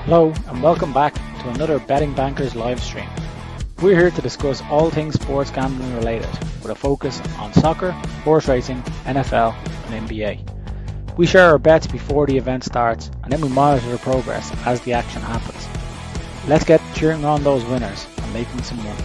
Hello and welcome back to another Betting Bankers live stream. We're here to discuss all things sports gambling related with a focus on soccer, horse racing, NFL and NBA. We share our bets before the event starts and then we monitor the progress as the action happens. Let's get cheering on those winners and making some money.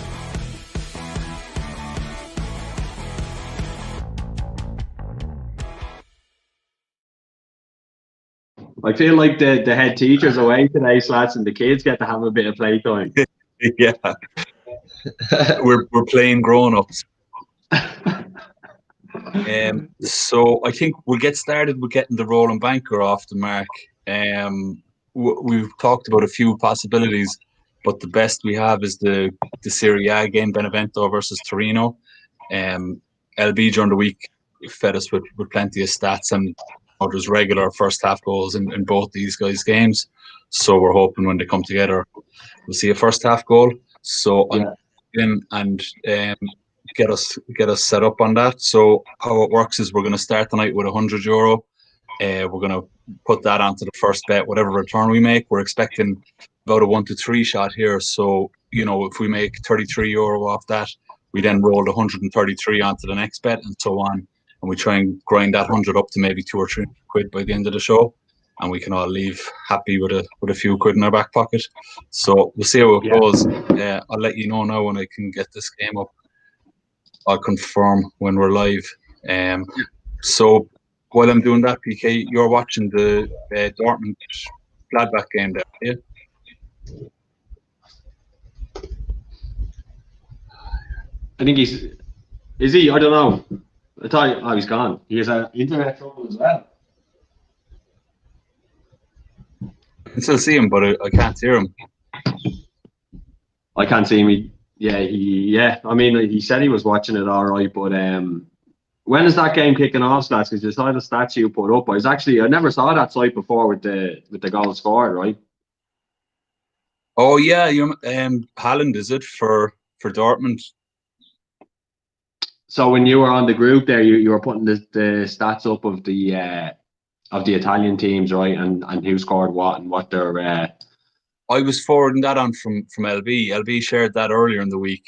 I feel like the head teacher's away today, lads, and the kids get to have a bit of playtime. Yeah, we're playing grown-ups. So I think we'll get started with getting the rolling banker off the mark. We've talked about a few possibilities, but the best we have is the Serie A game, Benevento versus Torino. LB during the week fed us with plenty of stats, and there's regular first half goals in both these guys' games. So we're hoping when they come together, we'll see a first half goal. So I'm in and get us set up on that. So how it works is we're going to start tonight with €100. We're going to put that onto the first bet, whatever return we make. We're expecting about a 1 to 3 shot here. So, if we make €33 off that, we then roll the 133 onto the next bet and so on. And we try and grind that 100 up to maybe 2 or 3 quid by the end of the show. And we can all leave happy with a few quid in our back pocket. So we'll see how it goes. I'll let you know now when I can get this game up. I'll confirm when we're live. So while I'm doing that, PK, you're watching the Dortmund Gladbach game there, yeah? I think is he? I don't know. I thought he's gone. He has internet trouble as well. I can still see him, but I can't hear him. I can't see him. I mean, he said he was watching it all right, but when is that game kicking off, lads? Because you saw the stats you put up. I never saw that site before with the goal scored, right? Oh yeah, you're Haaland, is it for Dortmund? So when you were on the group there, you were putting the stats up of the Italian teams, right? And who scored what and what their. I was forwarding that on from LB. LB shared that earlier in the week.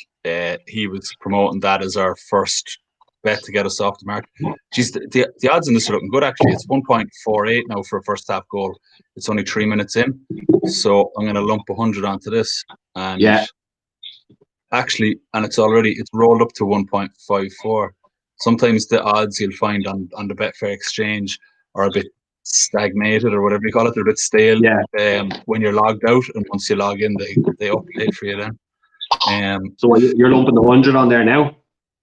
He was promoting that as our first bet to get us off the mark. Geez, the odds in this are looking good actually. It's 1.48 now for a first half goal. It's only 3 minutes in, so I'm going to lump 100 onto this. And actually, and it's rolled up to 1.54. Sometimes the odds you'll find on the Betfair exchange are a bit stagnated or whatever you call it. They're a bit stale when you're logged out, and once you log in, they update for you then. So you're lumping the 100 on there now?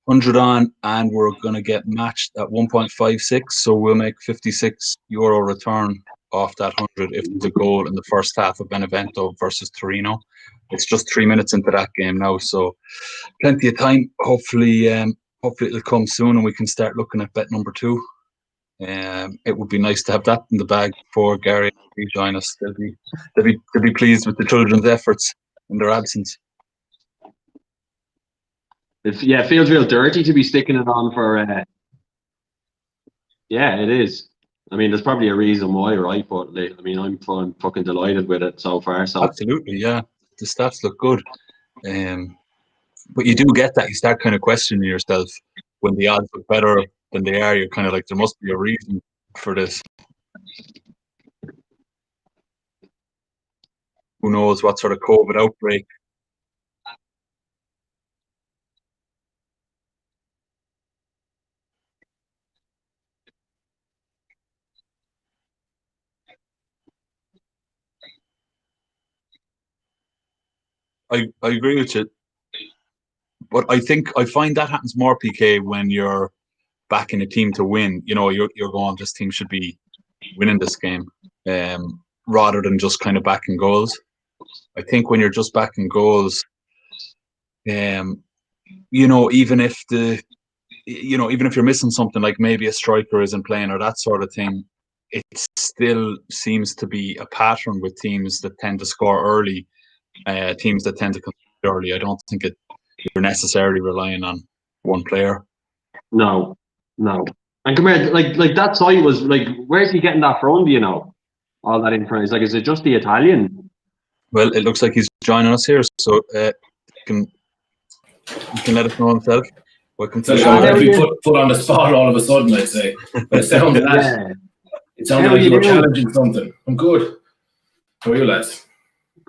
100 on, and we're going to get matched at 1.56, so we'll make €56 return off that 100 if the goal in the first half of Benevento versus Torino. It's just 3 minutes into that game now, so plenty of time. Hopefully it'll come soon and we can start looking at bet number 2. It would be nice to have that in the bag before Gary join us. They'll be pleased with the children's efforts in their absence. It feels real dirty to be sticking it on for. It is. I mean, there's probably a reason why, right? But I'm fucking delighted with it so far. So absolutely, yeah. The stats look good, but you do get that. You start kind of questioning yourself when the odds look better than they are. You're kind of like, there must be a reason for this. Who knows what sort of COVID outbreak? I agree with you, but I find that happens more, PK, when you're backing a team to win. You're going, this team should be winning this game, rather than just kind of backing goals. I think when you're just backing goals, even if you're missing something, like maybe a striker isn't playing or that sort of thing, it still seems to be a pattern with teams that tend to score early. Teams that tend to concede early. I don't think you're necessarily relying on one player. No. And come here, like that site was like, where's he getting that from? Do you know all that information? Like, is it just the Italian Well, it looks like he's joining us here, so he can let us know himself. Welcome to the show. How we put on the spot all of a sudden, I'd say. But it sounded like you were challenging something. I'm good. How are you, lads?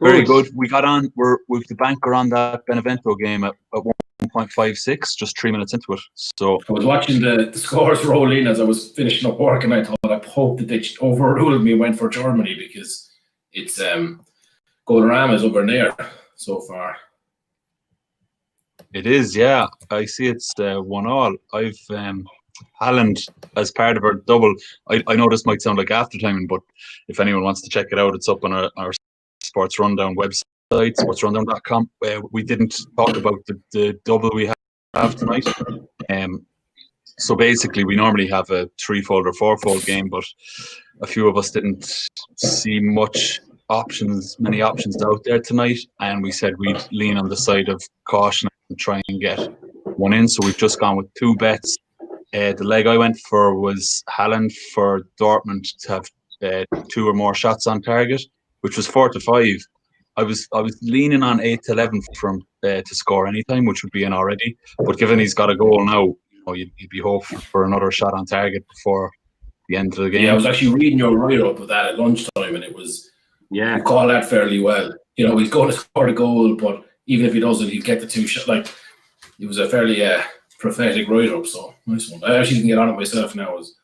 Very good. We got on. We've the banker on that Benevento game at 1.56, just 3 minutes into it. So I was watching the scores roll in as I was finishing up work, and I thought, I hope that they overruled me and went for Germany, because it's Golorama's over there so far. it is, yeah. I see it's 1-1. I've Haaland as part of our double. I know this might sound like aftertiming, but if anyone wants to check it out, it's up on our Sports Rundown website, sportsrundown.com. We didn't talk about the double we have tonight. So basically, we normally have a 3-fold or 4-fold game, but a few of us didn't see many options out there tonight, and we said we'd lean on the side of caution and try and get one in. So we've just gone with 2 bets. The leg I went for was Haaland for Dortmund to have 2 or more shots on target, which was 4-5. I was leaning on 8-11 from to score anytime, which would be in already. But given he's got a goal now, you'd be hopeful for another shot on target before the end of the game. Yeah, I was actually reading your write-up of that at lunchtime, and it was you call that fairly well. He's going to score the goal, but even if he doesn't, he'd get the 2 shots. Like, it was a fairly prophetic write-up, so nice one. I actually didn't get on it myself now. I was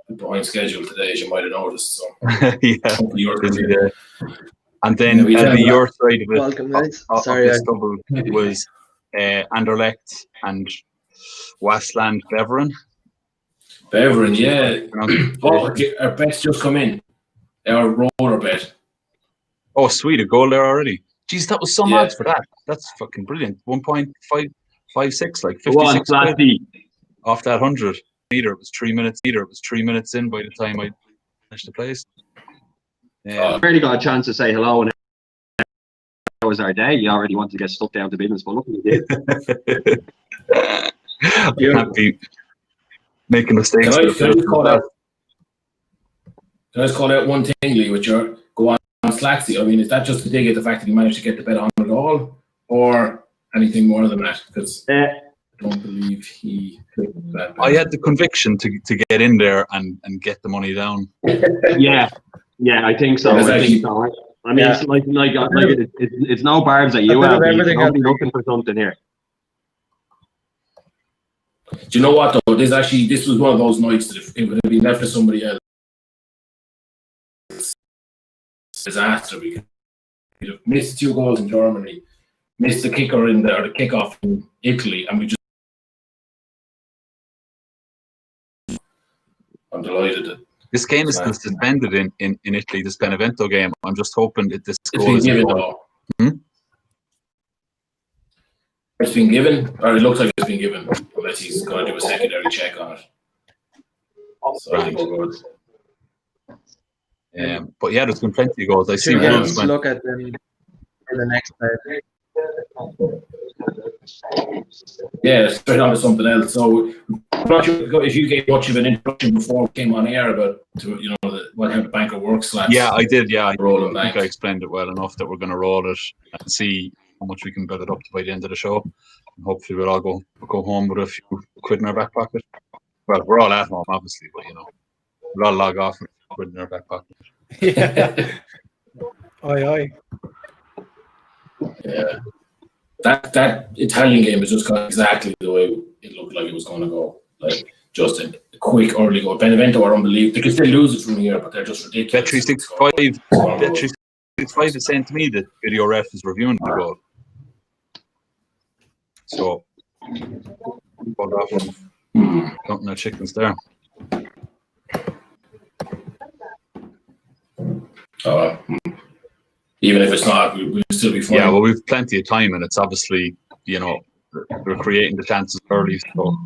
a bit behind schedule today, as you might have noticed. So hopefully yours will be there. And then your side of it, welcome, guys. Sorry, this double was Anderlecht and Waasland Beveren. Beveren, yeah. Our bets just come in. Our roller bet. Oh, sweet, a goal there already. Jeez, that was some odds for that. That's fucking brilliant. 1.556, like 56 off that 100. It was 3 minutes. It was 3 minutes in by the time I finished the place. I really got a chance to say hello and how was our day. You already want to get stuck down to business, but look what you did. You can't be making mistakes. Can I just call out one thing, Lee, with your go on Slacksy? I mean, is that just to dig at the fact that he managed to get the bet on it all, or anything more than that? Because I don't believe he took that bet. I had the conviction to get in there and get the money down. Yeah, I think so. I mean, it's like it's no barbs at you. I'll be looking for something here. Do you know what though? This was one of those nights that if it would have been left to somebody else, disaster. We could have missed 2 goals in Germany, missed the kicker or the kickoff in Italy, and I'm delighted that this game is still suspended in Italy. This Benevento game. I'm just hoping that this it's been given though. It's been given, or it looks like it's been given, unless he's going to do a secondary check on it. So I think we're good. But yeah, there's been plenty of goals. I see. Look at them for the next time. Yeah, straight on to something else. So, I'm not sure if you gave much of an introduction before we came on air about how the banker works. Yeah, I did. Yeah, I think I explained it well enough that we're going to roll it and see how much we can build it up to by the end of the show. And hopefully, we'll all go home with a few quid in our back pocket. Well, we're all at home, obviously, but we'll all log off with a quid in our back pocket. Yeah. Aye. Yeah. That Italian game is just kind of exactly the way it looked like it was going to go. Like, just a quick early goal. Benevento are unbelievable. They can still lose it from here, but they're just ridiculous. Bet365 is saying to me that video ref is reviewing the goal. So, hold off on counting our chickens there. Even if it's not, we'll still be fine. Yeah, well, we've plenty of time, and it's obviously, we're creating the chances early, so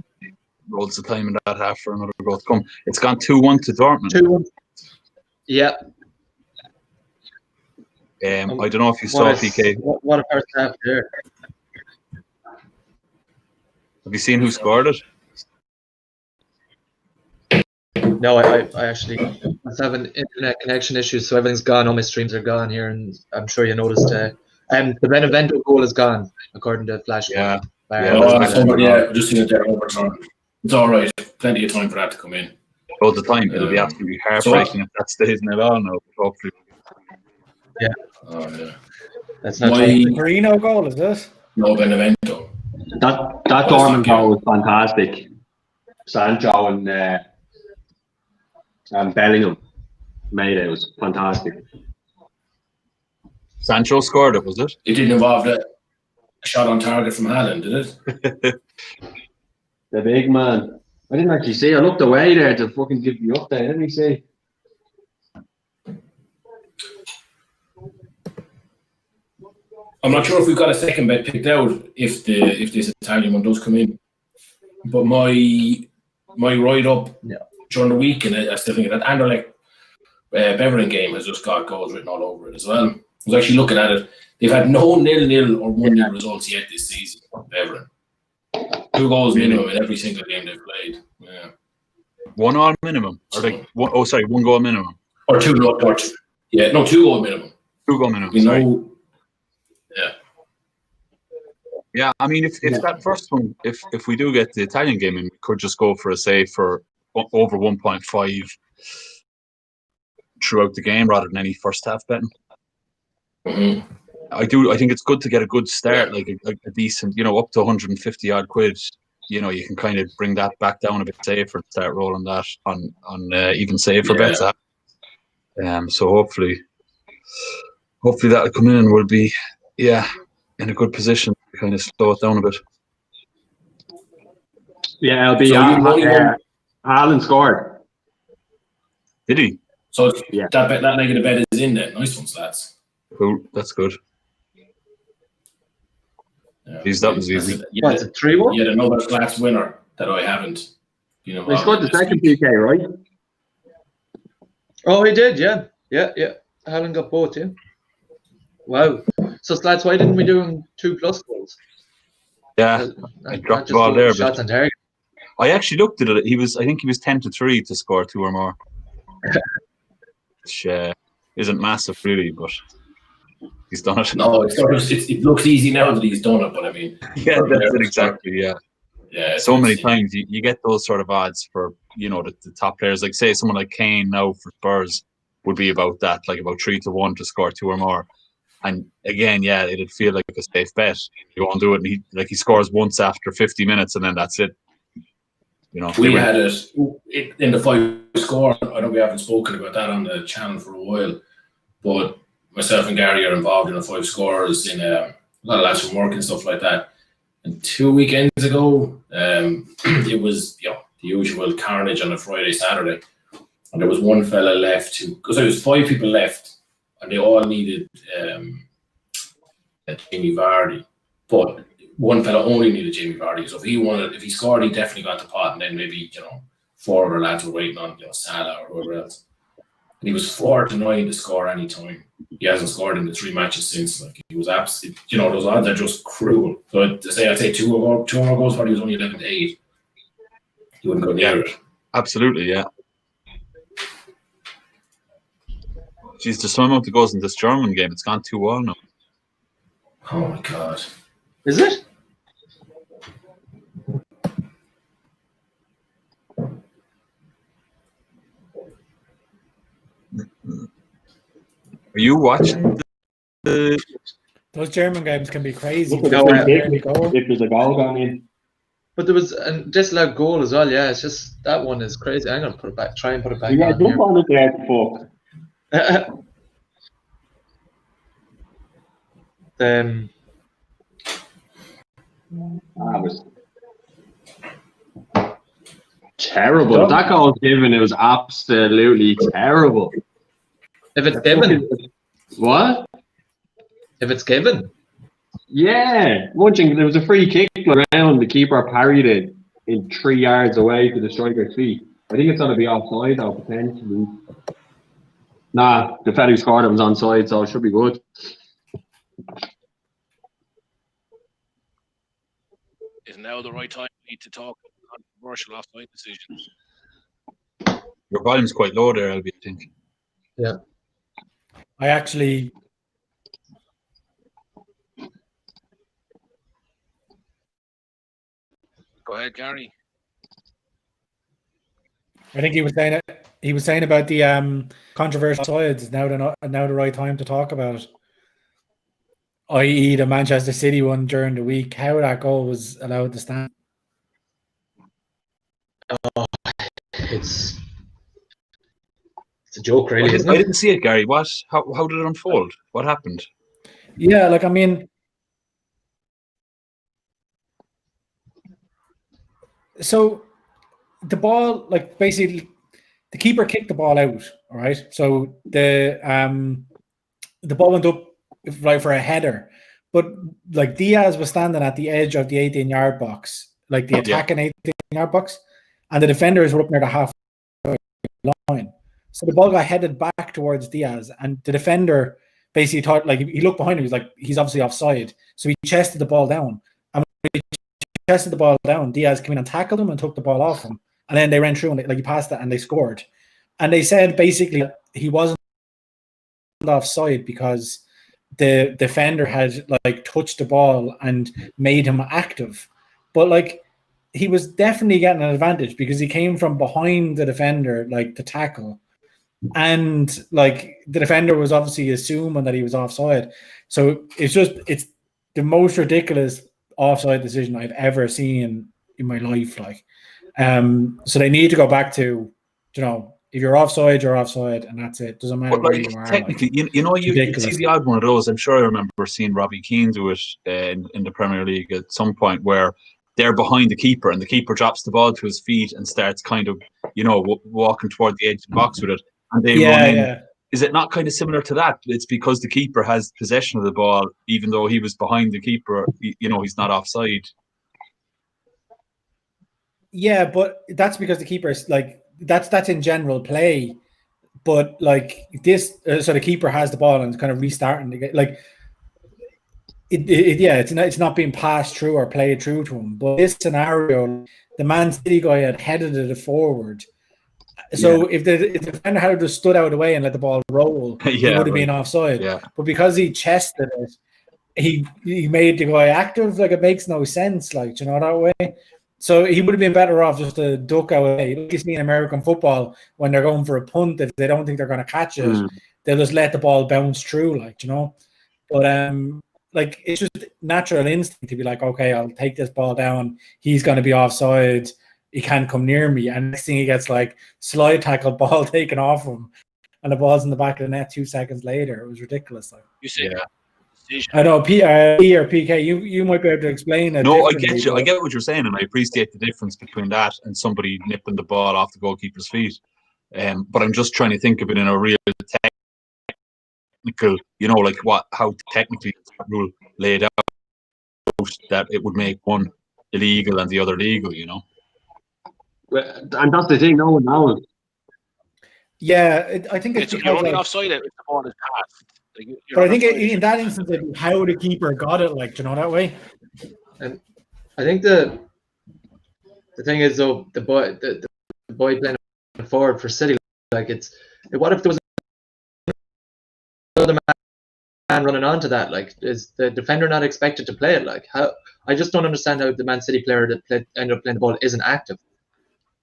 loads of time in that half for another goal to come. It's gone 2-1 to Dortmund. 2-1. Yeah. I don't know if you saw PK. What a first half there. Have you seen who scored it? No, I actually was having internet connection issues, so everything's gone. All my streams are gone here, and I'm sure you noticed. The Benevento goal is gone, according to Flash. Yeah. Just seen it there overtime. It's all right. Plenty of time for that to come in. All the time. It'll be absolutely heartbreaking if that stays in it all now. Hopefully. Yeah. Oh, yeah. That's not the Torino goal, is this? No, Benevento. That Dortmund goal was fantastic. Sancho and Bellingham made it. It was fantastic. Sancho scored it, was it? It didn't involve a shot on target from Haaland, did it? The big man. I didn't actually see. I looked away there to fucking give you update. Let me see. I'm not sure if we've got a second bet picked out if this Italian one does come in. But my write up during the week, and I still think that Anderlecht Beveren game has just got goals written all over it as well. I was actually looking at it. They've had no 0-0 or 1-0 results yet this season, Beveren. 2 goals minimum in every single game they've played. Yeah. 1 all minimum? Or like 1 goal minimum? Or 2 goal yeah, no, 2 goal minimum. 2 goal minimum, Yeah. Yeah, I mean, if that first one, if we do get the Italian game in, we could just go for a save for over 1.5 throughout the game rather than any first half betting. Mm-hmm. I think it's good to get a good start, like a decent, up to 150 odd quid. You can kind of bring that back down a bit safer and start rolling that on even safer bets. So hopefully that'll come in and we'll be in a good position to kind of slow it down a bit. Yeah, it'll be Haaland scored. Did he? So that negative bet is in there. Nice one, lads. Cool, that's good. Yeah, that was easy. What's it, 3-1? Yeah, another flats winner that I haven't. He scored the second PK, right? Oh, he did, yeah. Haaland got both, yeah. Wow. So, Slats, why didn't we do him 2+ goals? Yeah, I dropped the ball there. Shots on target. I actually looked at it. I think he was 10-3 to score 2 or more. Which isn't massive, really, but he's done it. No, it looks easy now that he's done it, but I mean... Yeah, that's it exactly, Yeah, so many times you get those sort of odds for, the top players. Like, say, someone like Kane now for Spurs would be about that, like about 3-1 to score 2 or more. And again, it'd feel like a safe bet. You go and do it, and he scores once after 50 minutes, and then that's it. We had it in the 5 score. I know we haven't spoken about that on the channel for a while, but myself and Gary are involved in the 5 scores in a lot of lads from work and stuff like that. And 2 weekends ago, it was the usual carnage on a Friday, Saturday, and there was one fella left because there was 5 people left, and they all needed Jamie Vardy, but one fella only needed Jamie Vardy. So if he scored, he definitely got the pot, and then maybe 4 other lads were waiting on Salah or whoever else. And he was 4-9 to score any time. He hasn't scored in the 3 matches since. Like, he was absolutely, those odds are just cruel. So I'd say 2 more goals, but he was only 11-8. He wouldn't go near it. Absolutely, yeah. Jeez, there's some amount that goes in this German game. It's gone 2-1 now. Oh my God. Is it? Are you watching those German games can be crazy. If there's a goal going in. But there was a disallowed goal as well, yeah. It's just, that one is crazy. I'm going to put it back, try and put it back on jump here. on it there, fuck. That was terrible. If that goal was given, it was absolutely terrible. If it's given. What? If it's given. Yeah. There was a free kick around. The keeper parried it in 3 yards away to the striker's feet. I think it's going to be offside, though, potentially. Nah, the fella who scored it was onside, so it should be good. Is now the right time to talk controversial offside decisions? Your volume's quite low there, Albie, I think. Yeah. I actually. Go ahead, Gary. I think he was saying it. He was saying about the controversial sides. Now the right time to talk about it. I.e., the Manchester City one during the week. How that goal was allowed to stand. Oh, it's a joke, really, isn't I it? didn't see it, Gary. What? How did it unfold? What happened? Yeah, like I mean, so the ball, like basically, the keeper kicked the ball out. All right, so the ball went up right for a header, but like Diaz was standing at the edge of the 18-yard box, like the attacking 18-yard box, and the defenders were up near the half line. So the ball got headed back towards Diaz, and the defender basically thought, like, he looked behind him, he was like, he's obviously offside. So he chested the ball down. And when he chested the ball down, Diaz came in and tackled him and took the ball off him. And then they ran through and he passed it and they scored. And they said basically he wasn't offside because the defender had like touched the ball and made him active. But like he was definitely getting an advantage because he came from behind the defender, like to tackle. And like the defender was obviously assuming that he was offside. So it's the most ridiculous offside decision I've ever seen in my life. Like, so they need to go back to, if you're offside, you're offside, and that's it. Doesn't matter where you are. Technically, you see the odd one of those. I'm sure I remember seeing Robbie Keane do it in the Premier League at some point where they're behind the keeper and the keeper drops the ball to his feet and starts kind of, walking toward the edge of the box with it. And they run in. Yeah. Is it not kind of similar to that? It's because the keeper has possession of the ball, even though he was behind the keeper, he's not offside. Yeah, but that's because the keeper is like, that's in general play. But like this, so the keeper has the ball and it's kind of restarting to get like, it's not being passed through or played through to him. But this scenario, the Man City guy had headed it forward. So if the defender had just stood out of the way and let the ball roll, he would have been offside. Yeah. But because he chested it, he made the guy active. Like, it makes no sense, like, that way. So he would have been better off just to duck away. Like you see in American football, when they're going for a punt, if they don't think they're going to catch it, they'll just let the ball bounce through, like, But like, it's just natural instinct to be like, okay, I'll take this ball down. He's going to be offside. He can't come near me. And next thing he gets like slide tackle, ball taken off him, and the ball's in the back of the net 2 seconds later. It was ridiculous. Like, you see, I know P or PK. You might be able to explain it. No, I get you. I get what you're saying, and I appreciate the difference between that and somebody nipping the ball off the goalkeeper's feet. But I'm just trying to think of it in a real technical, how technically that rule laid out that it would make one illegal and the other legal. And that's the thing, no one knows. Yeah, I think it's you're only offside if the ball is passed. Like, but I think in that instance, how the keeper got it, like, that way. And I think the thing is, though, the boy playing forward for City, like, what if there was another man running onto that? Like, is the defender not expected to play it? Like, how? I just don't understand how the Man City player that ended up playing the ball isn't active.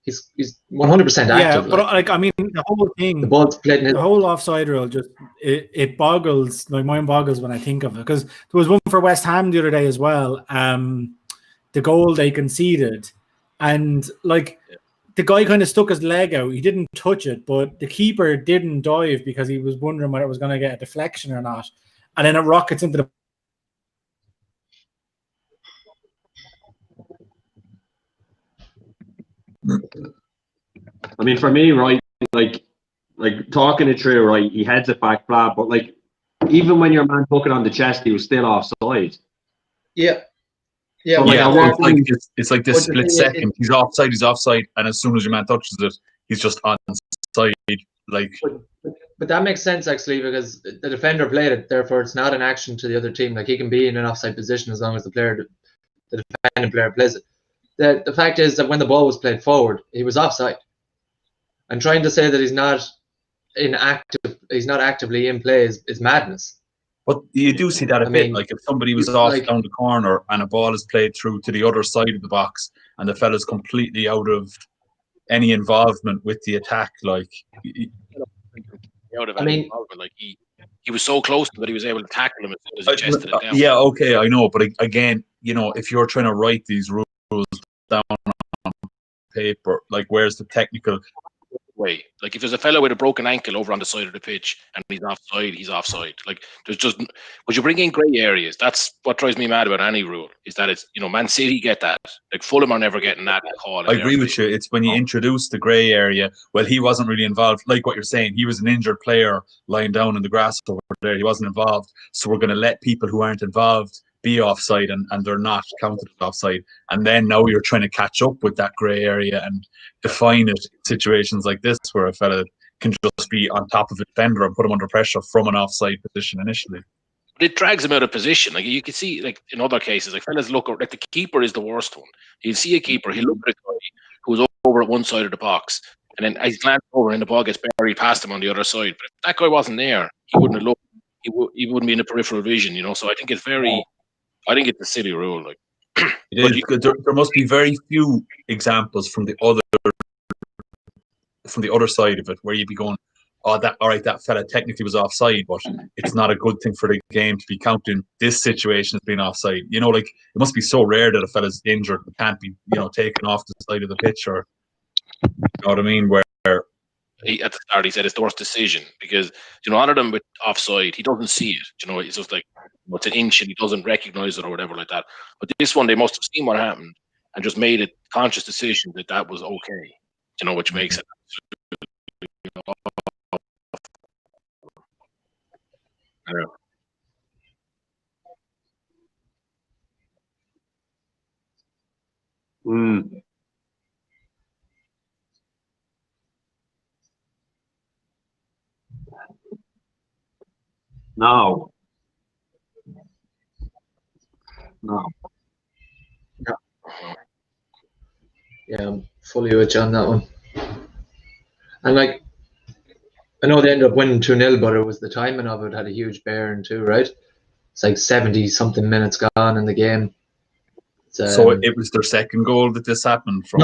He's 100% active. Yeah, but like I mean, the whole thing, the ball's played the whole offside rule, just it boggles. My mind boggles when I think of it, because there was one for West Ham the other day as well. The goal they conceded, and like the guy kind of stuck his leg out. He didn't touch it, but the keeper didn't dive because he was wondering whether it was going to get a deflection or not, and then it rockets into the. I mean, for me, right, like talking it through, right, he heads it back flat, but like even when your man took it on the chest, he was still offside. Yeah. So, it's like this split second. He's offside, and as soon as your man touches it, he's just onside. Like, but that makes sense actually, because the defender played it. Therefore, it's not an action to the other team. Like, he can be in an offside position as long as the defending player plays it. The fact is that when the ball was played forward, he was offside. And trying to say that he's not actively in play is madness. But you do see that a bit. Like if somebody was off down the corner and a ball is played through to the other side of the box, and the fella's completely out of any involvement with the attack, like. I mean, like he was so close to that he was able to tackle him as soon as he chested it down. Yeah, okay, I know, but again, if you're trying to write these rules down on paper, like where's the technical way? Like if there's a fellow with a broken ankle over on the side of the pitch and he's offside. Like there's just, would you bring in grey areas? That's what drives me mad about any rule, is that it's, Man City get that. Like Fulham are never getting that call. I agree with you. It's when you introduce the grey area. Well, he wasn't really involved. Like what you're saying, he was an injured player lying down in the grass over there. He wasn't involved. So we're going to let people who aren't involved be offside, and they're not counted as offside. And then now you're trying to catch up with that grey area and define it in situations like this where a fella can just be on top of a defender and put him under pressure from an offside position initially. But it drags him out of position. Like you can see, like in other cases, like fellas look, like the keeper is the worst one. You'll see a keeper, he'll look at a guy who's over at one side of the box, and then he's glanced over and the ball gets buried past him on the other side. But if that guy wasn't there, he wouldn't have looked. He wouldn't be in the peripheral vision, So I think it's a silly rule. Like it is. There must be very few examples from the other side of it where you'd be going, that fella technically was offside, but it's not a good thing for the game to be counting this situation as being offside. Like it must be so rare that a fella's injured and can't be, taken off the side of the pitch, or you know what I mean, where at the start he said it's the worst decision because one of them with offside, he doesn't see it. It's just like it's an inch and he doesn't recognize it or whatever like that. But this one, they must have seen what happened and just made a conscious decision that was okay. Which makes it. Yeah. No. Yeah, I'm fully with you on that one. And I know they ended up winning 2-0, but it was the timing of it had a huge bearing too, right? It's like 70-something minutes gone in the game. So it was their second goal that this happened from?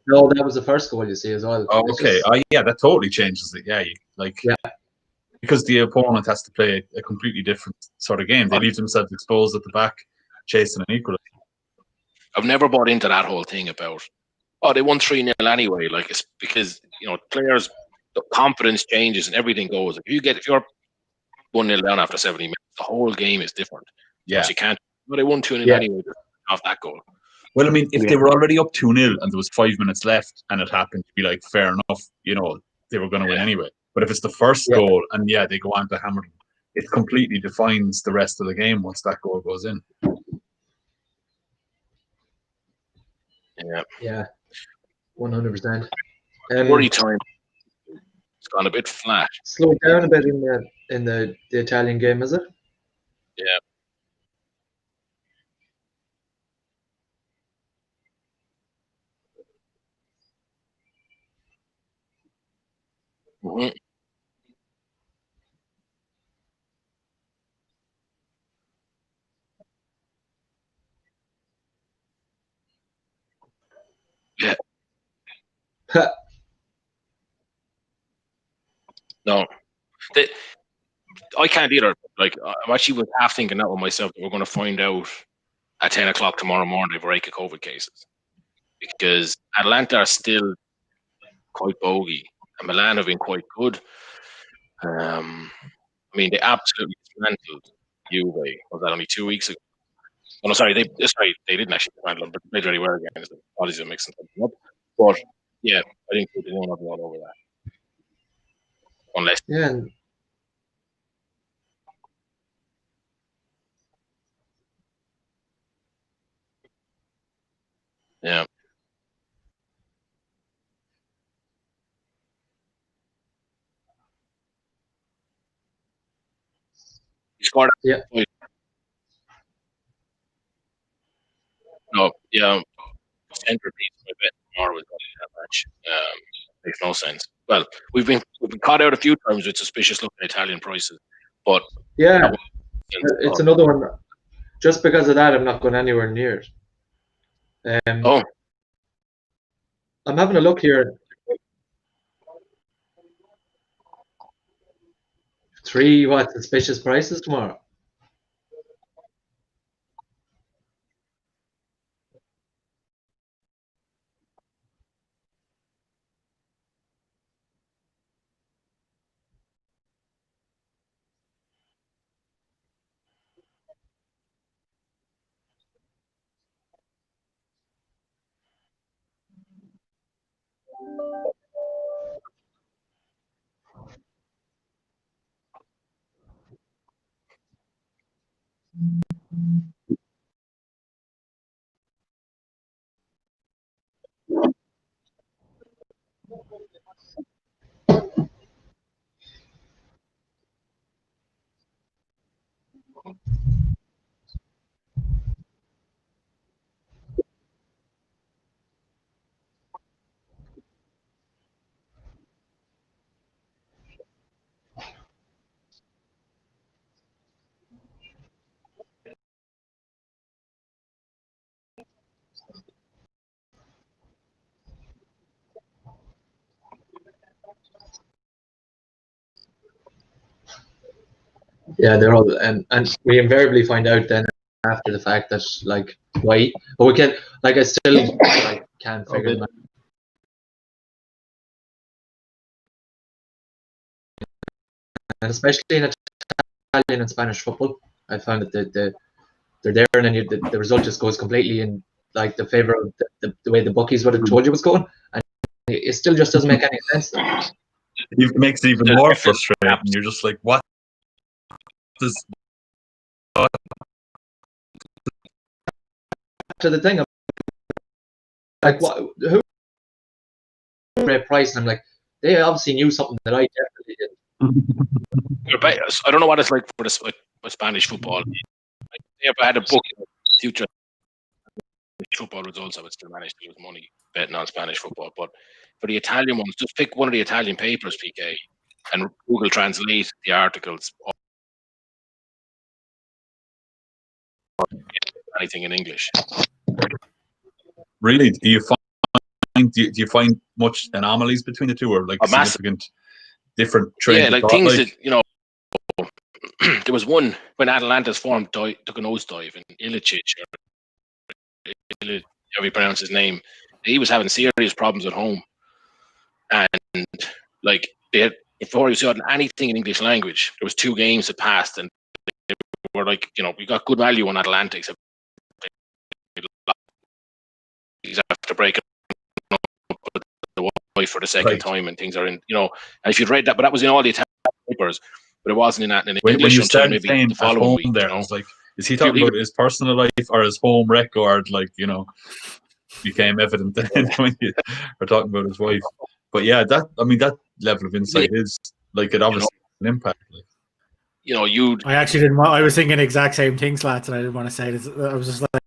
No, that was the first goal, you see, as well. Oh, okay. Yeah, that totally changes it. Yeah, because the opponent has to play a completely different sort of game. They leave themselves exposed at the back, chasing an equaliser. I've never bought into that whole thing about, they won 3-0 anyway. Like it's because players, the confidence changes and everything goes. If you're 1-0 down after 70 minutes, the whole game is different. Yeah, you can't. But they won 2-0 anyway off that goal. Well, I mean, if they were already up 2-0 and there was 5 minutes left and it happened to be like fair enough, they were going to win anyway. But if it's the first goal and they go on to hammer them, it completely defines the rest of the game once that goal goes in. Yeah, 100%. Worry time. It's gone a bit flat. Slowed down a bit in the Italian game, is it? Yeah. Mm-hmm. Yeah. No. I can't either. Like, I'm actually half thinking that one myself, that we're going to find out at 10 o'clock tomorrow morning if we're eight COVID cases. Because Atalanta are still quite bogey, and Milan have been quite good. I mean, they absolutely dismantled Juve. Was that only 2 weeks ago? Oh, no, sorry, they didn't actually dismantle them, but they played very well against them. Apologies, I'm mixing something up. But yeah, I think they won't have a lot over that. Unless. Yeah. He scored. Yeah. No, yeah. Centerpiece of my bet tomorrow is going to that match. Makes no sense. well, we've been caught out a few times with suspicious looking Italian prices, but yeah, it's another one. Just because of that, I'm not going anywhere near it. I'm having a look here. 3 suspicious prices tomorrow? Yeah, they're all, and we invariably find out then after the fact that like why, but we can like I still like can't figure them out. And especially in Italian and Spanish football, I found that they're there, and then the result just goes completely in like the favor of the way the bookies would have told you was going, and it still just doesn't make any sense. It makes it even more frustrating. You're just like, what? To the thing, like what? Who? Great price, and I'm like, they obviously knew something that I definitely didn't. I don't know what it's like for the Spanish football. Like, if I had a book in the future football results, I would still manage to lose money betting on Spanish football. But for the Italian ones, just pick one of the Italian papers, PK, and Google Translate the articles. Anything in English. Really? Do you find much anomalies between the two, or like significant different trends? Yeah, like things that, you know, there was one when Atalanta's form took a nosedive, and Ilicic, or how you pronounce his name, he was having serious problems at home, and like they had, before you saw anything in English language, there was 2 games that passed, and they were like, you know, we got good value on Atalanta, except he's after breaking up with the wife for the second time, and things are in, you know, and if you'd read that, but that was in all the Italian papers, but it wasn't in that in English when you until started maybe the following week. There, you know? I was like, is he talking about his personal life or his home record? Like, you know, became evident then when you were talking about his wife. But yeah, that level of insight is like, it obviously has an impact. Like, you know, I actually didn't. I was thinking the exact same things, lads, and I didn't want to say this. I was just like,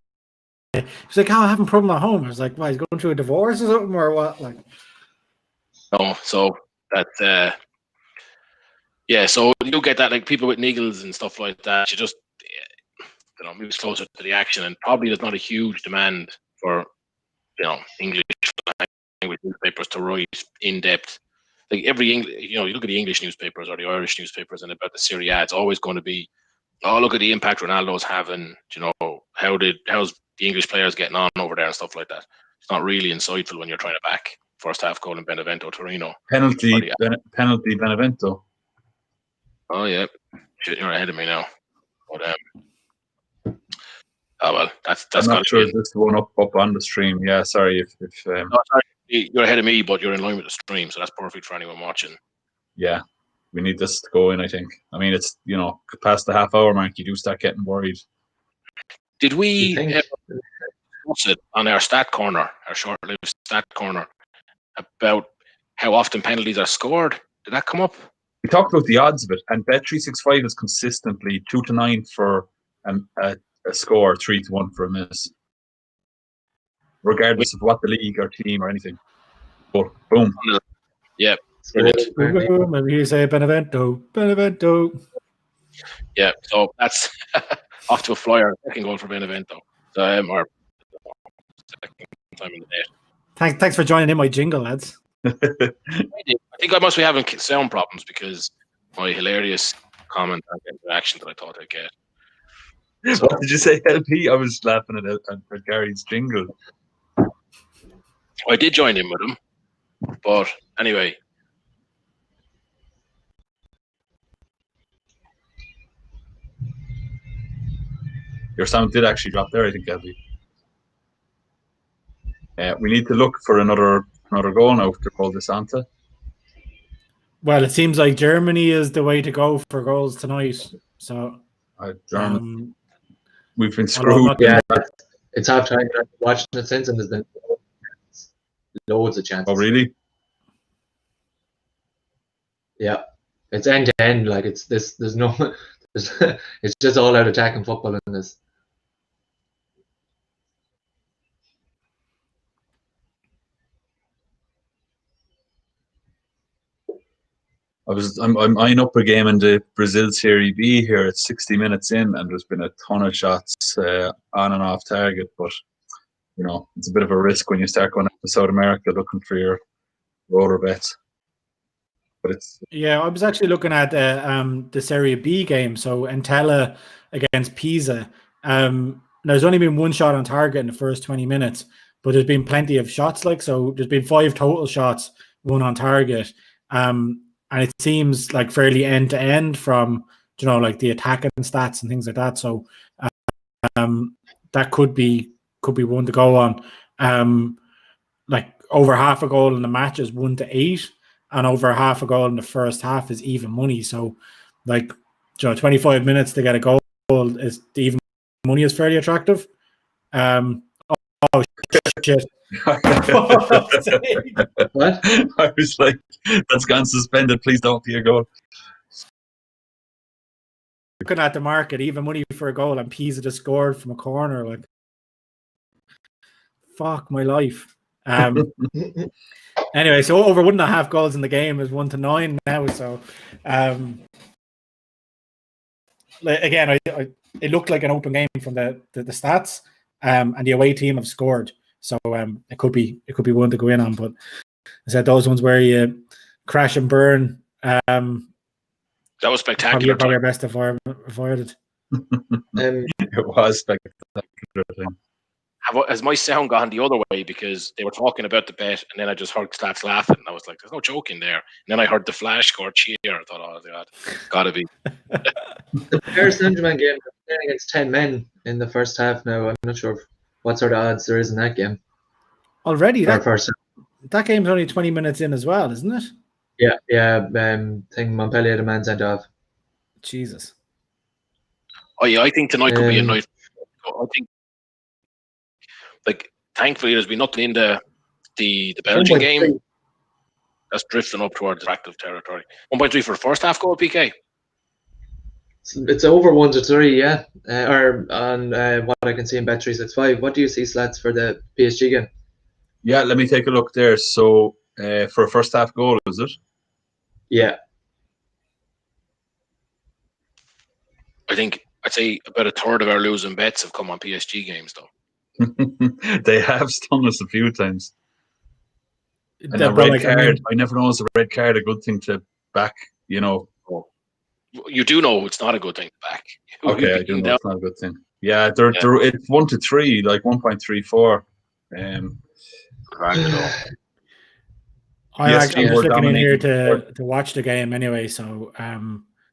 he's like, "Oh, I having a problem at home." I was like, "Why, he's going through a divorce or something, or what?" Like, no, so that, yeah, so you get that, like people with niggles and stuff like that. You just, you know, moves closer to the action, and probably there's not a huge demand for, you know, English language newspapers to write in depth. Like every English, you know, you look at the English newspapers or the Irish newspapers, and about the Serie A, it's always going to be, oh, look at the impact Ronaldo's having. You know, how's the English players getting on over there and stuff like that. It's not really insightful when you're trying to back first half goal in Benevento, Torino. Penalty Benevento. Oh yeah, shit, you're ahead of me now. But oh well, that's. I'm not sure if this is the one up on the stream. Yeah, sorry if no, sorry, you're ahead of me, but you're in line with the stream, so that's perfect for anyone watching. Yeah, we need this to go in, I think. I mean, it's, you know, past the half-hour mark, you do start getting worried. Did we ever discuss it on our stat corner, our short-lived stat corner, about how often penalties are scored? Did that come up? We talked about the odds of it, and Bet365 is consistently 2-9 for a score, 3-1 for a miss, regardless of what the league or team or anything. But boom. Yeah, Brilliant. Maybe you say Benevento. Yeah, so that's off to a flyer. Second goal for Benevento. So, or second time in the net. Thanks for joining in my jingle, lads. I think I must be having sound problems because my hilarious comment and interaction that I thought I'd get. So, what did you say, LP? I was laughing at Gary's jingle. I did join in with him, but anyway. Your sound did actually drop there, I think, LP. We need to look for another goal now to call Desanta. Well, it seems like Germany is the way to go for goals tonight. So, Germany, we've been screwed. Yeah, it's half time. I've watched it since, and there's been loads of chances. Oh, really? Yeah, it's end to end. Like it's this. There's no. It's just all out attacking football in this. I'm eyeing up a game in the Brazil Serie B here at 60 minutes in, and there's been a ton of shots on and off target. But you know, it's a bit of a risk when you start going up to South America looking for your roller bets. But it's I was actually looking at the Serie B game. So Entella against Pisa. There's only been one shot on target in the first 20 minutes, but there's been plenty of shots. Like, so there's been 5 total shots, 1 on target. And it seems like fairly end to end from, you know, like the attacking stats and things like that. So that could be one to go on. Like over half a goal in the match is 1-8, and over half a goal in the first half is even money. So, like, you know, 25 minutes to get a goal is the even money is fairly attractive. Oh shit. What? I was like, that's gone suspended. Please don't be a goal. Looking at the market, even money for a goal, and Pisa just scored from a corner. Like, fuck my life. Anyway, so over 1.5 goals in the game is 1-9 now. So, again, it looked like an open game from the stats, and the away team have scored. So it could be one to go in on, but I said those ones where you crash and burn. That was spectacular. Probably our best avoided. It was spectacular thing. Has my sound gone the other way because they were talking about the bet, and then I just heard stats laughing, and I was like, "There's no joke in there." And then I heard the flash score cheer. I thought, "Oh God, gotta be." The Paris Saint-Germain game playing against 10 men in the first half. Now I'm not sure what sort of odds there is in that game. Already, that game's only 20 minutes in as well, isn't it? Yeah. Thing Montpellier, the man sent off. Jesus. Oh yeah, I think tonight could be a night. I think, like, thankfully, there's been nothing in the Belgian game that's drifting up towards attractive territory. 1.3 for the first half goal, PK. It's over 1-3, yeah. Or on what I can see in Bet365. What do you see, Slats, for the PSG game? Yeah, let me take a look there. So for a first half goal, is it? Yeah. I'd say about a third of our losing bets have come on PSG games, though. They have stung us a few times. And a red card, I never know, is a red card a good thing to back, you know? You do know it's not a good thing to back. Okay, I do know it's not a good thing. Yeah, it's 1-3, like 1.34. I'm actually just looking in here to watch the game anyway. So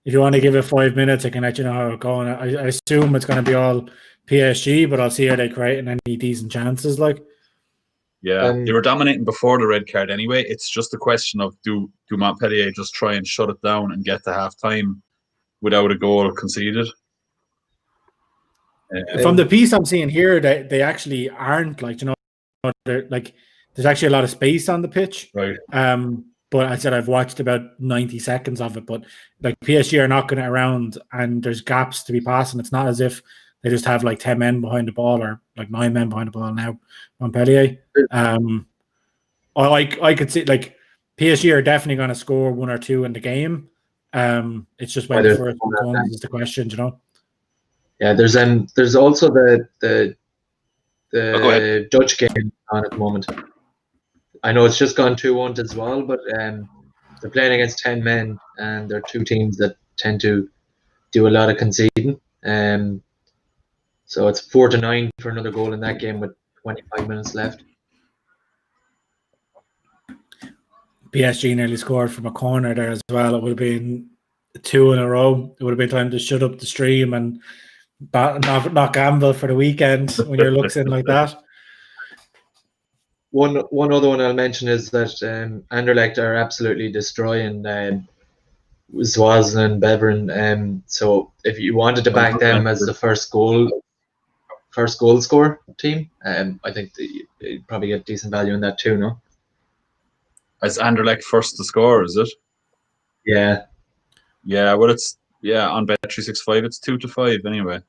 if you want to give it 5 minutes, I can let you know how it's going. I assume it's going to be all PSG, but I'll see how they create any decent chances. Like, yeah, they were dominating before the red card anyway. It's just a question of do Montpellier just try and shut it down and get to half time without a goal conceded? From the piece I'm seeing here, they actually aren't, like, you know, they're like, there's actually a lot of space on the pitch. Right. But I said I've watched about 90 seconds of it, but like PSG are knocking it around and there's gaps to be passing. It's not as if they just have like 10 men behind the ball or like 9 men behind the ball now, Montpellier. I could see, like, PSG are definitely going to score 1 or 2 in the game. It's just when the first one comes is the question, you know. Yeah, there's also the Dutch game on at the moment. I know it's just gone 2-1 as well, but they're playing against 10 men, and they're two teams that tend to do a lot of conceding. So it's 4-9 for another goal in that game with 25 minutes left. PSG nearly scored from a corner there as well. It would have been 2 in a row. It would have been time to shut up the stream and not gamble for the weekend when your luck's in like that. One other one I'll mention is that Anderlecht are absolutely destroying Zwazen and Beveren. So if you wanted to back them as the first goal scorer team, I think you'd probably get decent value in that too, no? As Anderlecht first to score, is it? Yeah. Yeah, well, it's on Bet365, it's 2-5 anyway.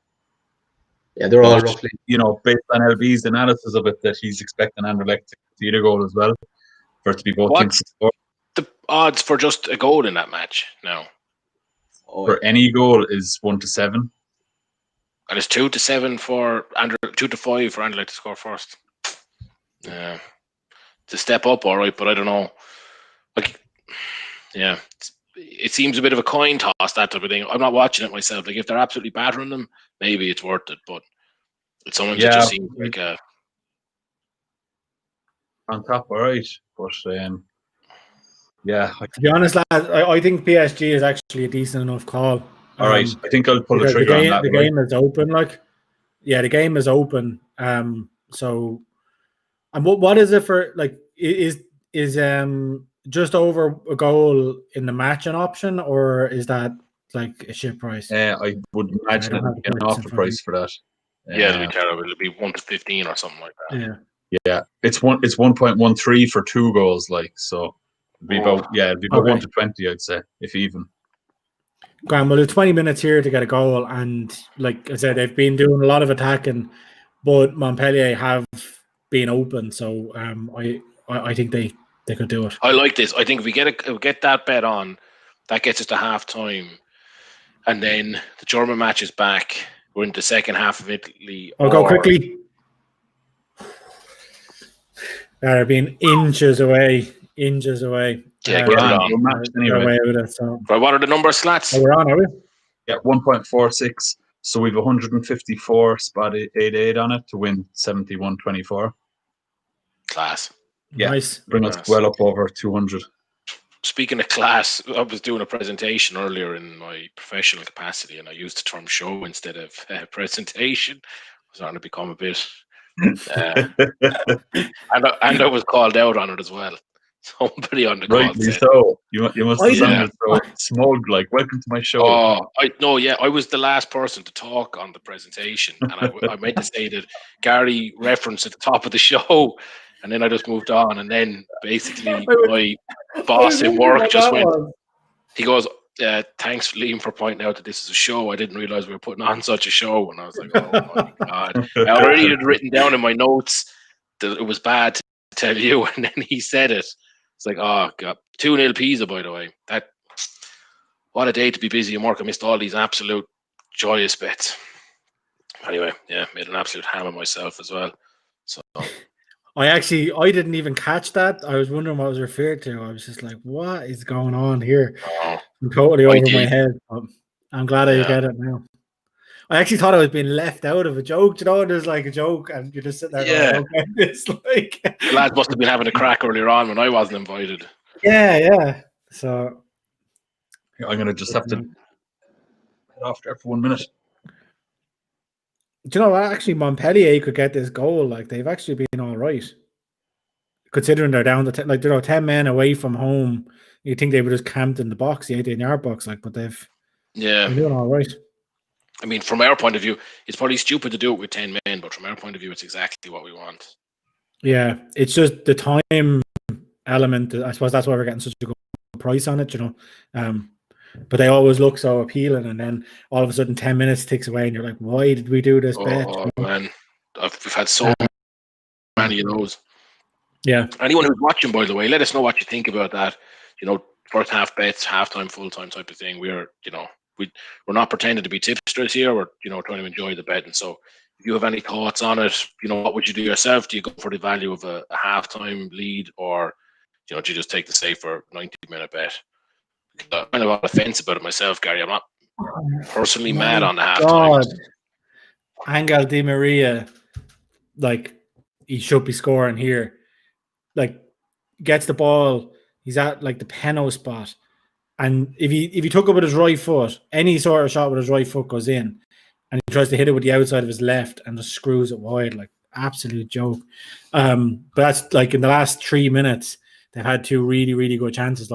Yeah, they're all roughly. You know, based on LB's analysis of it, that he's expecting Anderlecht to see a goal as well, for it to be both teams to score. The odds for just a goal in that match now? For any goal is 1-7. And it's 2-7 for 2-5 for Anderlecht to score first. Yeah, to step up, all right, but I don't know. Like, yeah, it seems a bit of a coin toss, that type of thing. I'm not watching it myself. Like, if they're absolutely battering them, maybe it's worth it. But it's someone that just seems like a on top, all right. But yeah. To be honest, lads, I think PSG is actually a decent enough call. All right, I think I'll pull the trigger on that. The game is open, like. Yeah, the game is open. So, and what is it for? Like, is just over a goal in the match an option, or is that like a shit price? I would imagine an offer price for that. Yeah, it'll be terrible. It'll be 1-15 or something like that. Yeah, it's 1.13 for 2 goals, like, so it'd be about 1-20, I'd say, if even. Graham, well, it's 20 minutes here to get a goal, and like I said, they've been doing a lot of attacking, but Montpellier have been open, so I think they could do it. I like this. I think if we get that bet on, that gets us to half time, and then the German match is back. We're in the second half of Italy. I'll go quickly. They're being inches away. Yeah, get it on. Anyway. Right, what are the numbers, slats? Oh, we're on, are we? Yeah, 1.46. So we've 154 spot 88 on it to win 71.24. Class. Yeah, nice. Bring us well up over 200. Speaking of class, I was doing a presentation earlier in my professional capacity, and I used the term show instead of presentation. I was starting to become a bit, and I was called out on it as well. Somebody on the call said, so you must have sounded so smug, like, welcome to my show. I was the last person to talk on the presentation, and I meant to say that Gary referenced at the top of the show, and then I just moved on, and then basically my boss in work just went, he goes, thanks, Liam, for pointing out that this is a show. I didn't realize we were putting on such a show. And I was like, oh my God. I already had written down in my notes that it was bad to tell you, and then he said it. It's like, oh God, 2-0 Pisa, by the way. What a day to be busy and work. I missed all these absolute joyous bets. Anyway, yeah, made an absolute ham of myself as well. So I didn't even catch that. I was wondering what was referred to. I was just like, what is going on here? I'm totally over my head. I'm glad I get it now. I actually thought I was being left out of a joke. You know, there's like a joke, and you're just sitting there going, okay, it's like... The lads must have been having a crack earlier on when I wasn't invited. Yeah. So I'm going to just have to head off there for 1 minute. Do you know what? Actually, Montpellier could get this goal. Like, they've actually been all right, considering they're down to 10 men away from home. You think they would just camped in the box, the 18-yard box, like, but they've been doing all right. I mean, from our point of view, it's probably stupid to do it with 10 men, but from our point of view, it's exactly what we want. Yeah, it's just the time element. I suppose that's why we're getting such a good price on it, you know. But they always look so appealing, and then all of a sudden 10 minutes ticks away, and you're like, why did we do this bet? Oh, man. We've had so many of those. Yeah. Anyone who's watching, by the way, let us know what you think about that. First half bets, halftime, full time type of thing. We're not pretending to be tipsters here. We're trying to enjoy the betting. So if you have any thoughts on it, what would you do yourself? Do you go for the value of a halftime lead, or do you just take the safer 90-minute bet? I'm kind of on the fence about it myself, Gary. I'm not personally mad on the halftime. Angel Di Maria, he should be scoring here. Gets the ball, he's at the penalty spot, and if he took it with his right foot, any sort of shot with his right foot goes in, and he tries to hit it with the outside of his left and just screws it wide, absolute joke. But that's in the last 3 minutes, they've had two really, really good chances.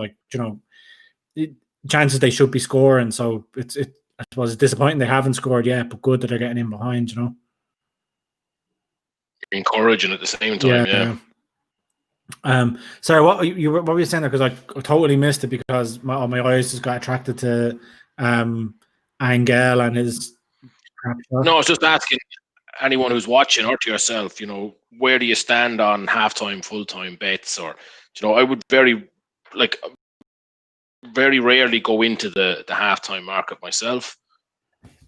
Chances they should be scoring. So I suppose it's disappointing they haven't scored yet, but good that they're getting in behind. Encouraging at the same time. Yeah. Sorry, what were you saying there? Because I totally missed it because my eyes just got attracted to Angel and his crap shot. No, I was just asking anyone who's watching or to yourself, where do you stand on halftime, full time bets? Or I would very rarely go into the halftime market myself.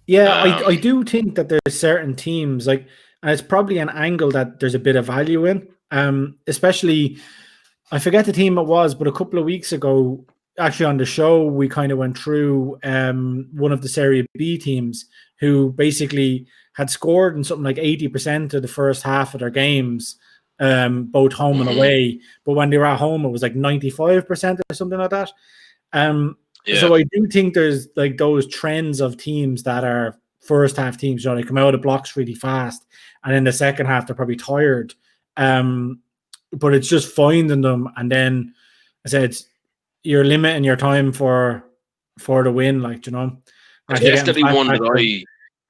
Yeah, I do think that there's certain teams and it's probably an angle that there's a bit of value in. Especially, I forget the team it was, but a couple of weeks ago, actually on the show, we kind of went through one of the Serie B teams who basically had scored in something like 80% of the first half of their games, both home and away. But when they were at home, it was 95% or something like that. So I do think there's those trends of teams that are first half teams, they come out of the blocks really fast, and in the second half they're probably tired. But it's just finding them, and then I said you're limiting your time for the win, There's definitely one that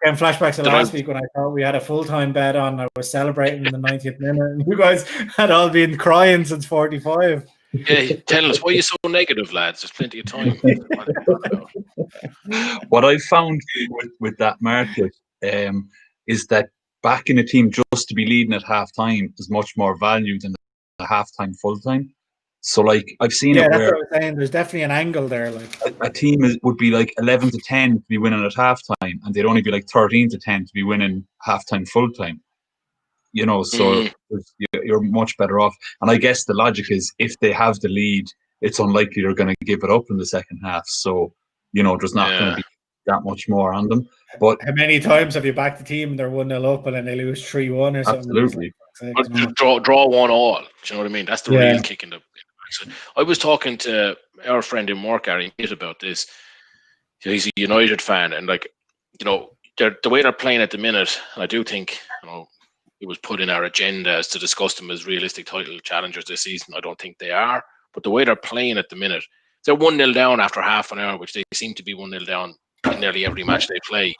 getting flashbacks to last week when I thought we had a full-time bet on. I was celebrating in the 90th minute, and you guys had all been crying since 45. Yeah, tell us why you're so negative, lads. There's plenty of time. What I found with that market is that backing a team just to be leading at halftime is much more value than a halftime full time. So I've seen it where that's what I'm saying. There's definitely an angle there. A team would be 11 to 10 to be winning at halftime, and they'd only be 13 to 10 to be winning halftime full time. So you're much better off. And I guess the logic is if they have the lead, it's unlikely they're going to give it up in the second half. So there's not going to be that much more on them. But how many times have you backed the team, they're 1-0 up and then they lose 3-1 or something? Absolutely. Draw 1-1. Do you know what I mean? That's the real kick in the back. I was talking to our friend in work, Gary, about this. He's a United fan, and the way they're playing at the minute, and I do think it was put in our agenda as to discuss them as realistic title challengers this season. I don't think they are, but the way they're playing at the minute, they're 1-0 down after half an hour, which they seem to be 1-0 down in nearly every match they play.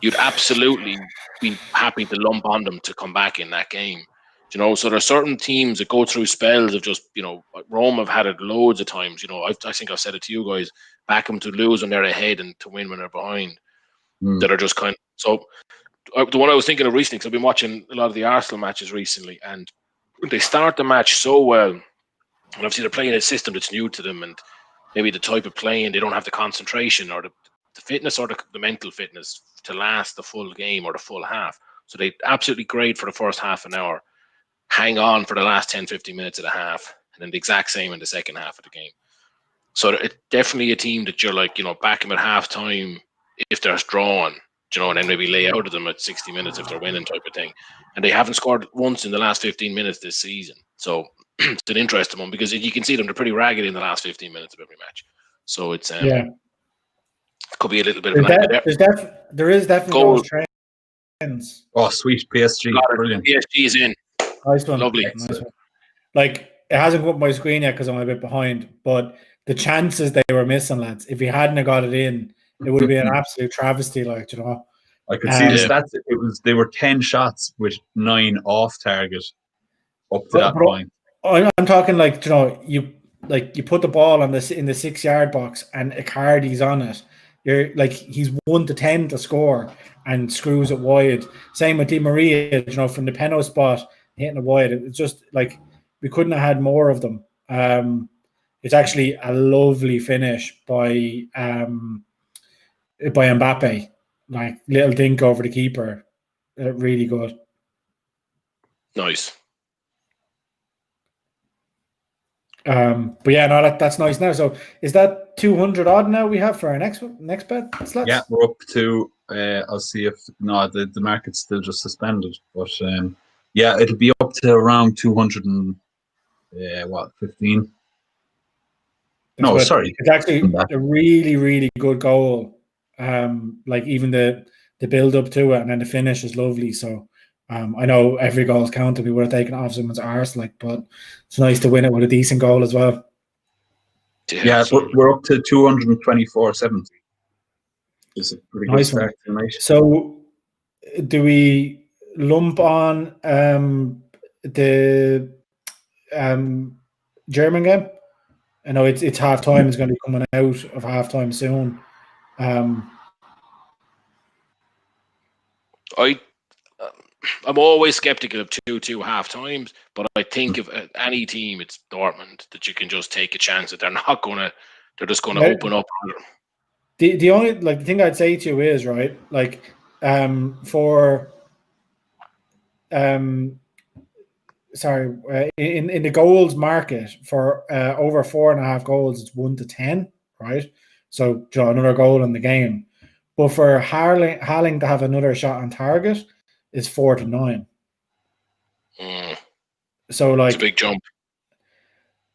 You'd absolutely be happy to lump on them to come back in that game. So there are certain teams that go through spells of just, Rome have had it loads of times. I think I've said it to you guys, back them to lose when they're ahead and to win when they're behind. That are just kind of, so the one I was thinking of recently, because I've been watching a lot of the Arsenal matches recently, and they start the match so well, and obviously they're playing a system that's new to them, and maybe the type of playing, they don't have the concentration or the fitness or the mental fitness to last the full game or the full half. So they absolutely great for the first half an hour, hang on for the last 10-15 minutes of the half, and then the exact same in the second half of the game. So it's definitely a team that you're back them at halftime if they're drawn, and then maybe lay out of them at 60 minutes if they're winning type of thing. And they haven't scored once in the last 15 minutes this season. So it's an interesting one because you can see them, they're pretty ragged in the last 15 minutes of every match. So it's could be a little bit of an there is definitely those trends. Oh, sweet. PSG. Brilliant. PSG is in. Nice one. Lovely. Nice one. It hasn't come up my screen yet because I'm a bit behind, but the chances they were missing, lads, if he hadn't have got it in, it would have been an absolute travesty, I could see the stats. They were 10 shots with 9 off target up to that point. I'm talking you put the ball in the 6-yard box and Icardi's on it. You're he's 1 to 10 to score and screws it wide. Same with Di Maria, from the penalty spot hitting it wide. It's just we couldn't have had more of them. It's actually a lovely finish by Mbappe, like little dink over the keeper, really good. Nice. But yeah, no, that's nice now. So is that 200 odd now we have for our next bet slots? Yeah, we're up to. I'll see if the market's still just suspended, but yeah, it'll be up to around 200 and 15. No, good. sorry, it's actually a really, really good goal. Like even the build up to it and then the finish is lovely. So I know every goal is counted. We would have taken it off someone's arse, but it's nice to win it with a decent goal as well. Yeah, we're up to 224.70. It's a pretty good start tonight. So, do we lump on the German game? I know it's half time. It's going to be coming out of half time soon. I'm always skeptical of 2-2 half times, but I think if any team, it's Dortmund, that you can just take a chance that they're just going to open up. The only the thing I'd say to you is right, in the goals market for over 4.5 goals, it's 1 to 10, right? So another goal in the game, but for Haaland to have another shot on target is 4 to 9. So it's a big jump.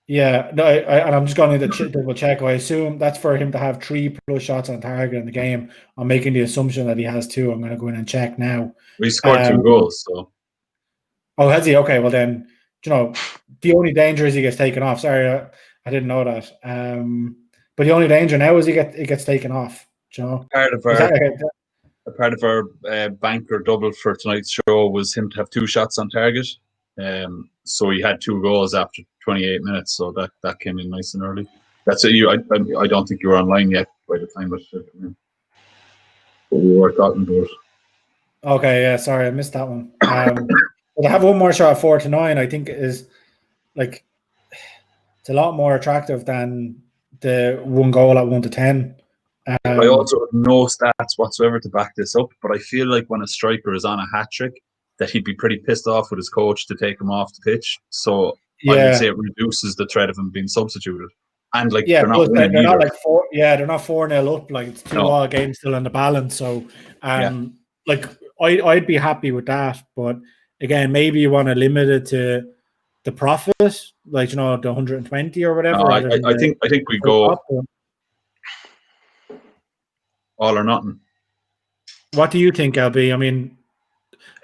Yeah, no, and I'm just going to double check. I assume that's for him to have 3+ shots on target in the game. I'm making the assumption that he has 2. I'm going to go in and check now. We scored 2 goals, so. Oh, has he? Okay, well then, the only danger is he gets taken off. Sorry, I didn't know that. But the only danger now is he gets taken off. Part of our banker double for tonight's show was him to have 2 shots on target. So he had 2 goals after 28 minutes. So that came in nice and early. That's it. I don't think you were online yet by the time that came in. But we were talking about. Okay, yeah, sorry, I missed that one. But I have one more shot at 4 to 9. I think is it's a lot more attractive than the 1 goal at 1 to 10. I also have no stats whatsoever to back this up, but I feel like when a striker is on a hat trick, that he'd be pretty pissed off with his coach to take him off the pitch. So I would say it reduces the threat of him being substituted. And they're not winning they're either. not they're not 4-0 up. It's 2-all games still in the balance. So I'd be happy with that. But again, maybe you want to limit it to the profit, the 120 or whatever. No, I think we go all or nothing. What do you think, LB? I mean,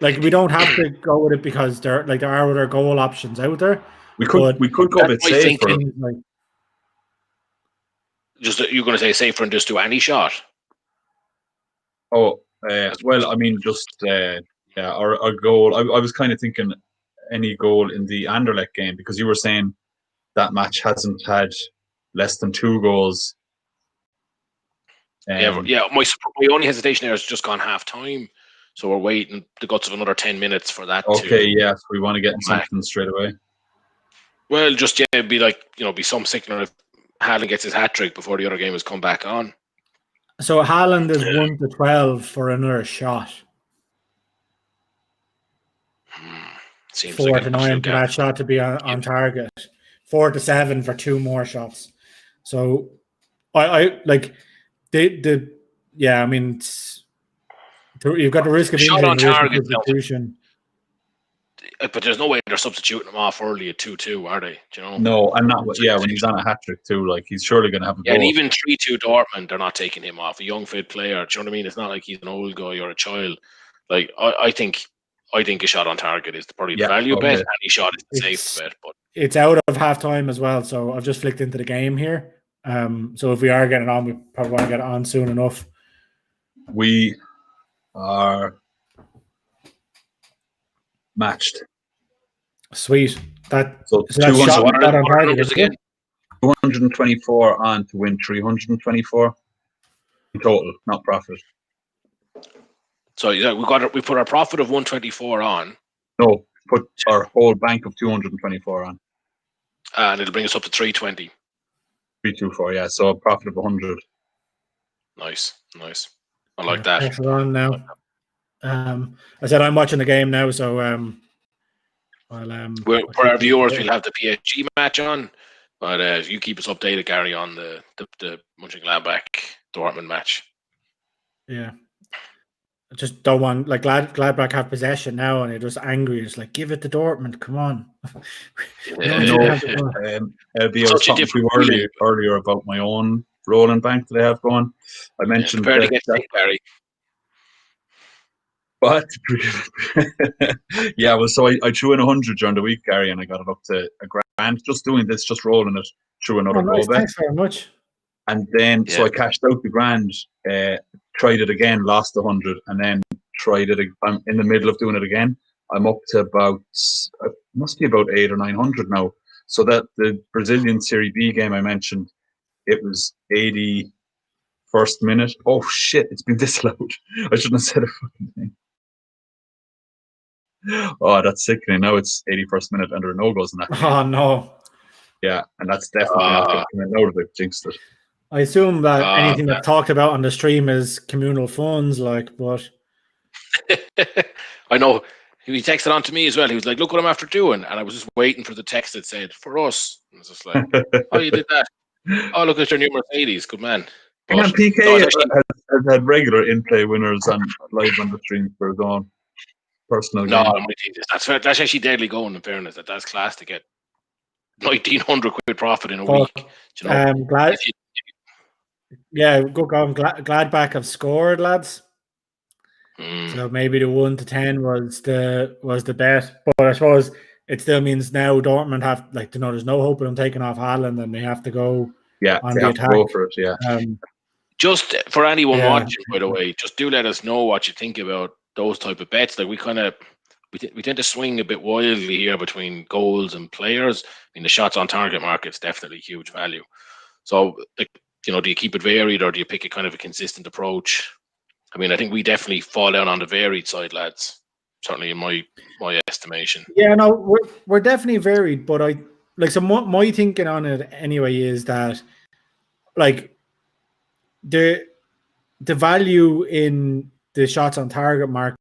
we don't have to go with it because there are other goal options out there. We could go a bit safer. You're going to say safer and just do any shot? Oh, well, I mean, just our goal. I was kind of thinking any goal in the Anderlecht game, because you were saying that match hasn't had less than 2 goals. My only hesitation there is just gone half time, so we're waiting the guts of another 10 minutes for that. Okay, so we want to get something straight away. Well, just be be some signal if Haaland gets his hat trick before the other game has come back on. So Haaland is 1 to 12 for another shot. Seems 4 to 9 for that shot to be on target. 4 to 7 for 2 more shots. So I I mean, you've got the risk of injury and the risk of substitution. But there's no way they're substituting him off early at 2-2, are they? No, and not. Yeah, when he's on a hat trick too, he's surely going to have a goal. And even 3-2 Dortmund, they're not taking him off. A young fit player. Do you know what I mean? It's not like he's an old guy or a child. I think a shot on target is probably the value bet. Any shot is the safe bet. But it's out of half time as well, so I've just flicked into the game here. So if we are getting on, we probably want to get it on soon enough. We are matched. Sweet. That's 224 on to win 324 in total, not profit. So we put our profit of 124 on. No, put our whole bank of 224 on. And it'll bring us up to 320. 324, yeah. So a profit of 100. Nice. I like that. Pressure on now. I said I'm watching the game now, so for our viewers, we'll have the PSG match on, but you keep us updated, Gary, on the Mönchengladbach Dortmund match. Yeah, I just don't want Gladbach have possession now, and they're just angry. It's like, give it to Dortmund, come on. LB, I was talking to you earlier about my own rolling bank that I have going. I mentioned prepare to get sick, Gary. What? Yeah, well, so I threw in 100 during the week, Gary, and I got it up to $1,000. Just doing this, just rolling it through another go bet. Thanks very much. And then, so I cashed out the $1,000, tried it again, lost 100, and then tried it. I'm in the middle of doing it again. I'm up to must be about 800 or 900 now. So that the Brazilian Serie B game I mentioned, it was 81st minute. Oh shit! It's been disallowed. I shouldn't have said a fucking thing. Oh, that's sickening. Now it's 81st minute and there are no goals in that game. Oh no. Yeah, and that's definitely after now that they've jinxed it. I assume that anything that's talked about on the stream is communal funds, but I know. He texted on to me as well. He was like, "Look what I'm after doing," and I was just waiting for the text that said "for us." And I was just like, "Oh, you did that? Oh, look at your new Mercedes, good man." And PK has had regular in-play winners and live on the stream for his own personal game. No, that's actually deadly going. In fairness, that's class to get 1,900 quid profit in a week. You know? Gladbach have scored, lads. So maybe the 1 to 10 was the bet, but I suppose it still means now Dortmund have there's no hope of them taking off Haaland, and they have to go on the attack. Go for it, yeah. Just for anyone watching, by the way, just do let us know what you think about those type of bets. Like we tend to swing a bit wildly here between goals and players. I mean, the shots on target market's definitely huge value. So, do you keep it varied or do you pick a kind of a consistent approach? I mean, I think we definitely fall down on the varied side, lads. Certainly in my estimation. Yeah, no, we're definitely varied, but my thinking on it anyway is that the value in the shots on target market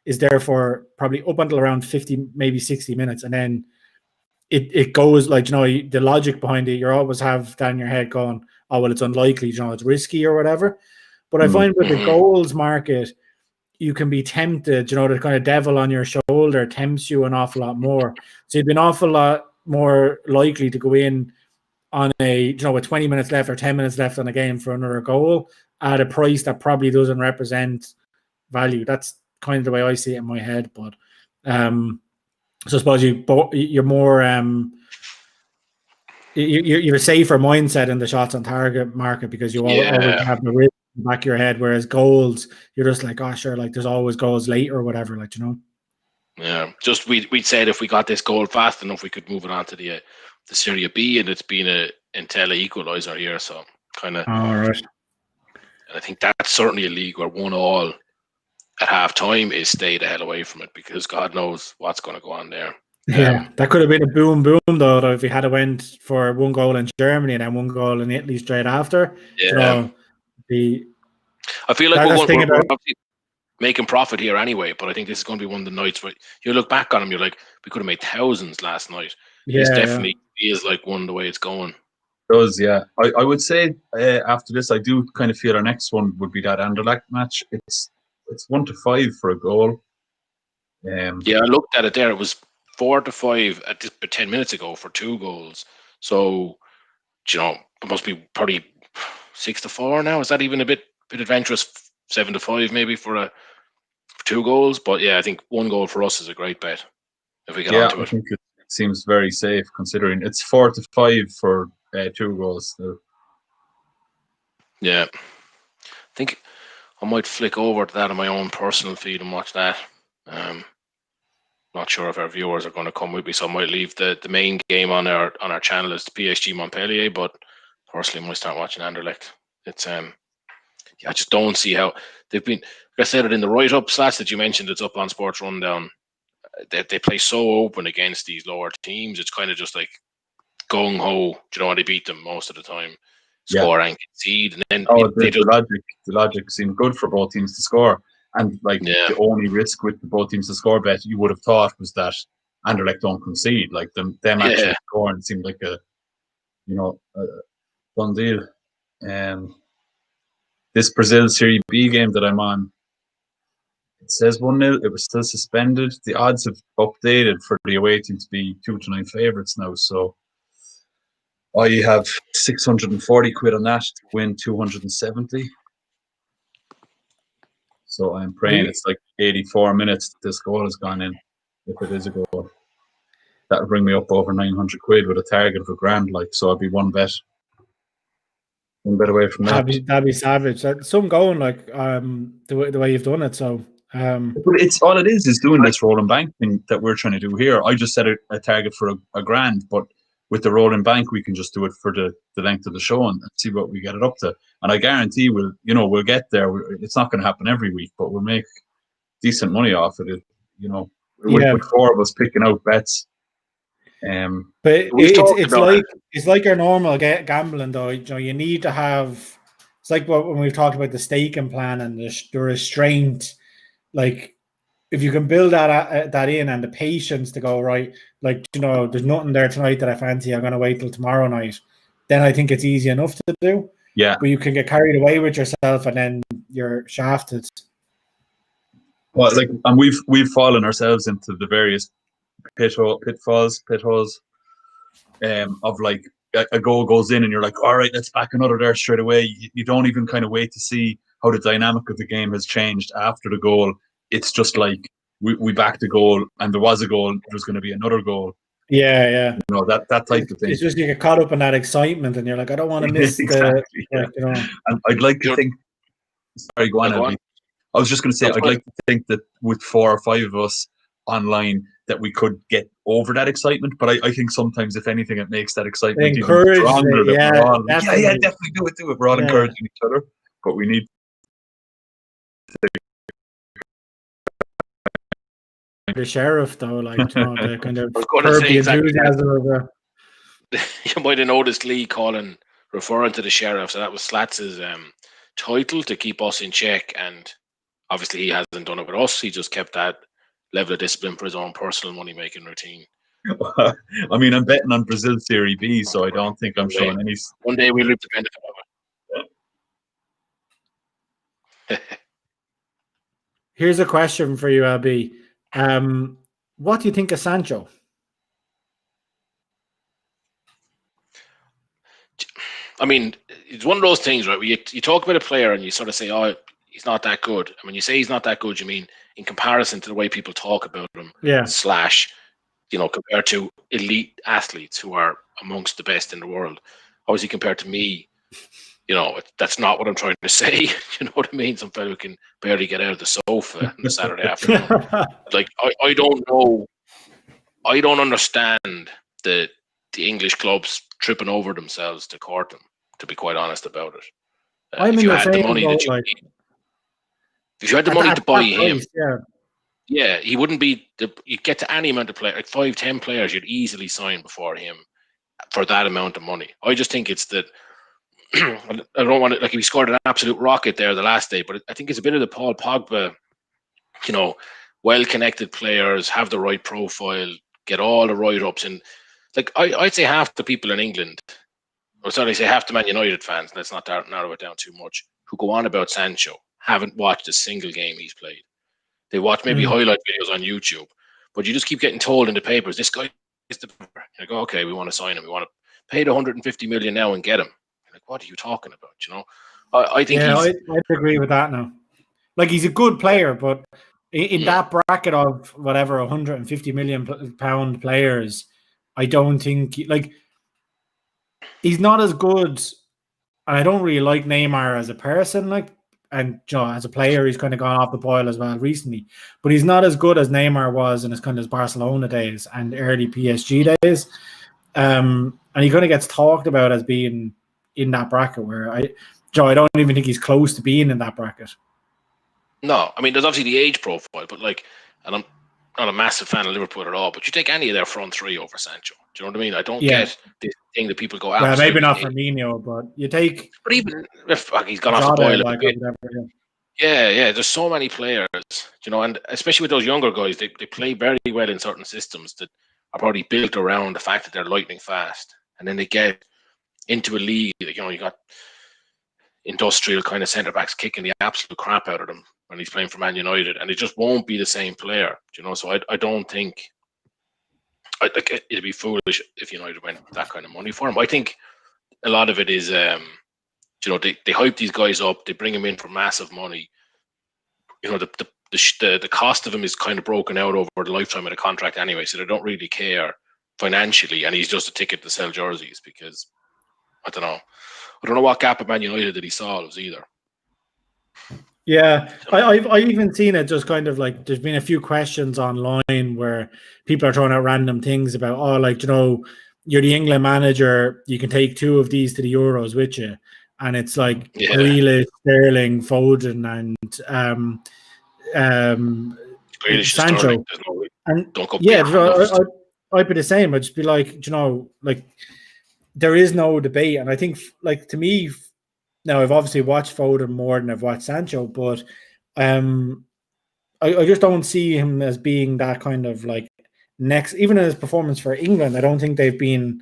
is therefore probably up until around 50, maybe 60 minutes, and then it goes the logic behind it. You always have that in your head going, oh well, it's unlikely, it's risky or whatever. But I find with the goals market, you can be tempted, the kind of devil on your shoulder tempts you an awful lot more. So you'd be an awful lot more likely to go in on with 20 minutes left or 10 minutes left on a game for another goal at a price that probably doesn't represent value. That's kind of the way I see it in my head. But so I suppose you're more you're a safer mindset in the shots on target market because you always have the risk in the back of your head, whereas goals, you're just like, oh sure, there's always goals late or whatever, Yeah, just we'd said if we got this goal fast enough, we could move it on to the Serie B, and it's been a Intella equaliser here, so kind of. All right. And I think that's certainly a league where 1-1 at half time is stay the hell away from it, because God knows what's going to go on there. Yeah, that could have been a boom though if we had went for 1 goal in Germany and then 1 goal in Italy straight after. Yeah. I feel like we're obviously making profit here anyway, but I think this is going to be one of the nights where you look back on them, you're like, we could have made thousands last night. This definitely feels like one the way it's going. It does, yeah. I would say after this, I do kind of feel our next one would be that Anderlecht match. It's 1 to 5 for a goal. I looked at it there. It was 4 to 5 at 10 minutes ago for 2 goals. So, it must be probably 6 to 4 now. Is that even a bit adventurous? 7 to 5 maybe for 2 goals. But yeah, I think 1 goal for us is a great bet if we get onto it. I think it seems very safe considering it's 4 to 5 for 2 goals. So. Yeah, I think I might flick over to that on my own personal feed and watch that. Not sure if our viewers are going to come with me, so I might leave the main game on our channel as PSG Montpellier. But personally, I might start watching Anderlecht. It's I just don't see how they've been. Like I said it in the write-up stats that you mentioned. It's up on Sports Rundown. they play so open against these lower teams. It's kind of just like gung ho. Do you know, they beat them most of the time, score and concede, and then the logic seemed good for both teams to score. And like the only risk with the both teams to score bet you would have thought was that Anderlecht don't concede. Like them actually scoring seemed like a done deal. This Brazil Serie B game that I'm on, it says 1-0. It was still suspended. The odds have updated for the away team to be 2-9 favourites now. So I have 640 quid on that to win 270. So I'm praying it's like 84 minutes this goal has gone in. If it is a goal, that would bring me up over 900 quid with a target of $1,000. Like, so I'd be one bet away from that. That'd be savage. Some going like the way you've done it. So, but it's all it is doing this rolling bank thing that we're trying to do here. I just set a target for $1,000, but with the rolling bank, we can just do it for the length of the show and see what we get it up to. And I guarantee we'll get there. It's not going to happen every week, but we'll make decent money off it. With four of us picking out bets. But it's like your normal gambling, though. You need to have. It's like when we've talked about the staking plan and the restraint. Like, if you can build that in and the patience to go right, like, there's nothing there tonight that I fancy. I'm going to wait till tomorrow night. Then I think it's easy enough to do. Yeah. But you can get carried away with yourself and then you're shafted. Well, and we've fallen ourselves into the various pitfalls of like a goal goes in and you're like, all right, let's back another there straight away. You don't even kind of wait to see how the dynamic of the game has changed after the goal. It's just like we backed the goal and there was a goal, there's going to be another goal. Yeah. That type of thing. It's just you get caught up in that excitement and you're like, I don't want to miss exactly, And I'd like to think. Sorry, go on. I was just going to say, I'd like to think that with 4 or 5 of us online, that we could get over that excitement. But I think sometimes, if anything, it makes that excitement even stronger. Definitely do it. We're all encouraging each other, but we need the sheriff, though, like, the kind of curb the enthusiasm of the. You might have noticed Lee referring to the sheriff. So that was Slatz's title to keep us in check, and obviously he hasn't done it with us. He just kept that level of discipline for his own personal money-making routine. I mean, I'm betting on Brazil Serie B, so I don't think I'm showing any. One day we'll reap the benefit of it. Here's a question for you, Abby. What do you think of Sancho? I mean, it's one of those things, right? Where you talk about a player and you sort of say, "Oh, he's not that good." And when you say he's not that good, you mean in comparison to the way people talk about him. Yeah. / compared to elite athletes who are amongst the best in the world. Obviously, compared to me, that's not what I'm trying to say. You know what I mean? Some fellow who can barely get out of the sofa on a Saturday afternoon. Like, I don't know. I don't understand the English clubs tripping over themselves to court him, to be quite honest about it. If you had the money that you need. If you had the money to buy him, he wouldn't be. You'd get to any amount of players, like 5-10 players, you'd easily sign before him for that amount of money. I just think it's that. I don't want to, like, he scored an absolute rocket there the last day, but I think it's a bit of the Paul Pogba, well-connected players, have the right profile, get all the write-ups, and like I'd say half the people in England, or sorry, say half the Man United fans, let's not narrow it down too much, who go on about Sancho, haven't watched a single game he's played. They watch maybe highlight videos on YouTube, but you just keep getting told in the papers, this guy is the. You go, okay, we want to sign him, we want to pay the 150 million now and get him. Like, what are you talking about? I think I'd agree with that now. Like, he's a good player, but in that bracket of whatever 150 million pound players, I don't think he's not as good. And I don't really like Neymar as a person, and as a player, he's kind of gone off the boil as well recently. But he's not as good as Neymar was in his kind of Barcelona days and early PSG days. And he kind of gets talked about as being in that bracket where I don't even think he's close to being in that bracket. No, I mean, there's obviously the age profile, but not a massive fan of Liverpool at all, but you take any of their front three over Sancho. Do you know what I mean? I don't get this thing that people go Well, absolutely. maybe not Firmino, but you take. But even if he's gone off the Jota, boil a like, bit. or whatever, yeah. Yeah. There's so many players, and especially with those younger guys, they play very well in certain systems that are probably built around the fact that they're lightning fast, and then they get into a league. You got industrial kind of centre backs kicking the absolute crap out of them when he's playing for Man United, and it just won't be the same player. So I don't think. I think it'd be foolish if United went that kind of money for him. I think a lot of it is, they hype these guys up, they bring them in for massive money. The cost of him is kind of broken out over the lifetime of the contract anyway, so they don't really care financially, and he's just a ticket to sell jerseys because I don't know what gap at Man United that he solves either. Yeah, I've even seen it just kind of like there's been a few questions online where people are throwing out random things about, you're the England manager, you can take 2 of these to the Euros with you. And it's like Grealish, Sterling, Foden, and Sancho. And don't go I'd be the same. I'd just be like, there is no debate. And I think, like, to me, now I've obviously watched Foden more than I've watched Sancho, but I just don't see him as being that kind of like next, even in his performance for England. I don't think they've been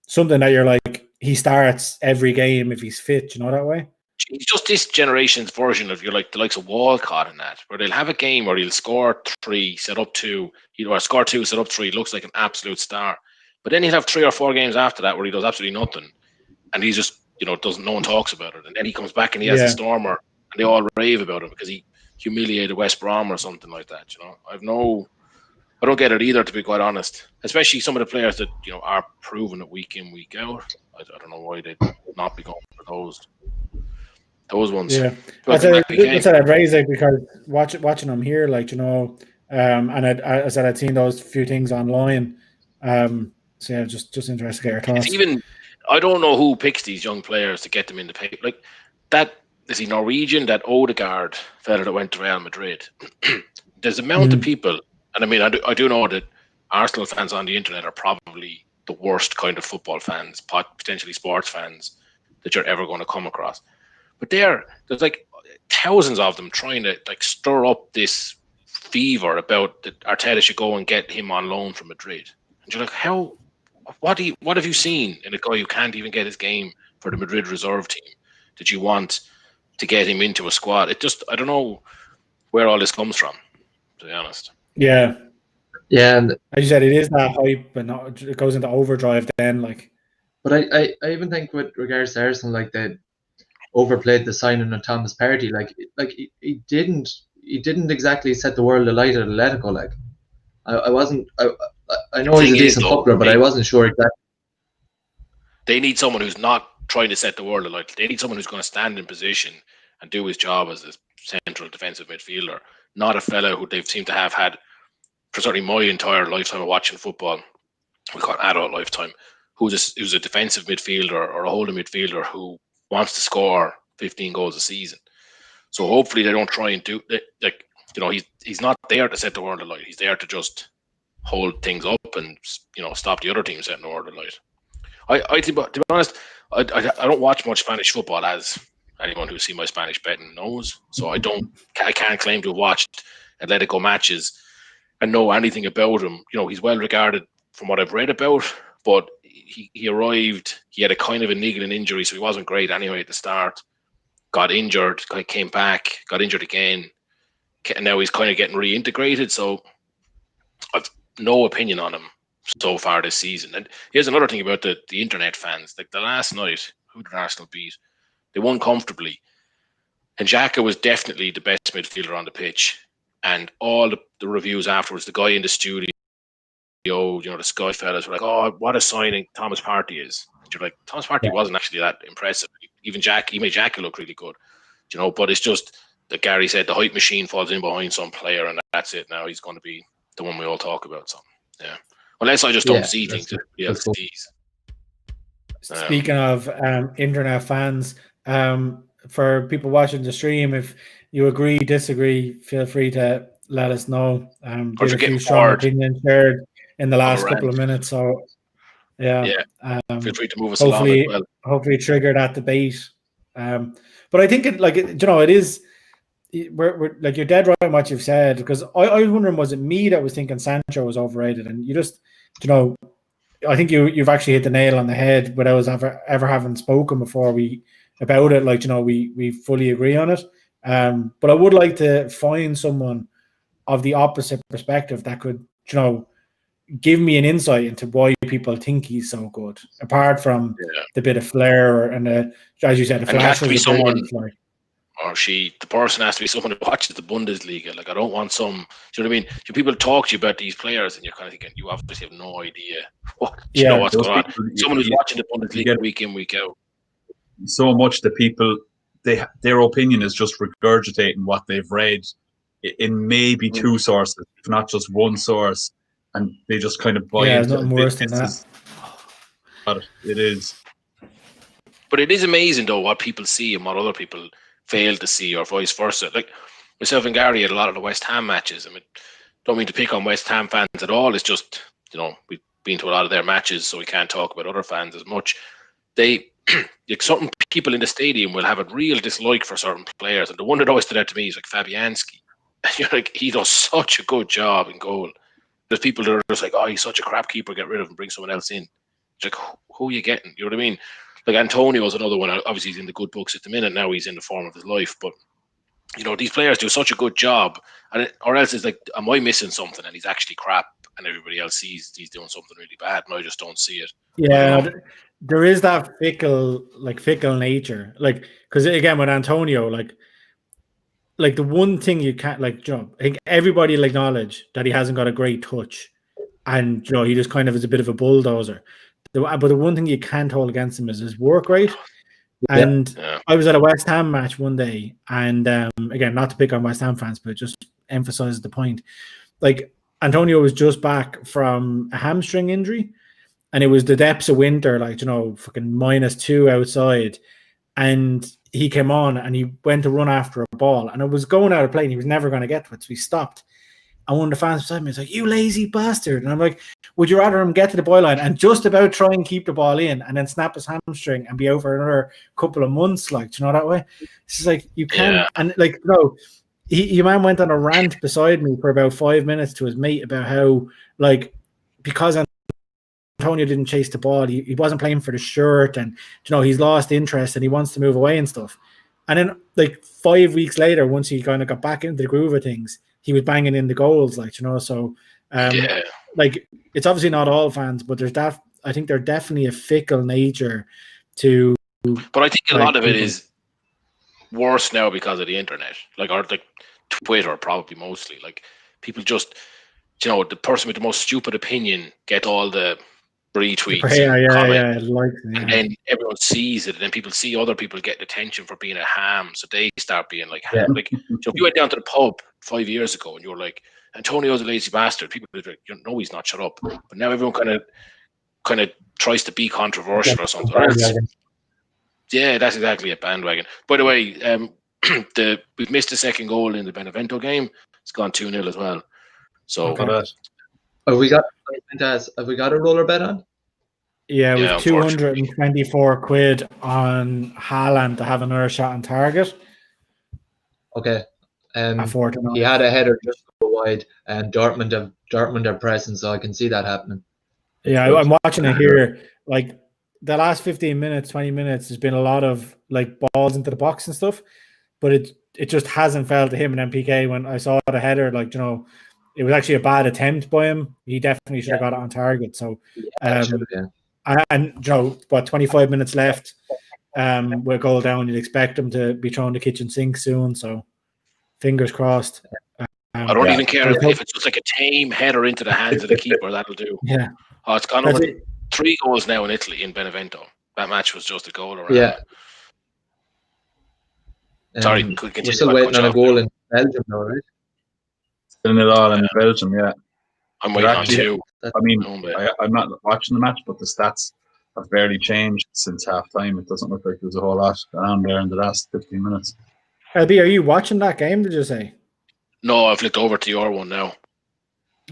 something that you're like, he starts every game if he's fit, that way. He's just this generation's version of the likes of Walcott and that, where they'll have a game where he'll score 3, set up 2, or score 2, set up 3, looks like an absolute star. But then he'll have 3 or 4 games after that where he does absolutely nothing, and he's just no one talks about it. And then he comes back and he has a stormer, and they all rave about him because he humiliated West Brom or something like that. I don't get it either, to be quite honest. Especially some of the players that are proving it week in, week out. I don't know why they'd not be going for those ones. Yeah, I said I'd raise it because watching them here, and I said I'd seen those few things online. So yeah, just interested to get your thoughts. It's even, I don't know who picks these young players to get them in the paper. Like that, is he Norwegian? That Odegaard fella that went to Real Madrid. There's a amount of people, and I mean, I do know that Arsenal fans on the internet are probably the worst kind of football fans, potentially sports fans that you're ever going to come across. But there's like thousands of them trying to like stir up this fever about that Arteta should go and get him on loan from Madrid. And you're like, what have you seen in a guy who can't even get his game for the Madrid reserve team that you want to get him into a squad? I don't know where all this comes from, to be honest. Yeah. And as you said, it is that hype, and it goes into overdrive then. Like, but I even think with regards to Arsenal, like they overplayed the signing of Thomas Partey. Like he didn't exactly set the world alight at Atletico. Like I know he's a decent footballer, but I wasn't sure exactly. They need someone who's not trying to set the world alight. They need someone who's going to stand in position and do his job as a central defensive midfielder, not a fellow who they've seemed to have had for certainly my entire lifetime of watching football. We call it adult lifetime. Who's a defensive midfielder or a holding midfielder who wants to score 15 goals a season. So hopefully they don't try and do like he's not there to set the world alight. He's there to just hold things up and stop the other team setting the world alight. I to be honest, I don't watch much Spanish football, as anyone who's seen my Spanish betting knows. So I can't claim to have watched Atletico matches and know anything about him. He's well regarded from what I've read about, but he arrived, he had a kind of a niggling injury, so he wasn't great anyway at the start. Got injured, came back, got injured again, and now he's kind of getting reintegrated. So I've no opinion on him so far this season. And here's another thing about the internet fans. Like the last night, who did Arsenal beat? They won comfortably. And Xhaka was definitely the best midfielder on the pitch. And all the reviews afterwards, the guy in the studio, the Sky fellas were like, "Oh, what a signing Thomas Partey is." And you're like, Thomas Partey wasn't actually that impressive. He made Xhaka look really good, But it's just that Gary said the hype machine falls in behind some player, and that's it. Now he's going to be the one we all talk about. So yeah, unless I just don't see things that everybody else sees. Speaking of internet fans, for people watching the stream, if you agree, disagree, feel free to let us know. Or Did a you're few getting strong bored opinions shared in the last around. couple of minutes. So yeah, feel free to move us along as well. Hopefully trigger that debate. But I think it is. We're like, you're dead right on what you've said, because I was wondering, was it me that was thinking Sancho was overrated? And you just, I think you've actually hit the nail on the head without us ever having spoken before about it. Like, we fully agree on it. But I would like to find someone of the opposite perspective that could, give me an insight into why people think he's so good, apart from the bit of flair and as you said, the flash of the the person has to be someone who watches the Bundesliga. Like, I don't want some, do you know what I mean? People talk to you about these players and you're kind of thinking, you obviously have no idea what's going on. Someone who's watching the Bundesliga week in, week out. So much that people, their opinion is just regurgitating what they've read in maybe two sources, if not just one source, and they just kind of buy into nothing worse than that. It is. But it is amazing, though, what people see and what other people fail to see, or vice versa. Like myself and Gary had a lot of the West Ham matches. I mean, don't mean to pick on West Ham fans at all. It's just, we've been to a lot of their matches, so we can't talk about other fans as much. Like, certain people in the stadium will have a real dislike for certain players, and the one that always stood out to me is like Fabianski. And you're like, he does such a good job in goal. There's people that are just like, oh, he's such a crap keeper, get rid of him, bring someone else in. It's like, who are you getting? You know what I mean? Like, Antonio's another one. Obviously, he's in the good books at the minute. Now he's in the form of his life. But, these players do such a good job. Or else it's like, am I missing something? And he's actually crap, and everybody else sees he's doing something really bad, and I just don't see it. Yeah, there is that fickle nature. Like, because again, with Antonio, like the one thing you can't, I think everybody will acknowledge that he hasn't got a great touch, and he just kind of is a bit of a bulldozer. But the one thing you can't hold against him is his work rate. And I was at a West Ham match one day, and again, not to pick on West Ham fans, but just emphasizes the point. Like, Antonio was just back from a hamstring injury, and it was the depths of winter, fucking -2 outside. And he came on and he went to run after a ball, and it was going out of play and he was never going to get to it. So he stopped. And one of the fans beside me was like, "You lazy bastard." And I'm like, would you rather him get to the byline and just about try and keep the ball in and then snap his hamstring and be out for another couple of months? That way? It's just like, you can't. Yeah. And your man went on a rant beside me for about 5 minutes to his mate about how, because Antonio didn't chase the ball, he wasn't playing for the shirt, and he's lost interest and he wants to move away and stuff. And then 5 weeks later, once he kind of got back into the groove of things, he was banging in the goals, so it's obviously not all fans, but there's that. I think they're definitely a fickle nature to. But I think a lot of it is worse now because of the internet, or Twitter, probably mostly. Like, people just, the person with the most stupid opinion get all the retweets, and then everyone sees it, and then people see other people getting attention for being a ham, so they start being like, ham. So if you went down to the pub 5 years ago and you were like, Antonio's a lazy bastard, people would be like, no, he's not, shut up. But now everyone kind of tries to be controversial or something. Yeah, that's exactly a bandwagon. By the way, we've missed the second goal in the Benevento game. It's gone 2-0 as well. So have we got a roller bet on? Yeah, with 224 quid on Haaland to have another shot on target. Okay. He had a header just go wide, and Dortmund are pressing, so I can see that happening. Yeah, I'm watching it here. Like, the last 15 minutes, 20 minutes, there's been a lot of balls into the box and stuff, but it just hasn't fell to him. And MPK, when I saw the header, it was actually a bad attempt by him. He definitely should have got it on target. So, and 25 minutes left, with a goal down, you'd expect him to be throwing the kitchen sink soon. So, fingers crossed. I don't even care if it's just a tame header into the hands of the keeper. That'll do. Yeah. Oh, it's gone over 3 goals now in Italy, in Benevento. That match was just a goal around. Yeah. Sorry, we're still waiting on a goal in Belgium, though, right? Still it all in Belgium, yeah. I'm waiting on 2. I mean, I'm not watching the match, but the stats have barely changed since half time. It doesn't look like there's a whole lot going on there in the last 15 minutes. LB, are you watching that game, did you say? No, I flicked over to your one now.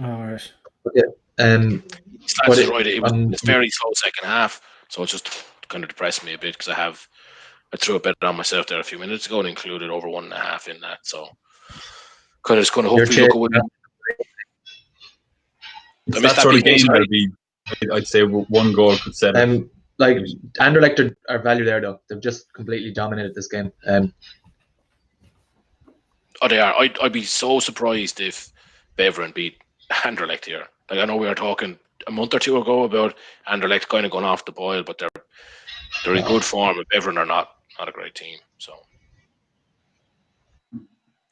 All right. Okay. Stats is right. It's very slow second half, so it's just kind of depressed me a bit because I threw a bet on myself there a few minutes ago and included over 1.5 in that. So kind of just going to hopefully look away. That sort of game, I'd say one goal could set it. Like Anderlecht are value there though. They've just completely dominated this game. Oh, they are. I'd be so surprised if Beveren beat Anderlecht here. Like, I know we were talking a month or two ago about Anderlecht kind of going off the boil, but they're in good form. And Beveren are not a great team. So,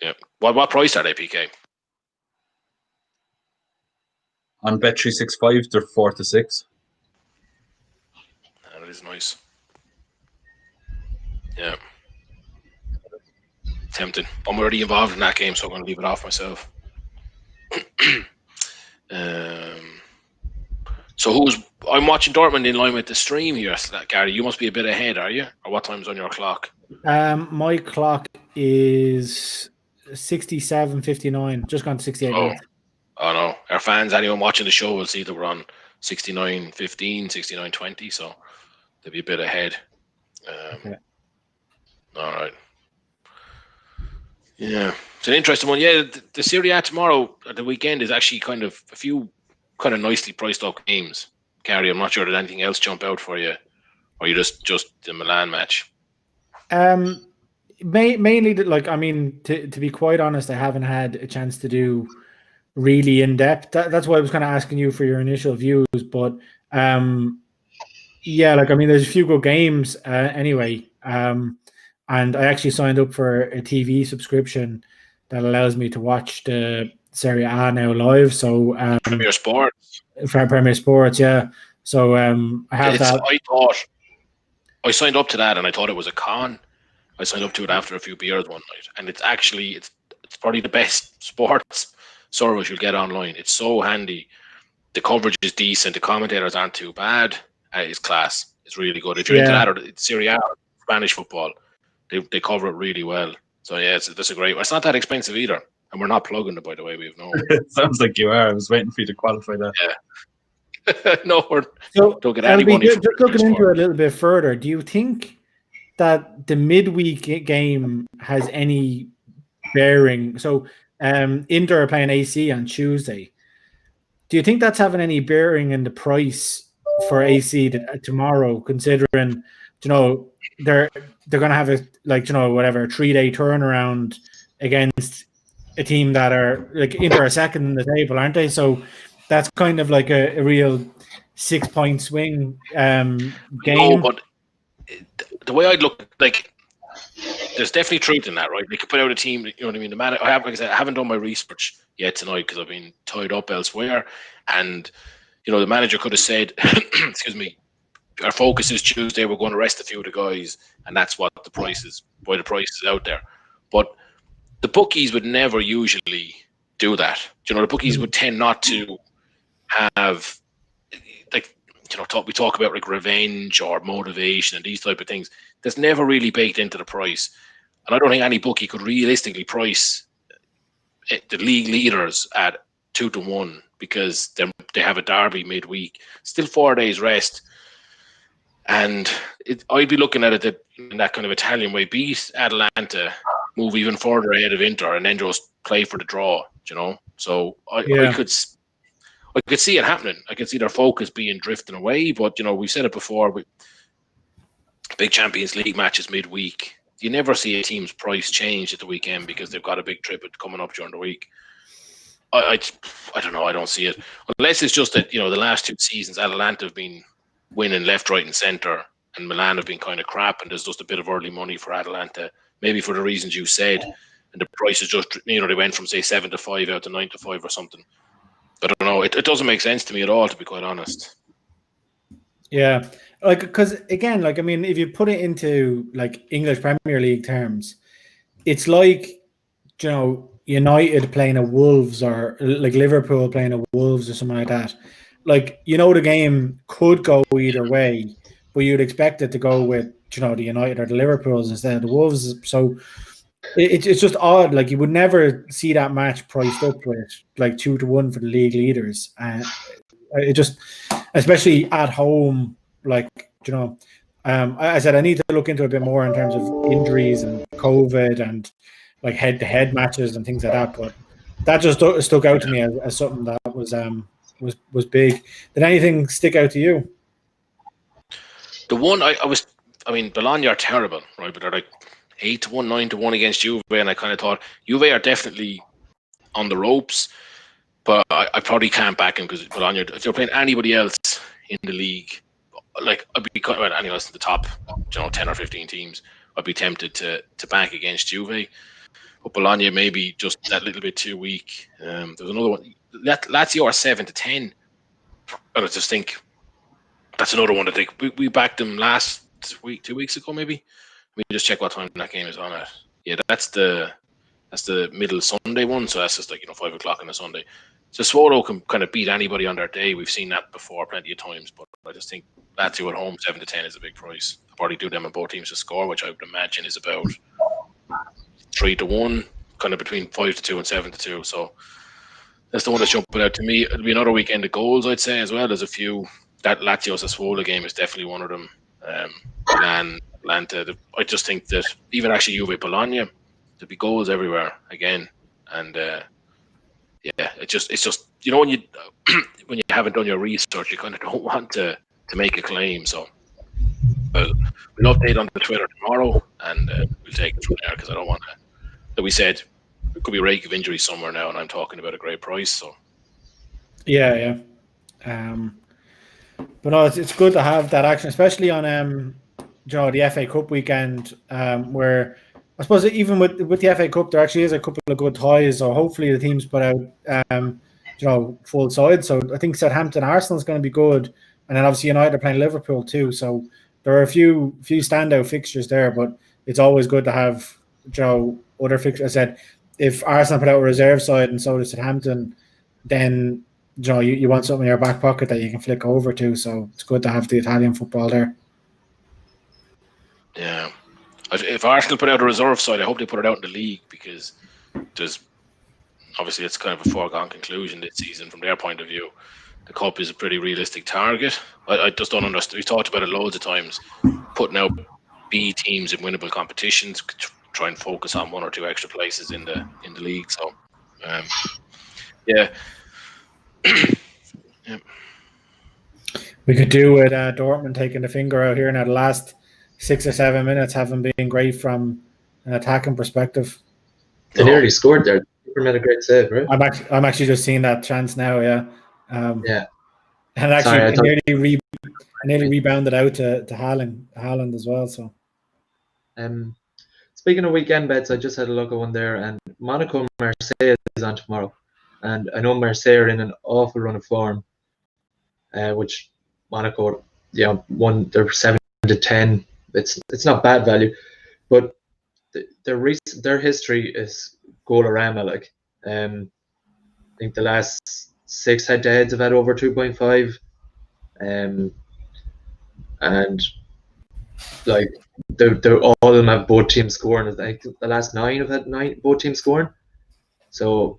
yeah. What price are they, PK? On Bet365, they're 4-6. That is nice. Yeah. Tempting. I'm already involved in that game, so I'm going to leave it off myself. So I'm watching Dortmund in line with the stream here, Gary. You must be a bit ahead, are you? Or what time's on your clock? My clock is 67:59. Just gone to 68 minutes. Oh no. Our fans, anyone watching the show will see that we're on 69:15, 69:20, so they'll be a bit ahead. Okay. All right. Yeah, it's an interesting one. Yeah, the Serie A tomorrow at the weekend is actually kind of a few kind of nicely priced up games. Gary, I'm not sure did anything else jump out for you, or you just the Milan match. Mainly, like, I mean, to be quite honest, I haven't had a chance to do really in depth. That's why I was kind of asking you for your initial views. But yeah, like, I mean, there's a few good games anyway. And I actually signed up for a TV subscription that allows me to watch the Serie A now live. So Premier Sports. For Premier Sports, yeah. So I have that. I signed up to that and I thought it was a con. I signed up to it after a few beers one night, and it's probably the best sports service you'll get online. It's so handy. The coverage is decent. The commentators aren't too bad. It's class. It's really good. If you're into that or Serie A or Spanish football, they cover it really well. So yeah, that's a great one. It's not that expensive either, and we're not plugging it, by the way. We have no. It sounds like you are. I was waiting for you to qualify that. Yeah. No, don't get any LB, money. just looking into it a little bit further, do you think that the midweek game has any bearing? So Inter are playing AC on Tuesday. Do you think that's having any bearing in the price for AC tomorrow, considering, you know, they're going to have a 3-day turnaround against a team that are like Inter are second in the table, aren't they? So that's kind of like a real 6-point swing game. No, but the way I'd look, like, there's definitely truth in that, right? They could put out a team, you know what I mean? Like I said, I haven't done my research yet tonight because I've been tied up elsewhere. And, you know, the manager could have said, excuse me, our focus is Tuesday, we're going to rest a few of the guys, and that's what the price is, why the price is out there. But the bookies would never usually do that. You know, the bookies would tend not to have, like, you know, we talk about like revenge or motivation and these type of things. That's never really baked into the price. And I don't think any bookie could realistically price the league leaders at 2-1 because they have a derby midweek, still 4 days rest. And I'd be looking at it in that kind of Italian way: beat Atalanta, move even further ahead of Inter, and then just play for the draw. You know, so I could see it happening. I could see their focus being drifting away. But you know, we've said it before: with big Champions League matches midweek, you never see a team's price change at the weekend because they've got a big trip coming up during the week. I don't know. I don't see it unless it's just that, you know, the last 2 seasons Atalanta have been winning left, right, and centre, and Milan have been kind of crap, and there's just a bit of early money for Atalanta, maybe for the reasons you said, and the price is just, you know, they went from say 7-5 out to 9-5 or something. But I don't know. It doesn't make sense to me at all, to be quite honest. Yeah, like, because again, like, I mean, if you put it into like English Premier League terms, it's like, you know, United playing a Wolves, or like Liverpool playing a Wolves or something like that. Like, you know, the game could go either way, but you'd expect it to go with, you know, the United or the Liverpools instead of the Wolves. So it's just odd. Like you would never see that match priced up with like 2-1 for the league leaders, and it just, especially at home, like I said I need to look into a bit more in terms of injuries and COVID and like head-to-head matches and things like that. But that just stuck out to me as something that was big. Did anything stick out to you? The one I mean, Bologna are terrible, right? But they're like 8-1, 9-1 against Juve, and I kind of thought Juve are definitely on the ropes, but I probably can't back them because Bologna, if they're playing anybody else in the league, like I'd be anyone else in the top, 10 or 15 teams, I'd be tempted to back against Juve. But Bologna maybe just that little bit too weak. There's another one. Lazio are 7-10, and I just think that's another one that we backed them last week, 2 weeks ago, maybe. Let me just check what time that game is on at. Yeah, that's the middle Sunday one, so that's just like 5 o'clock on a Sunday. So Sassuolo can kind of beat anybody on their day. We've seen that before plenty of times, but I just think Lazio at home 7-10 is a big price. I'll probably do them and both teams to score, which I would imagine is about 3-1, kind of between 5-2 and 7-2. So that's the one that's jumping out to me. It'll be another weekend of goals, I'd say, as well. There's a few. That Lazio Sassuolo game is definitely one of them. Atlanta. I just think that even actually Juve Bologna, there'll be goals everywhere again, and it's just when you when you haven't done your research, you kind of don't want to make a claim. So we'll update on the Twitter tomorrow, and we'll take it from there because I don't want to. That we said it could be a rake of injuries somewhere now, and I'm talking about a great price. So yeah. But no, it's good to have that action, especially on the FA Cup weekend, where I suppose even with the FA Cup there actually is a couple of good ties. So hopefully the teams put out full side. So I think Southampton Arsenal is going to be good, and then obviously United are playing Liverpool too. So there are a few standout fixtures there, but it's always good to have other fixtures. I said if Arsenal put out a reserve side and so does Southampton, then you want something in your back pocket that you can flick over to. So it's good to have the Italian football there. Yeah. If Arsenal put out a reserve side, I hope they put it out in the league, because there's obviously it's kind of a foregone conclusion this season from their point of view. The cup is a pretty realistic target. I just don't understand. We've talked about it loads of times, putting out B teams in winnable competitions, try and focus on 1 or 2 extra places in the league. So, yeah. Yeah. We could do with Dortmund taking the finger out here now. The last 6 or 7 minutes haven't been great from an attacking perspective. They nearly scored there. Cooper made a great save, right? I'm actually just seeing that chance now. Yeah. Yeah. And actually, nearly rebounded out to Haaland as well. So. Speaking of weekend bets, I just had a look at one there, and Monaco Marseille is on tomorrow, and I know Marseille are in an awful run of form, which Monaco, won. They're 7-10. It's not bad value, but their history is goal-orama. Like, I think the last 6 head-to-heads have had over 2.5, and like they're all of them have both teams scoring. I think the last 9 have had both teams scoring. So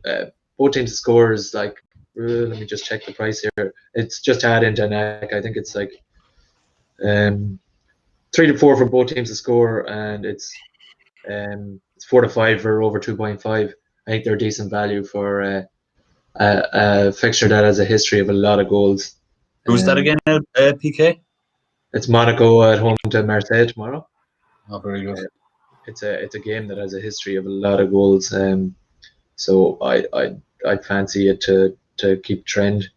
both teams score is like, let me just check the price here. It's just add into neck. I think it's like 3-4 for both teams to score, and it's 4-5 for over 2.5. I think they're decent value for a fixture that has a history of a lot of goals. Who's that again, PK? It's Monaco at home to Marseille tomorrow. Oh, very good. It's a game that has a history of a lot of goals. So I fancy it to keep trend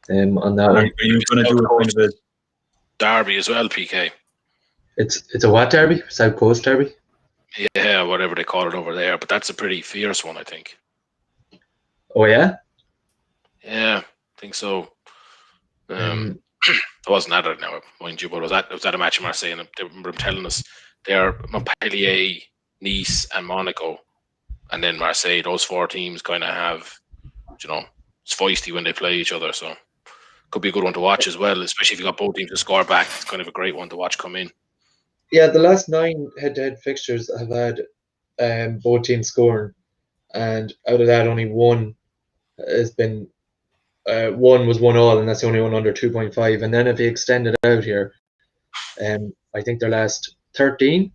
on that. Are you going to do a kind of a derby as well, PK? It's a what derby? South Coast derby? Yeah, whatever they call it over there. But that's a pretty fierce one, I think. Oh yeah? Yeah, I think so. It wasn't at it now, mind you, but it was at a match in Marseille, and they were telling us they're Montpellier, Nice, and Monaco, and then Marseille. Those 4 teams kind of have, it's feisty when they play each other. So could be a good one to watch as well, especially if you got both teams to score back. It's kind of a great one to watch come in. Yeah, the last 9 head-to-head fixtures have had both teams scoring, and out of that, only one has been. One was 1-1, and that's the only one under 2.5. And then if you extend it out here, I think their last 13,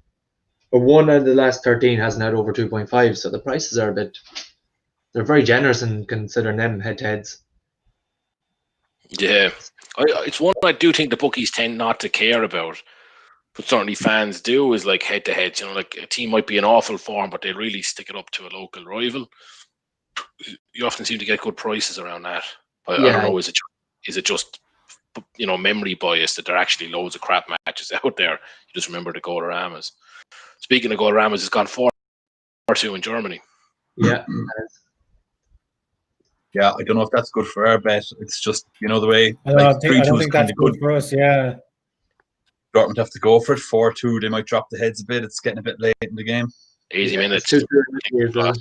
or one out of the last 13 hasn't had over 2.5. So the prices are they're very generous in considering them head-to-heads. Yeah, it's one I do think the bookies tend not to care about, but certainly fans do, is like head-to-heads. You know, like a team might be in awful form, but they really stick it up to a local rival. You often seem to get good prices around that. I don't know, is it just memory bias that there are actually loads of crap matches out there? You just remember the Goal-Ramas. Speaking of Goal-Ramas, it's gone 4-2 in Germany. Yeah. Yeah, I don't know if that's good for our bet. It's just, the way I don't think that's good for us, yeah. Dortmund have to go for it. 4-2, they might drop the heads a bit. It's getting a bit late in the game. 80 minutes. Well.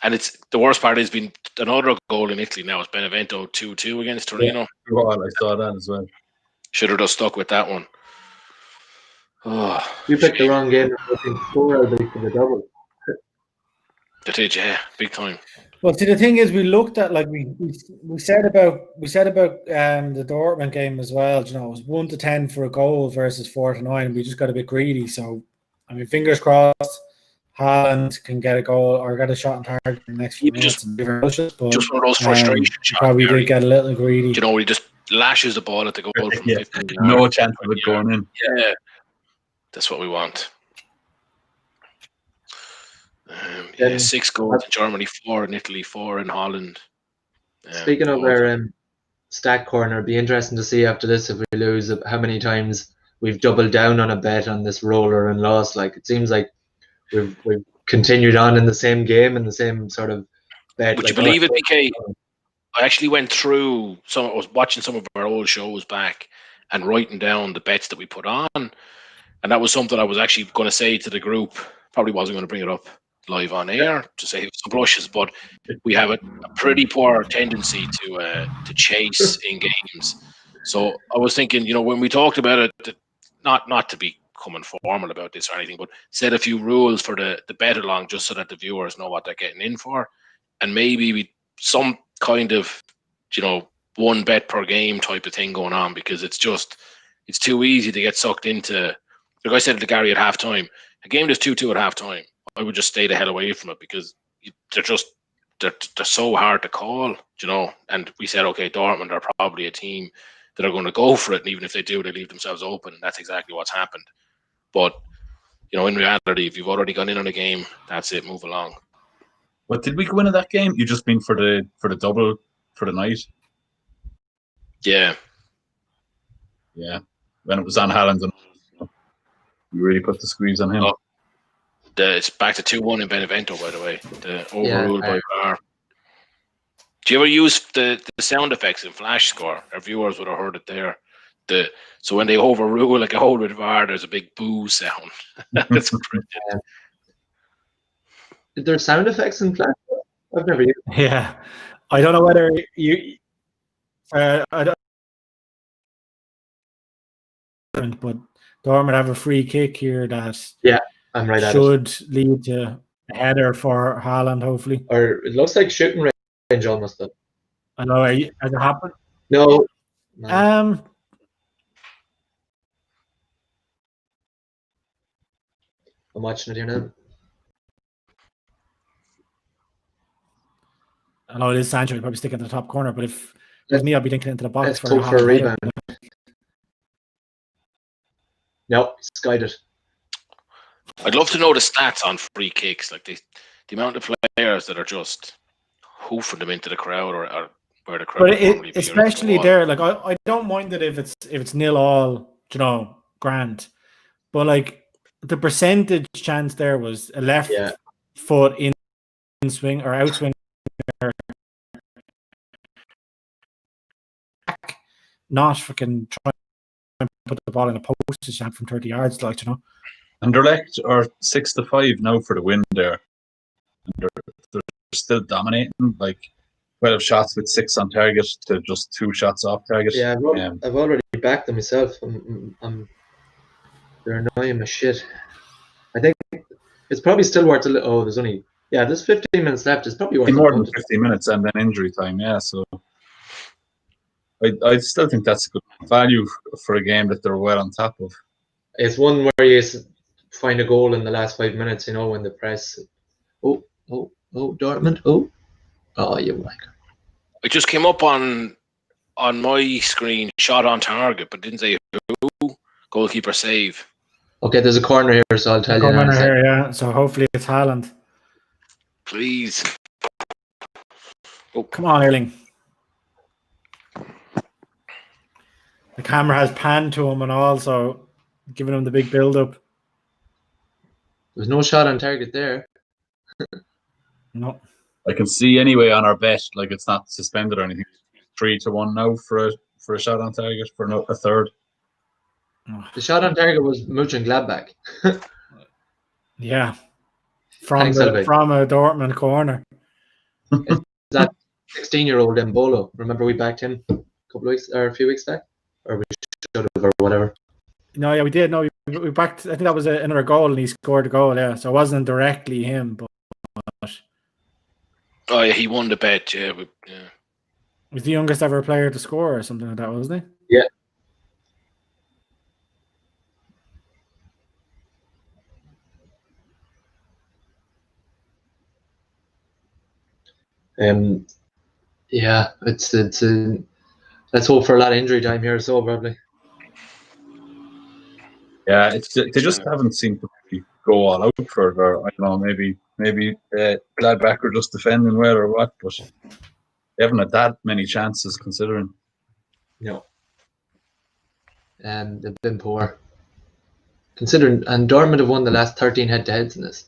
And it's the worst part has been another goal in Italy now. It's Benevento 2-2 against Torino. Yeah. I saw that as well. Should have just stuck with that one. Oh, you picked the wrong game. I think 4 out of the double. That did, yeah, big time. Well, see, the thing is, we looked at we said about the Dortmund game as well. It was 1-10 for a goal versus 4-9. We just got a bit greedy. So, I mean, fingers crossed. Haaland can get a goal or get a shot on target in the next few minutes. Just one of those frustration shots. Probably did get a little greedy. He just lashes the ball at the goal from 15 yards. No chance of it going in. Yeah, that's what we want. 6 goals in Germany, 4 in Italy, 4 in Holland. Speaking of our stat corner, it'd be interesting to see after this, if we lose, how many times we've doubled down on a bet on this roller and lost. Like, it seems like we've continued on in the same game and the same sort of bet. Would you believe it, BK? I actually went through I was watching some of our old shows back and writing down the bets that we put on, and that was something I was actually going to say to the group. Probably wasn't going to bring it up live on air to save some blushes, but we have a pretty poor tendency to chase in games. So I was thinking, when we talked about it, not to be coming formal about this or anything, but set a few rules for the bet along, just so that the viewers know what they're getting in for, and maybe some kind of one bet per game type of thing going on, because it's too easy to get sucked into. Like I said to Gary at halftime, a game that's 2-2 at halftime, I would just stay the hell away from it, because they're so hard to call, And we said, okay, Dortmund are probably a team that are going to go for it, and even if they do, they leave themselves open. That's exactly what's happened. But in reality, if you've already gone in on a game, that's it. Move along. But did we go into that game? You just mean for the double for the night? Yeah. Yeah. When it was on Haaland, you really put the squeeze on him. Oh, it's back to 2-1 in Benevento, by the way. The overruled by VAR. Do you ever use the sound effects in Flash Score? Our viewers would have heard it there. So when they overrule like a goal with VAR, there's a big boo sound. That's pretty. Is there sound effects in Flash? I've never used it. Yeah, I don't know whether you. I don't. But Dortmund have a free kick here that I'm right should lead to a header for Haaland, hopefully. Or it looks like shooting range almost. Though. I know. Has it happened? No. I'm watching it here now. I know it is Sancho. He'll probably stick it in the top corner, but if it was me, I'd be thinking into the box. Let's go for a rebound. No, skied it. I'd love to know the stats on free kicks, like the amount of players that are just hoofing them into the crowd or where the crowd. But especially there, like I don't mind it if it's 0-0, grand. But like the percentage chance there was a left foot in swing or outswing. Not freaking trying to put the ball in a post shot from 30 yards, And Anderlecht are 6-5 now for the win there. And they're still dominating, like 12 shots with 6 on target to just 2 shots off target. Yeah, I've already backed them myself. They're annoying as shit. I think It's probably still worth a little. Oh, there's 15 minutes left. It's probably worth more than 15 minutes and then injury time. Yeah, so I still think that's a good value for a game that they're well on top of. It's one where you find a goal in the last 5 minutes, when the press. Oh, Dortmund. Oh, you wanker. It just came up on my screen, shot on target, but didn't say who. Goalkeeper save. Okay, there's a corner here, so I'll tell you. Corner here, yeah. So hopefully it's Haaland. Please. Oh, come on, Erling. The camera has panned to him and all, so giving him the big build-up. There's no shot on target there. No. I can see anyway on our bet, like it's not suspended or anything. 3-1 now for a shot on target for a third. The shot on target was Moenchengladbach. Yeah. From a Dortmund corner. That 16-year-old Mbolo. Remember we backed him a few weeks back? Or we should have, or whatever. No, yeah, we did. No, we backed. I think that was another goal, and he scored a goal. Yeah, so it wasn't directly him, but oh yeah, he won the bet. Yeah, yeah. He was the youngest ever player to score, or something like that, wasn't he? Yeah. Yeah, it's let's hope for a lot of injury time here, so probably. Yeah, they just haven't seemed to go all out for it, or I don't know, maybe Gladbach are just defending well or what, but they haven't had that many chances considering. No. They've been poor. Considering, and Dortmund have won the last 13 head-to-heads in this,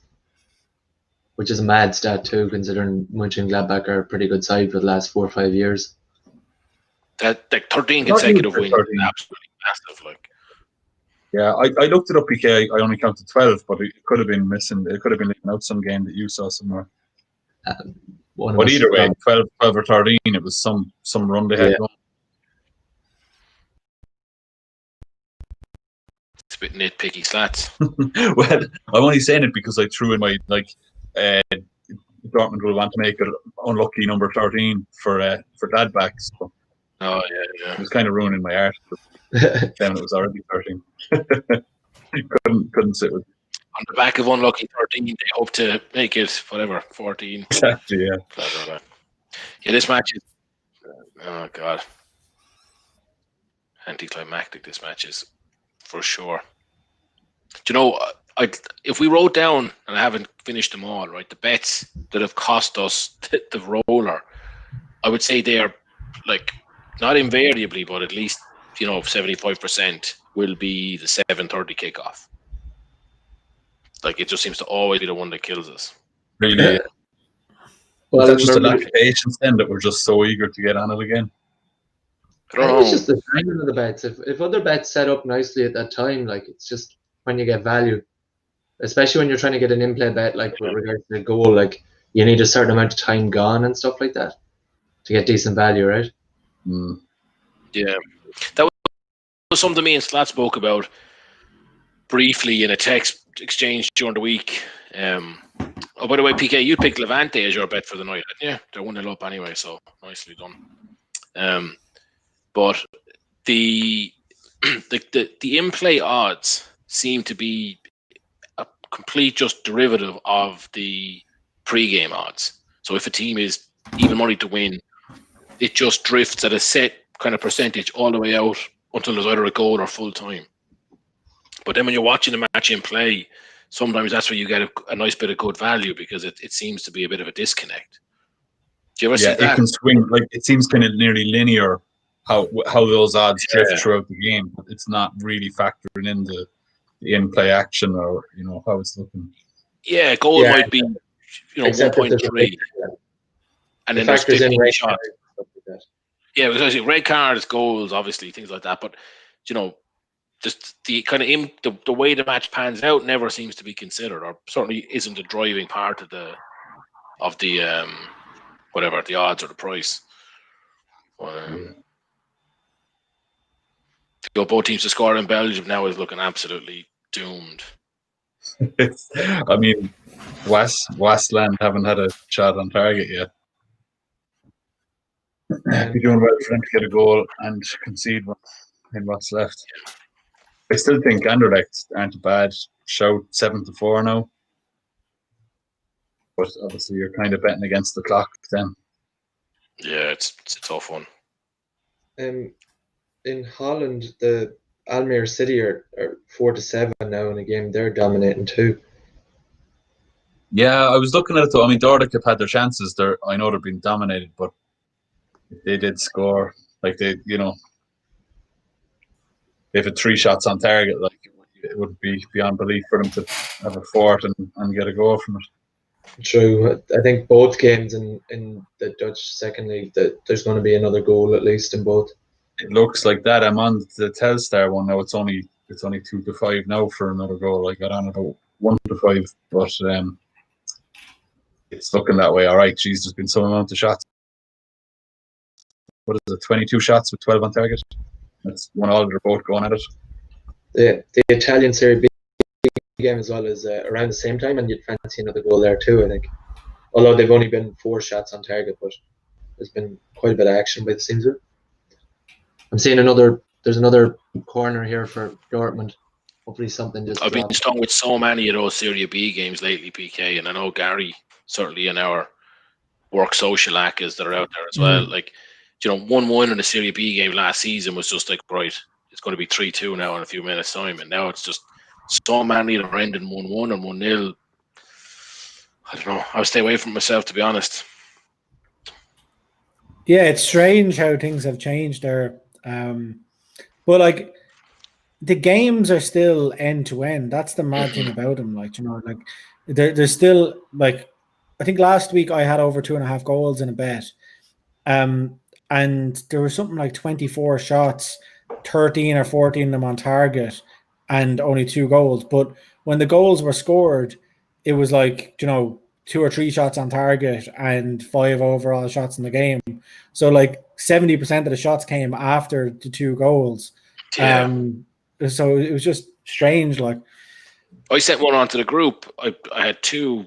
which is a mad stat too, considering Mönchengladbach are a pretty good side for the last 4 or 5 years. That 13 consecutive wins is absolutely massive. Like, yeah, I looked it up, PK. I only counted 12, but it could have been missing. It could have been leaving out some game that you saw somewhere. But either way, 12 or 13, it was some run they had going. It's a bit nitpicky stats. Well, I'm only saying it because I threw in my Dortmund will want to make it unlucky number 13 for Gladbach. So oh yeah. It was kind of ruining my art. Then it was already 13. couldn't sit with. On the back of unlucky 13, they hope to make it 14. Exactly, yeah. Blah, blah, blah. Yeah, this match is oh god, anticlimactic. This match is for sure. Do you know? If we wrote down, and I haven't finished them all, right? The bets that have cost us the roller, I would say they are like not invariably, but at least 75% will be the 7:30 kickoff. Like it just seems to always be the one that kills us. Really? Well, that's just a lack of patience then that we're just so eager to get on it again. I think it's just the timing of the bets. If other bets set up nicely at that time, like it's just when you get value, especially when you're trying to get an in-play bet, like with regards to the goal, like you need a certain amount of time gone and stuff like that to get decent value, right? Mm. Yeah, that was something me and Slat spoke about briefly in a text exchange during the week. Oh, by the way, PK, you picked Levante as your bet for the night, didn't you? They're 1-0 up anyway, so nicely done. But the in-play odds seem to be a complete just derivative of the pre-game odds. So if a team is even money to win, it just drifts at a set kind of percentage all the way out until there's either a goal or full time. But then when you're watching the match in play, sometimes that's where you get a nice bit of good value because it seems to be a bit of a disconnect. Do you ever see that? It can swing. Like it seems kind of nearly linear how those odds drift throughout the game. But it's not really factoring in the in-play action or how it's looking. Yeah, goal might be 1.3, and then there's 15 shots. Yeah, because red cards, goals, obviously things like that. But just the kind of the way the match pans out never seems to be considered, or certainly isn't a driving part of the whatever the odds or the price. Both teams to score in Belgium now is looking absolutely doomed. I mean, Westland haven't had a shot on target yet. Be doing well for them to get a goal and concede in what's left. I still think Anderlecht aren't a bad shout, 7-4 now. But obviously, you're kind of betting against the clock then. Yeah, it's a tough one. In Holland, the Almere City are 4-7 now in a game. They're dominating too. Yeah, I was looking at it though. I mean, Dordrecht have had their chances. I know they're being dominated, but they did score. Like they had 3 shots on target. Like it would be beyond belief for them to have a fourth and get a goal from it. True. I think both games in the Dutch second league that there's going to be another goal at least in both. It looks like that. I'm on the Telstar one now. It's only 2-5 now for another goal. I got on about 1-5, but it's looking that way. All right, geez, there's been some amount of shots. What is it? 22 shots with 12 on target. That's 1-1. They're both going at it. The Italian Serie B game as well is around the same time, and you'd fancy another goal there too, I think. Although they've only been 4 shots on target, but there's been quite a bit of action by the seams of it. I'm seeing there's another corner here for Dortmund. Hopefully something just I've been stung with so many of those Serie B games lately, PK, and I know Gary, certainly in our work social actors that are out there as well. Like, 1-1 in the Serie B game last season was just like, right, it's going to be 3-2 now in a few minutes' time, and now it's just so many that are ending 1-1 and 1-0. I don't know. I would stay away from myself, to be honest. Yeah, it's strange how things have changed there. But like the games are still end to end. That's the mad thing about them. Like, like there's still like, I think last week I had over 2.5 goals in a bet. And there was something like 24 shots, 13 or 14 of them on target, and only 2 goals. But when the goals were scored, it was like, 2 or 3 shots on target and 5 overall shots in the game. So like 70% of the shots came after the 2 goals. Yeah. So it was just strange. Like, I sent one onto the group. I had 2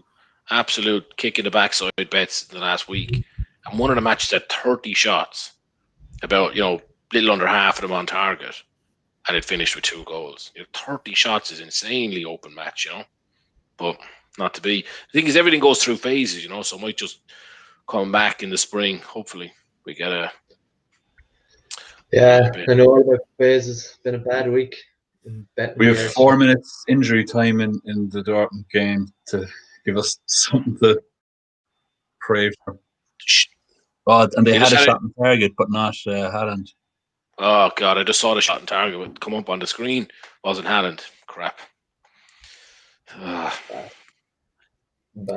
absolute kick in the backside bets the last week, and one of the matches had 30 shots, about little under half of them on target, and it finished with 2 goals. 30 shots is insanely open match, but not to be. The thing is, everything goes through phases, so it might just come back in the spring. Hopefully, we get a. Yeah, I know all about phases. It's been a bad week. We have 4 minutes injury time in the Dortmund game to give us something to pray for. God, and they had a shot on target, but not Haaland. Oh God, I just saw the shot on target come up on the screen. Wasn't Haaland. Crap. Are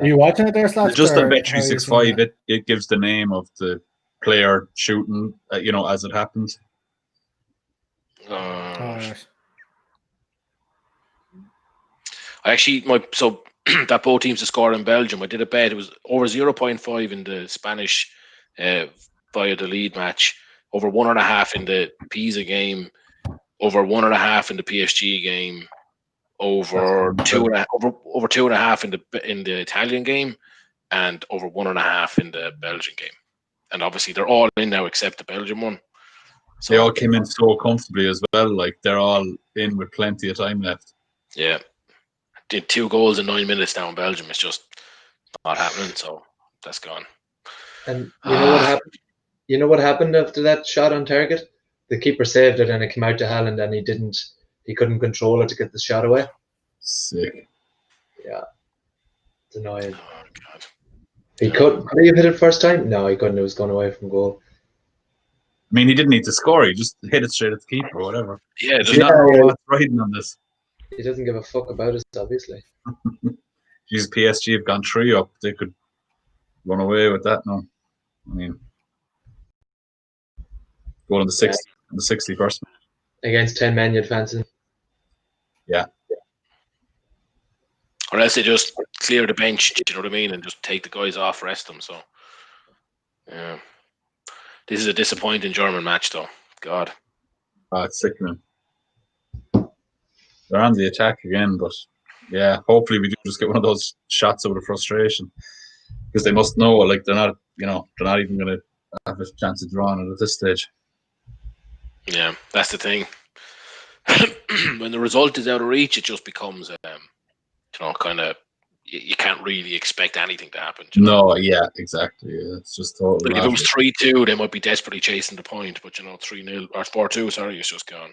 you watching it there, Slash? Just on Bet365, it gives the name of the player shooting, as it happens. I actually, that both teams to score in Belgium, I did a bet. It was over 0.5 in the Spanish via the lead match, over 1.5 in the Pisa game, over 1.5 in the PSG game, over 2.5 in the Italian game, and over 1.5 in the Belgian game. And obviously they're all in now except the Belgian one. So they all came in so comfortably as well. Like they're all in with plenty of time left. Yeah. Did 2 goals in 9 minutes now in Belgium. It's just not happening, so that's gone. And you know what happened? You know what happened after that shot on target? The keeper saved it and it came out to Haaland and he couldn't control it to get the shot away. Sick. Yeah. It's annoying. Oh God. Could he have hit it first time? No, he couldn't. It was going away from goal. I mean, he didn't need to score. He just hit it straight at the keeper or whatever. Yeah, there's not much riding on this. He doesn't give a fuck about us, obviously. Geez, PSG have gone 3 up. They could run away with that now. I mean, go on the 61st. Against 10 men, you'd fancy. Yeah. Or else they just clear the bench, you know what I mean, and just take the guys off, rest them. So, yeah. This is a disappointing German match, though. God. It's sickening. They're on the attack again, but Yeah, hopefully we do just get one of those shots out of frustration, because they must know, like, they're not even going to have a chance of drawing it at this stage. Yeah, that's the thing. When the result is out of reach, it just becomes, kind of, you can't really expect anything to happen. No, yeah, exactly. Yeah, it's just totally. Like if it was 3-2, they might be desperately chasing the point, but 3-0 or 4-2, sorry, it's just gone.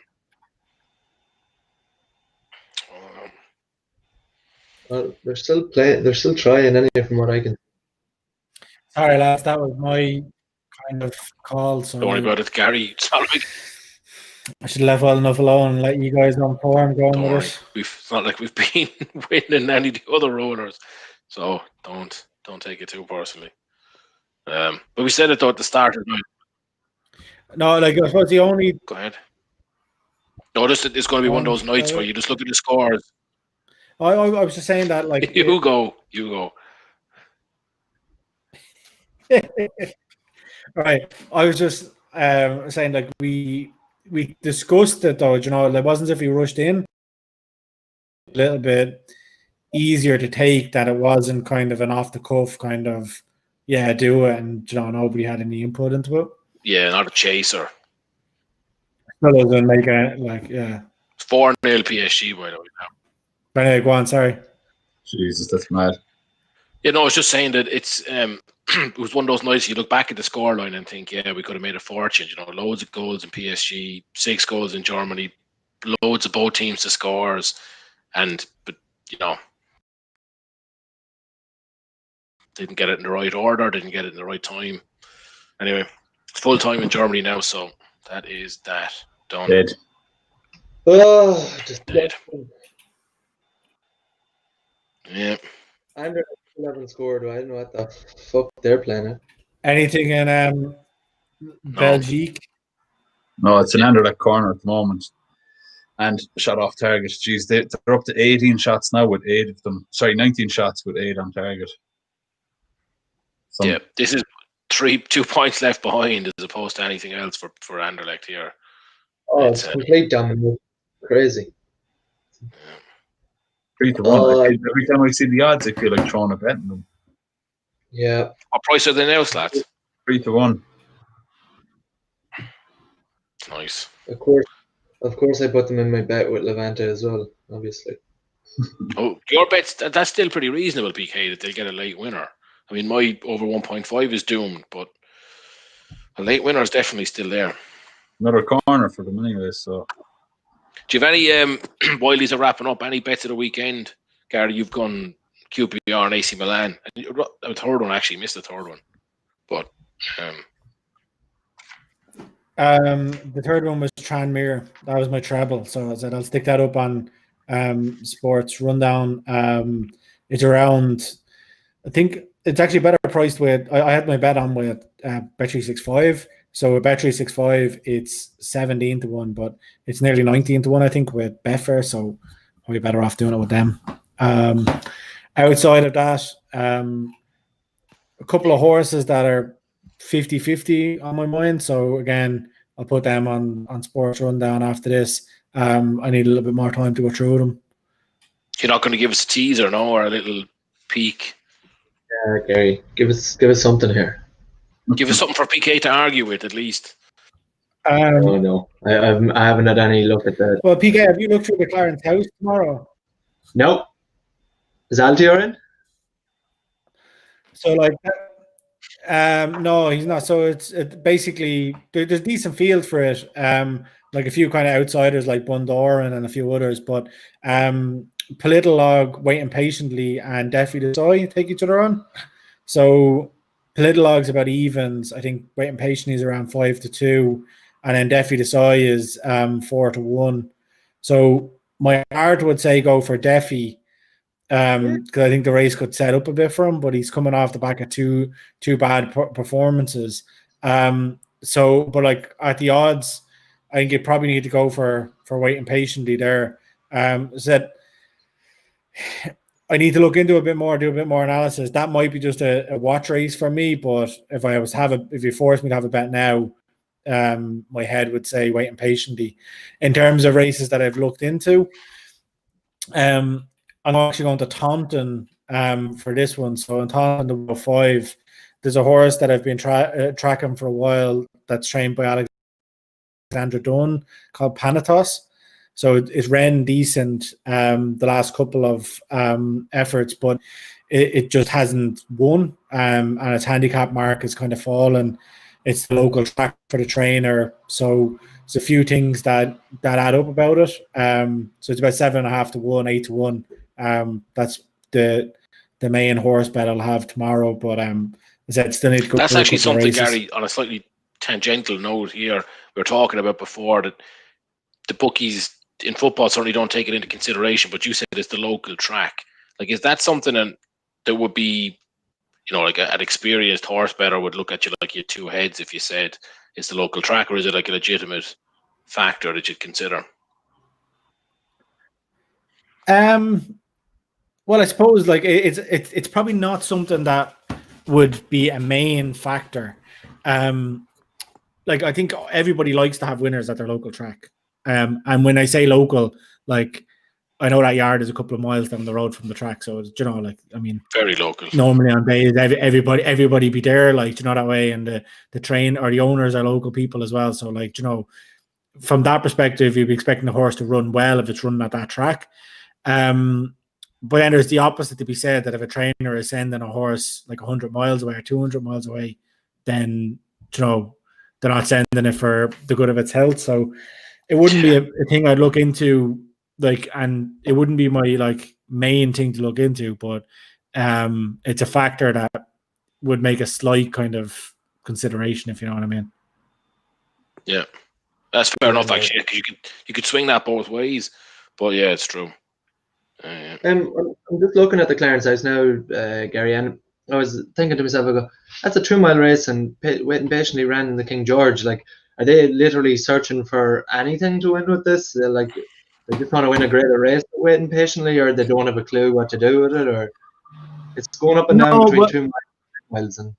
Well, they're still playing. They're still trying. Anyway, from what I can. Sorry, lads, that was my kind of call. So don't worry about it, Gary. It's not like I should have left well enough alone and let you guys on form going with it. It's not like we've been winning any of the other rollers, so don't take it too personally. But we said it though at the start of the night. No, like I suppose the only. Go ahead. No, it's going to be one of those nights where you just look at the scores. I was just saying that, like you go. Right. I was just saying, like, we discussed it though. It wasn't as if we rushed in. A little bit easier to take that it wasn't kind of an off the cuff kind of do it, and nobody had any input into it. Yeah, not a chaser. Still doesn't make it like 4-0 PSG by the way now. Anyway, go on. Sorry. Jesus, that's mad. I was just saying that it's it was one of those nights you look back at the scoreline and think, yeah, we could have made a fortune. Loads of goals in PSG, 6 goals in Germany, loads of both teams to scores, but didn't get it in the right order, didn't get it in the right time. Anyway, it's full time in Germany now, so that is that done. Dead. Oh, just dead. Yeah. Under 11 scored. I don't know what the fuck they're playing at. Anything in Belgique? No, it's an Anderlecht corner at the moment. And shot off target. Jeez, they're up to 18 shots now with 8 of them. Sorry, 19 shots with 8 on target. Yeah, this is 2 points left behind as opposed to anything else for Anderlecht here. Oh, it's complete dominance. Crazy. 3-1. Every time I see the odds, I feel like throwing a bet on them. Yeah. What price are they now, lads? 3-1. Nice. Of course, I put them in my bet with Levante as well, obviously. Oh, your bet's that's still pretty reasonable, PK, that they'll get a late winner. I mean, my over 1.5 is doomed, but a late winner is definitely still there. Another corner for them anyway, so. Do you have any, while these are wrapping up, any bets of the weekend? Gary, you've gone QPR and AC Milan. And the third one, actually, missed the third one. But the third one was Tranmere. That was my treble. So I said I'll stick that up on Sports Rundown. It's around, I think it's actually better priced with, I had my bet on with Bet365. So with Bet365, it's 17-1, but it's nearly 19-1, I think, with Betfair. So probably better off doing it with them. Outside of that, a couple of horses that are 50-50 on my mind. So again, I'll put them on Sports Rundown after this. I need a little bit more time to go through them. You're not going to give us a teaser, no, or a little peek? Yeah, Gary, give us something here. Give us something for PK to argue with, at least. No. I haven't had any look at that. Well, PK, have you looked through the Clarence house tomorrow? Nope. Is Altior in? So, like, no, he's not. So it's basically there's decent field for it. Like a few kind of outsiders like Bundoran and a few others, but Politolog, Waiting Patiently, and Deafy Desoi take each other on. So Politolog's about evens. I think Waiting Patiently is around 5-2, and then Deafy Desoi is 4-1. So my heart would say go for Deafy. Because I think the race could set up a bit for him, but he's coming off the back of two bad performances. But like at the odds, I think you probably need to go for Waiting Patiently there. Said I need to look into a bit more, do a bit more analysis. That might be just a watch race for me, but if you force me to have a bet now, my head would say Waiting Patiently. In terms of races that I've looked into, I'm actually going to Taunton for this one. So in Taunton, the 5, there's a horse that I've been tracking for a while that's trained by Alexandra Dunn called Panatos. So it ran decent the last couple of efforts, but it just hasn't won. And its handicap mark has kind of fallen. It's the local track for the trainer. So there's a few things that add up about it. So it's about 7.5 to 1, 8 to 1. That's the main horse bet I'll have tomorrow. But I said still need to go. That's actually something, Gary, on a slightly tangential note here. We were talking about before that the bookies in football certainly don't take it into consideration, but you said it's the local track. Like, is that something that would be, like an experienced horse bettor would look at you like you had two heads if you said it's the local track, or is it like a legitimate factor that you'd consider? Well, I suppose like it's probably not something that would be a main factor. Like I think everybody likes to have winners at their local track. And when I say local, like I know that yard is a couple of miles down the road from the track, so like I mean, very local. Normally on days, everybody be there, like that way, and the train or the owners are local people as well. So like from that perspective, you'd be expecting the horse to run well if it's running at that track. But then there's the opposite to be said, that if a trainer is sending a horse like 100 miles away or 200 miles away, then they're not sending it for the good of its health. So it wouldn't be a thing I'd look into, like, and it wouldn't be my like main thing to look into, but it's a factor that would make a slight kind of consideration, if you know what I mean. Yeah, that's fair enough actually, because you could swing that both ways, but yeah, it's true. I'm just looking at the Clarence House now, Gary, and I was thinking to myself, I go, that's a 2-mile race, and waiting patiently ran in the King George. Like, are they literally searching for anything to win with this? Like, they just want to win a greater race, waiting patiently, or they don't have a clue what to do with it, or it's going up and down between 2 miles and.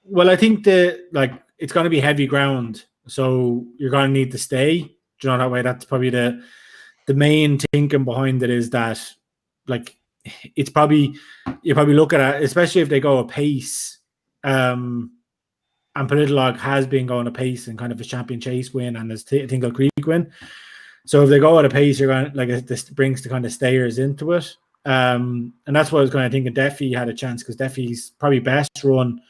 Well, I think it's going to be heavy ground, so you're going to need to stay. That way? That's probably the main thinking behind it, is that like it's probably you probably look at it, especially if they go a pace. And Politolog has been going a pace in kind of a Champion Chase win and his Tingle Creek win. So if they go at a pace, you're going like this brings the kind of stayers into it. And that's what I was kind of thinking. Duffy had a chance because Duffy's probably best run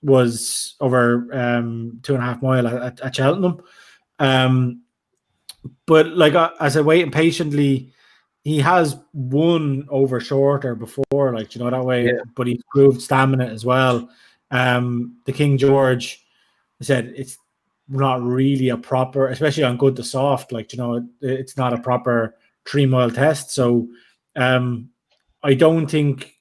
was over 2.5 mile at Cheltenham. But like as I waiting patiently, he has won over shorter before, like that way. Yeah. But he's proved stamina as well. The King George, I said it's not really a proper, especially on good to soft. Like it's not a proper 3-mile test. So I don't think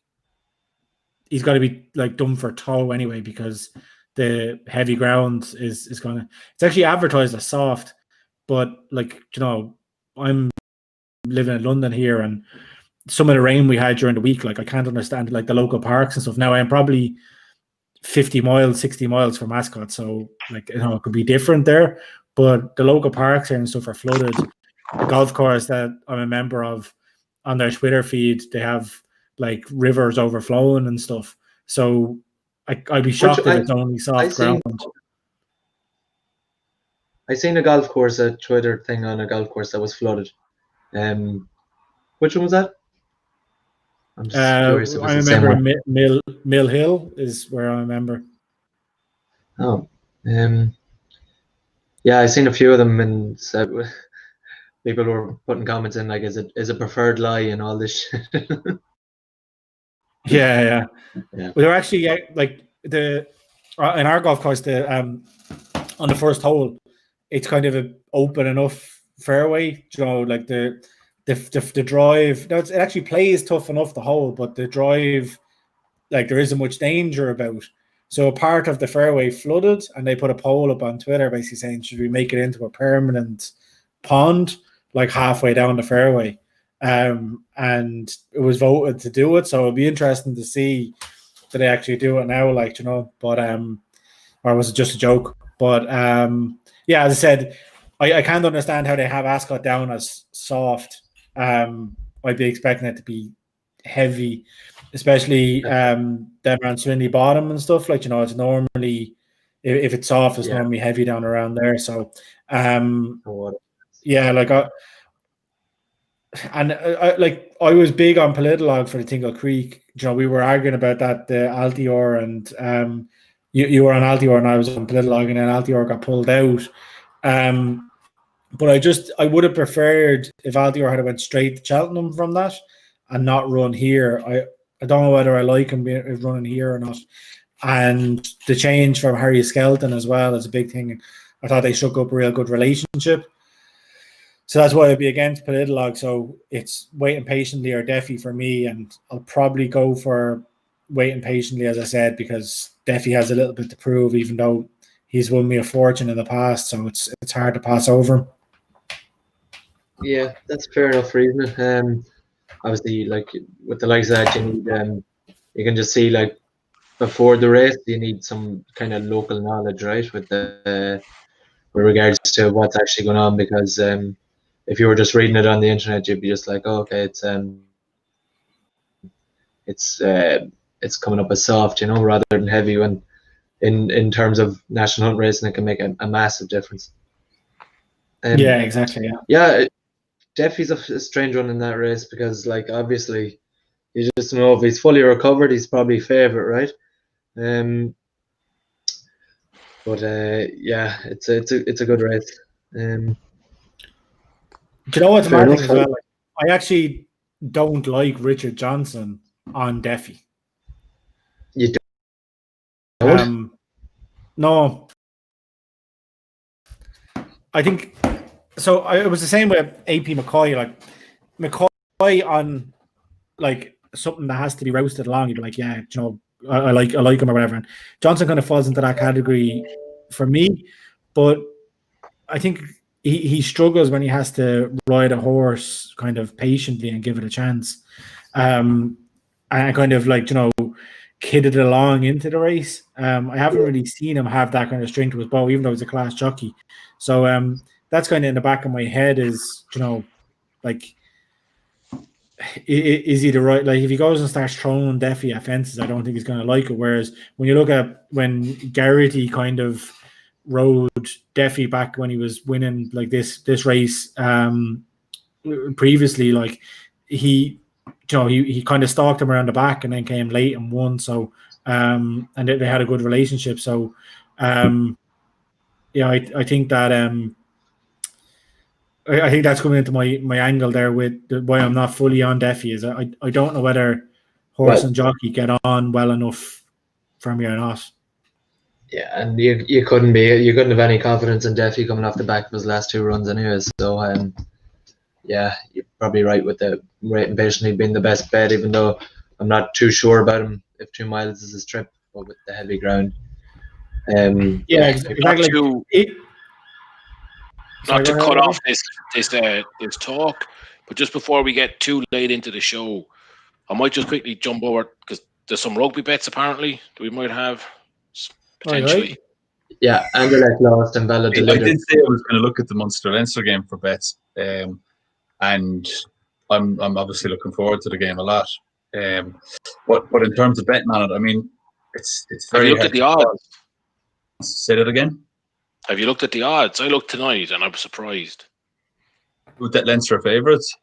he's got to be like done for toe anyway, because the heavy ground is gonna. It's actually advertised as soft. But like I'm living in London here, and some of the rain we had during the week, like I can't understand like the local parks and stuff. Now I'm probably 50 miles, 60 miles from Ascot, so like it could be different there. But the local parks here and stuff are flooded. The golf course that I'm a member of, on their Twitter feed, they have like rivers overflowing and stuff. So I'd be shocked if it's only soft ground. I seen a golf course, a Twitter thing on a golf course that was flooded. Which one was that? I'm just curious. I remember Mill Hill is where I remember. Oh, yeah, I seen a few of them, and people were putting comments in like, "Is it preferred lie?" and all this shit. Yeah. Well, they're actually like in our golf course, on the first hole, it's kind of an open enough fairway, like the drive. No, it actually plays tough enough, the hole, but the drive, like there isn't much danger about. So a part of the fairway flooded, and they put a poll up on Twitter basically saying, should we make it into a permanent pond, like halfway down the fairway? And it was voted to do it. So it'll be interesting to see that they actually do it now, but or was it just a joke? But yeah, as I said, I can't understand how they have Ascot down as soft. I'd be expecting it to be heavy, especially down around Swinley Bottom and stuff. Like, it's normally, if it's soft, it's normally heavy down around there. So, yeah, like I was big on Politolog for the Tingle Creek. We were arguing about that, the Altior, and you were on Altior and I was on Politolog, and then Altior got pulled out. But I would have preferred if Altior had went straight to Cheltenham from that and not run here. I don't know whether I like him running here or not. And the change from Harry Skelton as well is a big thing. I thought they shook up a real good relationship. So that's why I'd be against Politolog. So it's waiting patiently or Defi for me. And I'll probably go for waiting patiently, as I said, because Defi has a little bit to prove, even though he's won me a fortune in the past. So it's hard to pass over. Yeah, that's fair enough reasoning. Obviously, like with the likes of that, you need, you can just see, like, before the race, you need some kind of local knowledge, right, with regards to what's actually going on, because if you were just reading it on the internet, you'd be just like, oh, okay, it's coming up as soft, rather than heavy. When in terms of national hunt racing, it can make a massive difference. Yeah, exactly. Yeah, Defi's a strange one in that race, because, like, obviously, you just know if he's fully recovered, he's probably favourite, right? But yeah, it's a good race. Do you know what's the matter as well? Like, I actually don't like Richard Johnson on Defi. You don't? No. I think so. It was the same with AP McCoy. Like, McCoy on, like, something that has to be roasted along, you'd be like, yeah, I like him or whatever. And Johnson kind of falls into that category for me, but I think he struggles when he has to ride a horse kind of patiently and give it a chance, and kind of, like, kidded along into the race. I haven't really seen him have that kind of string to his bow, even though he's a class jockey. So that's kind of in the back of my head is, like, is he the right, like, if he goes and starts throwing Defi at fences, I don't think he's going to like it. Whereas when you look at when Garrity kind of rode Defi back when he was winning, like, this race previously, like, he kind of stalked him around the back and then came late and won. So and they had a good relationship. So yeah, I think that I think that's coming into my angle there with why I'm not fully on Defi is I don't know whether horse and jockey get on well enough for me or not. Yeah, and you couldn't have any confidence in Defi coming off the back of his last two runs anyways. So yeah, you're probably right with the rate and patiently being the best bet, even though I'm not too sure about him if 2 miles is his trip, but with the heavy ground. Yeah, exactly. Not to cut off this talk, but just before we get too late into the show, I might just quickly jump over, because there's some rugby bets apparently that we might have potentially. Right. Yeah, Anderlecht lost and Bella delivered. I did say I was going to look at the Munster-Leinster game for bets, and I'm obviously looking forward to the game a lot. But in terms of betting on it, I mean, it's very. Have you looked at the odds? Say that again. Have you looked at the odds? I looked tonight and I was surprised. With that Leinster favourites?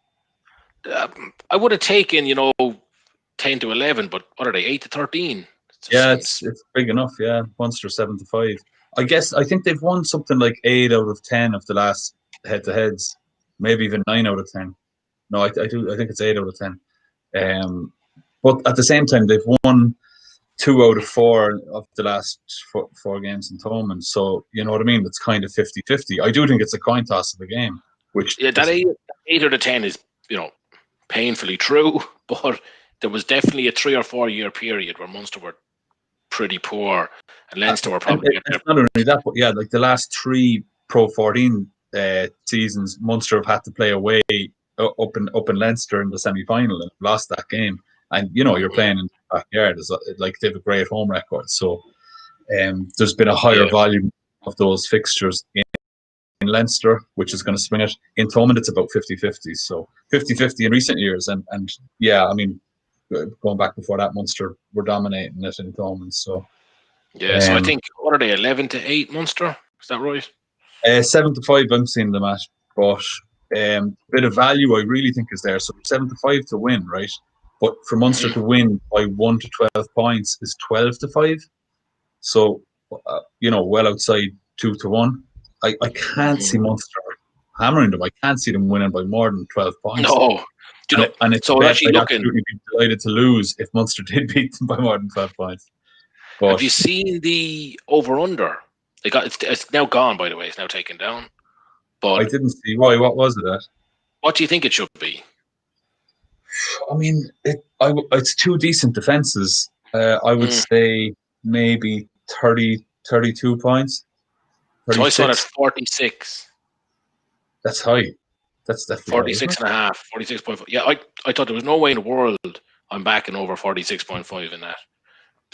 I would have taken, 10 to 11, but what are they, 8 to 13? It's big enough, yeah. Munster 7 to 5. I think they've won something like 8 out of 10 of the last head-to-heads, maybe even 9 out of 10. No, I think it's 8 out of 10. But at the same time, they've won 2 out of 4 of the last four games in Thomond. So, you know what I mean? It's kind of 50-50. I do think it's a coin toss of a game. That 8 out of 10 is, painfully true. But there was definitely a 3 or 4 year period where Munster were pretty poor and Leinster were probably... It's not only that, but yeah, like the last 3 Pro 14 seasons, Munster have had to play away up in Leinster in the semi-final and lost that game. And, you're playing in the backyard. Like, they have a great home record. So there's been a higher volume of those fixtures in Leinster, which is going to swing it. In Thomond, it's about 50-50. So 50-50 in recent years. And yeah, I mean, going back before that, Munster were dominating it in Thomond. So yeah, so I think, what are they, 11-8 Munster? Is that right? 7-5 I'm seeing them at. But bit of value I really think is there. So 7-5 to win, right? But for Munster to win by 1 to 12 points is 12-5. So, well outside 2 to 1. I can't see Munster hammering them. I can't see them winning by more than 12 points. No. And it's so actually I'd looking, absolutely be delighted to lose if Munster did beat them by more than 12 points. But have you seen the over-under? It's now gone, by the way. It's now taken down. But I didn't see why. What was it at? What do you think it should be? I mean, it's two decent defences. I would say maybe 32 points. 36. So I saw that 46. That's high. That's definitely 46 and a half, 46.5. Yeah, I thought there was no way in the world I'm backing over 46.5 in that.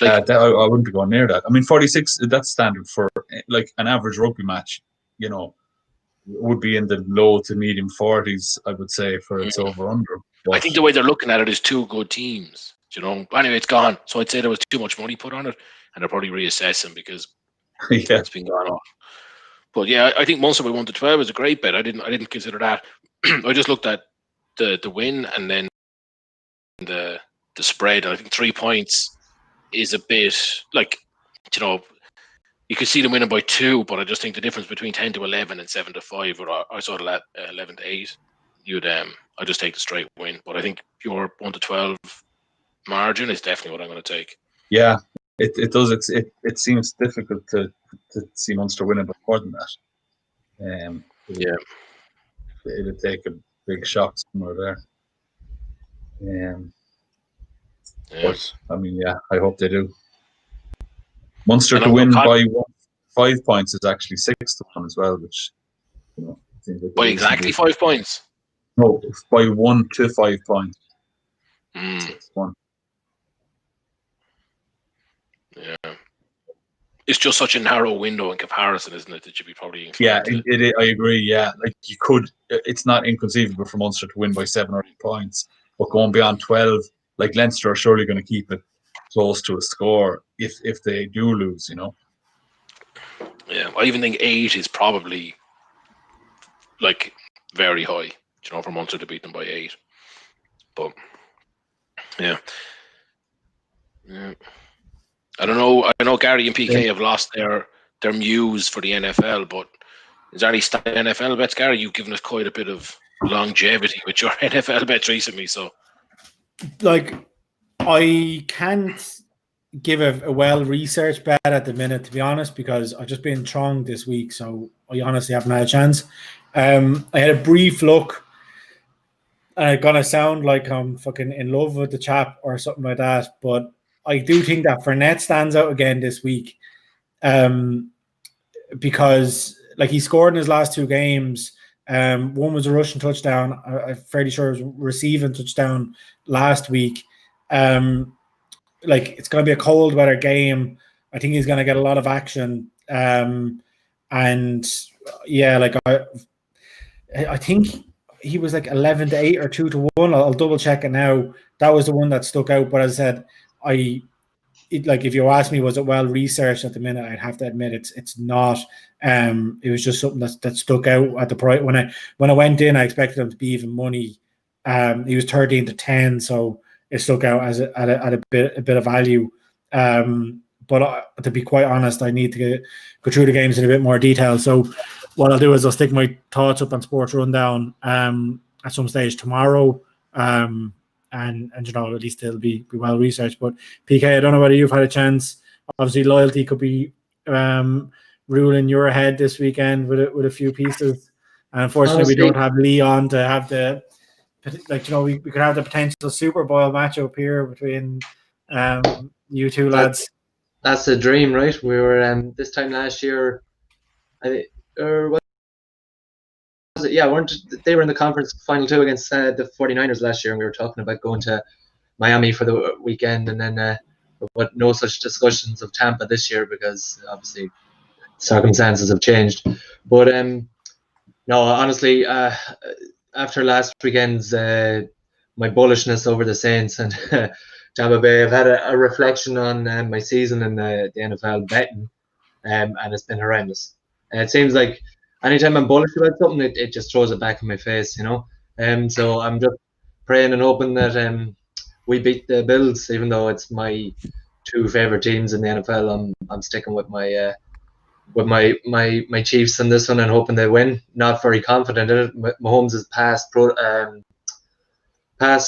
Like, I wouldn't be going near that. I mean, 46, that's standard for like an average rugby match, would be in the low to medium 40s, I would say, for its over-under. I think the way they're looking at it is two good teams, Anyway, it's gone. So I'd say there was too much money put on it, and they're probably reassessing because it's been gone off. But yeah, I think Munster by 1 to 12 is a great bet. I didn't consider that. I just looked at the win and then the spread. And I think 3 points is a bit like, you could see them winning by 2, but I just think the difference between 10 to 11 and 7 to 5, or I saw 11 to 8. I just take the straight win. But I think your 1 to 12 margin is definitely what I'm going to take. Yeah, it does. It seems difficult to see Munster winning by more than that. It'd take a big shock somewhere there. But I mean, yeah, I hope they do. Munster to win by 5 points is actually 6 to 1 as well, which seems like by exactly 5 points. No, by 1 to 5 points. 6-1. Yeah, it's just such a narrow window in comparison, isn't it? That you'd be probably I agree. Yeah, like you could. It's not inconceivable for Munster to win by 7 or 8 points, but going beyond 12, like Leinster are surely going to keep it close to a score if they do lose. Yeah, I even think 8 is probably like very high. For Munster to beat them by 8, but yeah. I don't know. I know Gary and PK have lost their muse for the NFL, but is there any NFL bets, Gary? You've given us quite a bit of longevity with your NFL bets recently, so I can't give a well-researched bet at the minute, to be honest, because I've just been thronged this week, so I honestly haven't had a chance. I had a brief look. I'm gonna sound like I'm fucking in love with the chap or something like that, but I do think that Fournette stands out again this week, because he scored in his last 2 games. One was a rushing touchdown. I'm fairly sure it was a receiving touchdown last week. It's going to be a cold weather game. I think he's going to get a lot of action. And yeah, I think he was 11 to 8 or 2 to 1. I'll double check it now. That was the one that stuck out. But as I said, if you ask me, was it well researched at the minute? I'd have to admit it's not. It was just something that stuck out at the price. When I went in, I expected him to be even money. He was 13 to 10, so it stuck out as at a bit of value. But to be quite honest, I need to go through the games in a bit more detail. So what I'll do is I'll stick my thoughts up on Sports Rundown at some stage tomorrow. And at least it'll be well researched. But PK, I don't know whether you've had a chance. Obviously, loyalty could be ruling your head this weekend with a few pieces. And unfortunately, we don't have Leon to have the we could have the potential Super Bowl matchup here between you two lads. That's a dream, right? We were this time last year, what was it? Yeah, they were in the conference final 2 against the 49ers last year, and we were talking about going to Miami for the weekend, and then but no such discussions of Tampa this year because obviously circumstances have changed. But No, honestly, after last weekend's my bullishness over the Saints and Tampa Bay, I've had a reflection on my season in the NFL betting, and it's been horrendous. And it seems like anytime I'm bullish about something, it just throws it back in my face, you know. So I'm just praying and hoping that we beat the Bills, even though it's my two favorite teams in the NFL. I'm sticking with my Chiefs in this one and hoping they win. Not very confident in it. Mahomes is past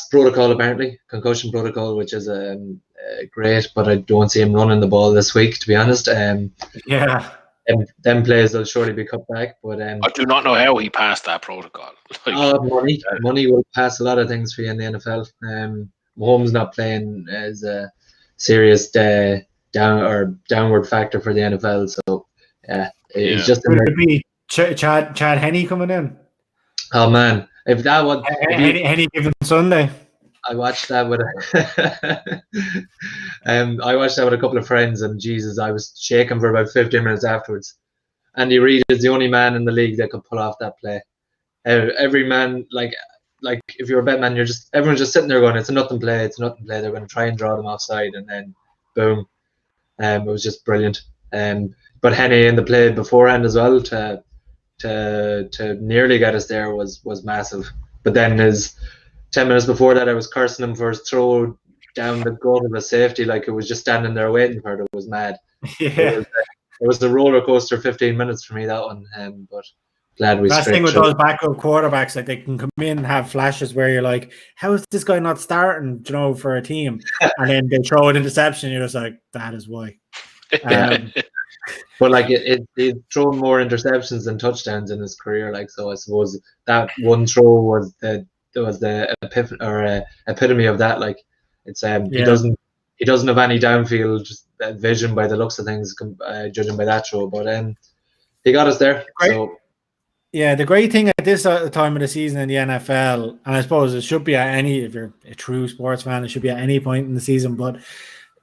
protocol apparently, concussion protocol, which is great, but I don't see him running the ball this week, to be honest. Yeah. Them players will surely be cut back, but I do not know how he passed that protocol. Money will pass a lot of things for you in the NFL. Mahomes not playing is a serious downward factor for the NFL. So it's just. Would it be Chad Henne coming in? Oh man, if that was Henne given Sunday. I watched that with I watched that with a couple of friends, and Jesus, I was shaking for about 15 minutes afterwards. Andy Reid is the only man in the league that could pull off that play. Every man, like if you're a bet man, everyone's just sitting there going, "It's a nothing play. It's a nothing play." They're going to try and draw them offside, and then boom, it was just brilliant. But Henne in the play beforehand as well to nearly get us there was massive. But then 10 minutes before that, I was cursing him for his throw down the goal of a safety, like it was just standing there waiting for it. It was mad. Yeah. It was a roller coaster 15 minutes for me, that one. But glad we. That's the thing with those backup quarterbacks, like they can come in and have flashes where you're like, how is this guy not starting, for a team? And then they throw an interception, you're just like, that is why. But like he's thrown more interceptions than touchdowns in his career, like, so I suppose that one throw was the epitome of that. Like, it's he doesn't have any downfield vision by the looks of things, judging by that throw, but he got us there. So yeah, the great thing at this time of the season in the NFL, and I suppose it should be at if you're a true sports fan, it should be at any point in the season, but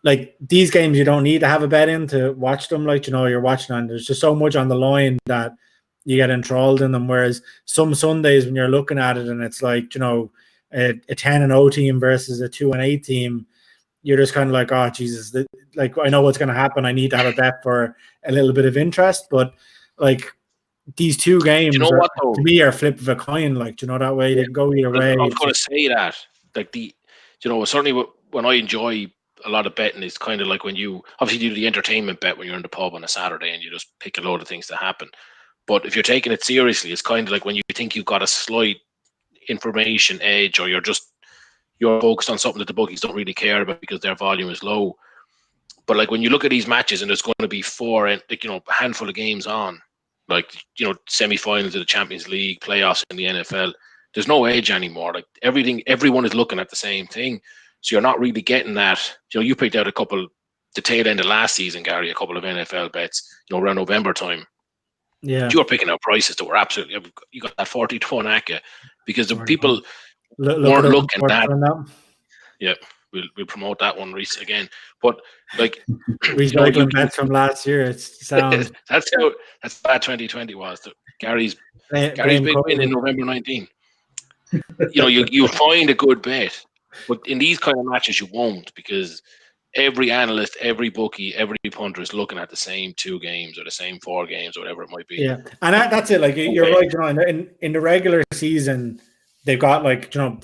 like these games, you don't need to have a bet in to watch them. Like, you're watching on, there's just so much on the line that you get enthralled in them. Whereas some Sundays when you're looking at it and it's like, a 10-0 team versus a 2-8 team, you're just kind of like, oh Jesus, like I know what's going to happen. I need to have a bet for a little bit of interest. But like these two games, to me, are flip of a coin. Like, that way they can go either way. I was going to say that, like certainly when I enjoy a lot of betting, is kind of like when you obviously do the entertainment bet when you're in the pub on a Saturday and you just pick a load of things to happen. But if you're taking it seriously, it's kind of like when you think you've got a slight information edge, or you're focused on something that the bookies don't really care about because their volume is low. But like when you look at these matches and there's going to be a handful of games on, like, semi-finals of the Champions League, playoffs in the NFL, there's no edge anymore. Like everyone is looking at the same thing. So you're not really getting that. You picked out the tail end of last season, Gary, a couple of NFL bets, around November time. Yeah. You were picking out prices that were absolutely, you got that 40-1 ACA because the people weren't looking at that. Yeah, we'll promote that one again. But like, recycling bets from last year, it's sound. That's bad 2020 was. Gary's big win in November 19. You'll find a good bet. But in these kind of matches, you won't, because every analyst, every bookie, every punter is looking at the same 2 games or the same 4 games or whatever it might be. Yeah, and that's it. Like, you're right, John. In the regular season, they've got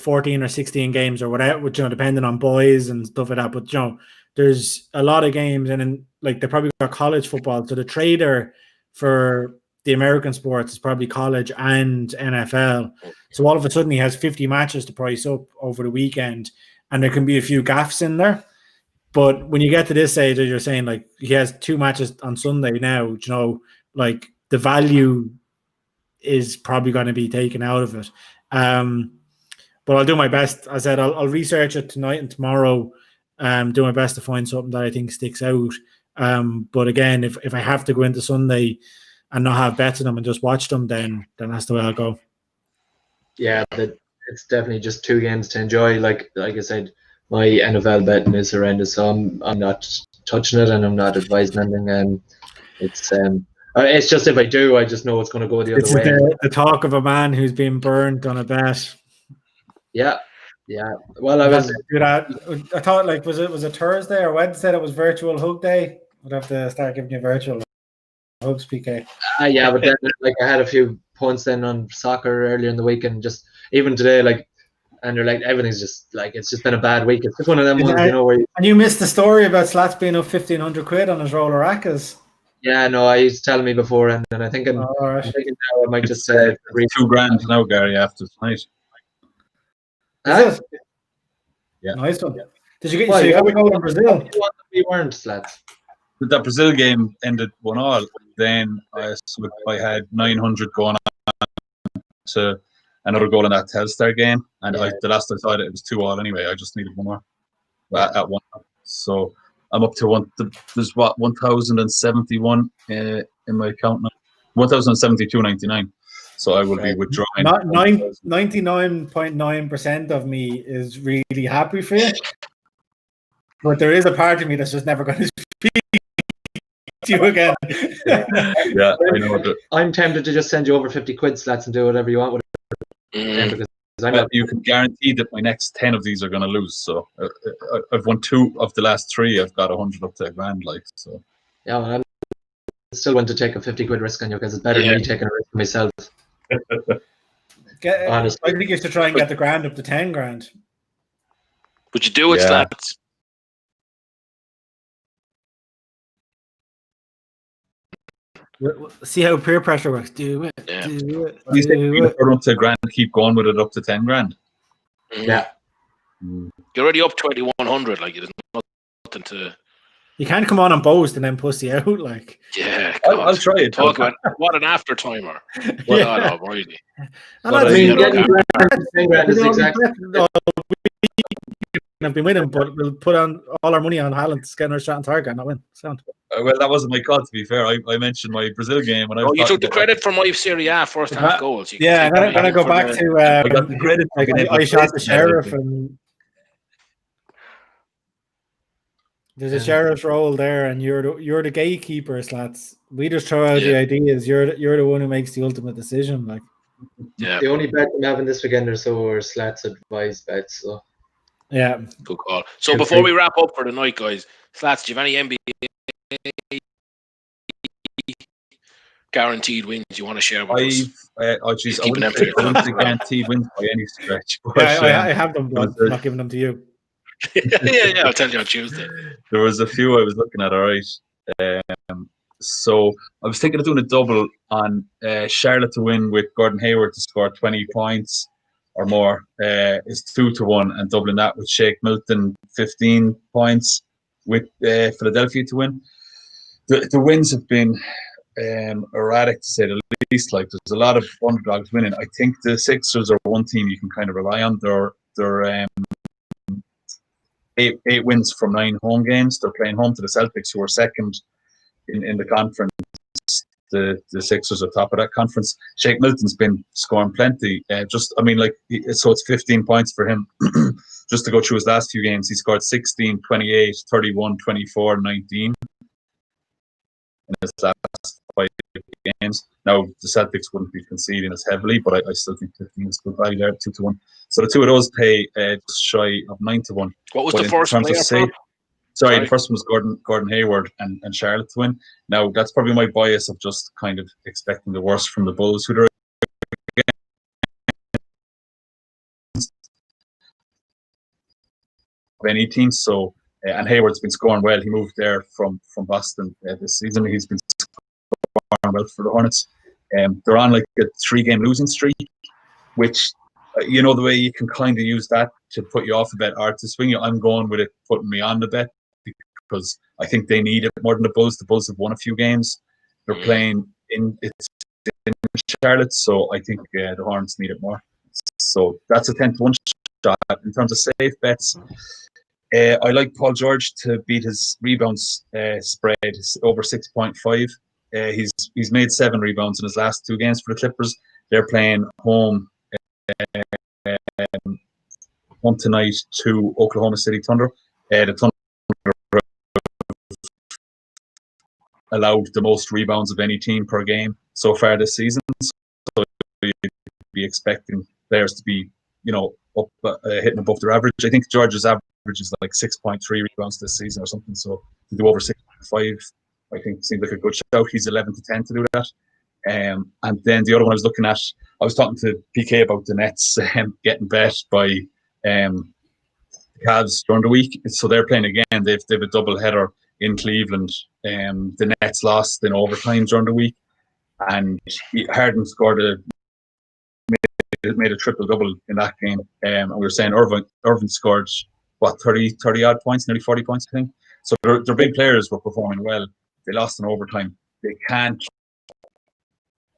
14 or 16 games or whatever, depending on boys and stuff like that. But there's a lot of games, and they probably got college football. So the trader for the American sports is probably college and NFL. So all of a sudden he has 50 matches to price up over the weekend, and there can be a few gaffes in there. But when you get to this age, as you're saying, like, he has 2 matches on Sunday now, the value is probably going to be taken out of it. But I'll do my best. I said I'll research it tonight and tomorrow, do my best to find something that I think sticks out. But again, if I have to go into Sunday and not have bets in them and just watch them, then that's the way I'll go. Yeah, it's definitely just 2 games to enjoy. Like I said, my NFL betting is horrendous, so I'm not touching it, and I'm not advising anything. It's It's just if I do, I just know it's going to go the other way. This is the talk of a man who's been burned on a bet. Yeah. Well, I was. Do that. I thought, like, was it Thursday or Wednesday that was virtual hug day? I'd have to start giving you virtual hugs, PK. Yeah, but then like I had a few points then on soccer earlier in the week, and just even today, like, and they're like everything's just like it's just been a bad week. It's just one of them ones, you know, where. And you missed the story about Slats being up 1,500 quid on his roller rackers. Yeah, no, I used to tell me before, and I think I'm thinking now I might just say $2,000 now, Gary, after tonight. Is it? Yeah. Nice one. Did you get so you got to go in Brazil? We weren't, Slats. That Brazil game ended 1-1. Then I had 900 going on to another goal in that Telstar game, and the last I saw it was 2-2 anyway. I just needed one more at 1. So I'm up to there's 1,071 in my account now. 1,072.99. So I will be withdrawing. 99.9% of me is really happy for you, but there is a part of me that's just never going to speak to you again. Yeah, I know. I'm tempted to just send you over 50 quid, Slats, and do whatever you want with it. Because you can guarantee that my next 10 of these are going to lose. So I've won 2 of the last 3. I've got 100 up to $1,000, like so. Yeah, well, I'm still want to take a 50 quid risk on you because it's better than me taking a risk myself. Honestly, I think you have to try and get the grand up to 10 grand. Would you do it, Slats? See how peer pressure works. Do it. Yeah. Do it. You think up to $1,000, keep going with it up to $10,000? Yeah. You're already up 2,100. Like, there's nothing to. You can't come on and boast and then pussy out. Like, yeah, I'll try it. Talk about what an after timer. Well, yeah. No, really. And I mean, $10,000 is exactly. I've been winning, but we'll put on all our money on Haaland getting our shot on target and not win. Sound. Well, that wasn't my call, to be fair. I mentioned my Brazil game. When you took the credit for my Serie A first half goals. I'm gonna go back to. I got the credit. I shot the sheriff, and there's a sheriff's role there, and you're the gatekeeper, Slats. We just throw out the ideas. You're the one who makes the ultimate decision. Like, the only bet I'm having this weekend or so are Slats advised bets. So. Yeah, good call. So before we wrap up for the night, guys, Slats, do you have any NBA guaranteed wins you want to share with us? I wouldn't say guaranteed wins by any stretch. But, I have them, but I'm not giving them to you. yeah, I'll tell you on Tuesday. There was a few I was looking at, all right. So I was thinking of doing a double on Charlotte to win with Gordon Hayward to score 20 points or more is 2-1, and doubling that with Sheikh Milton 15 points with Philadelphia to win. The wins have been erratic, to say the least. Like, there's a lot of underdogs winning. I think the Sixers are one team you can kind of rely on. They're 8 wins from 9 home games. They're playing home to the Celtics, who are second in the conference. The Sixers are top of that conference. Sheikh Milton's been scoring plenty. So it's 15 points for him. Just to go through his last few games, he scored 16, 28, 31, 24, 19 in his last 5 games. Now, the Celtics wouldn't be conceding as heavily, but I still think 15 is good value there, 2-1. So the two of those pay just shy of 9-1. What was the first player? Sorry, the first one was Gordon Hayward and Charlotte to win. Now, that's probably my bias of just kind of expecting the worst from the Bulls, who they're against any team. So, and Hayward's been scoring well. He moved there from Boston this season. He's been scoring well for the Hornets. They're on like a 3-game losing streak, which, you know, the way you can kind of use that to put you off a bet or to swing you. I'm going with it, putting me on the bet, because I think they need it more than the Bulls. The Bulls have won a few games. They're playing in Charlotte, so I think the Hornets need it more. So that's a 10-1 shot. In terms of safe bets, I like Paul George to beat his rebounds spread over 6.5. He's made 7 rebounds in his last 2 games for the Clippers. They're playing home tonight to Oklahoma City Thunder. The Thunder allowed the most rebounds of any team per game so far this season. So you'd be expecting players to be, up hitting above their average. I think George's average is like 6.3 rebounds this season or something. So to do over 6.5, I think seems like a good shout. He's 11 to 10 to do that. And then the other one I was looking at, I was talking to PK about the Nets getting bet by Cavs during the week. So they're playing again. They've a double header in Cleveland. The Nets lost in overtime during the week, and Harden made a triple double in that game. And we were saying Irvin scored 30 odd points, nearly 40 points, I think. So their big players were performing well. They lost in overtime. They can't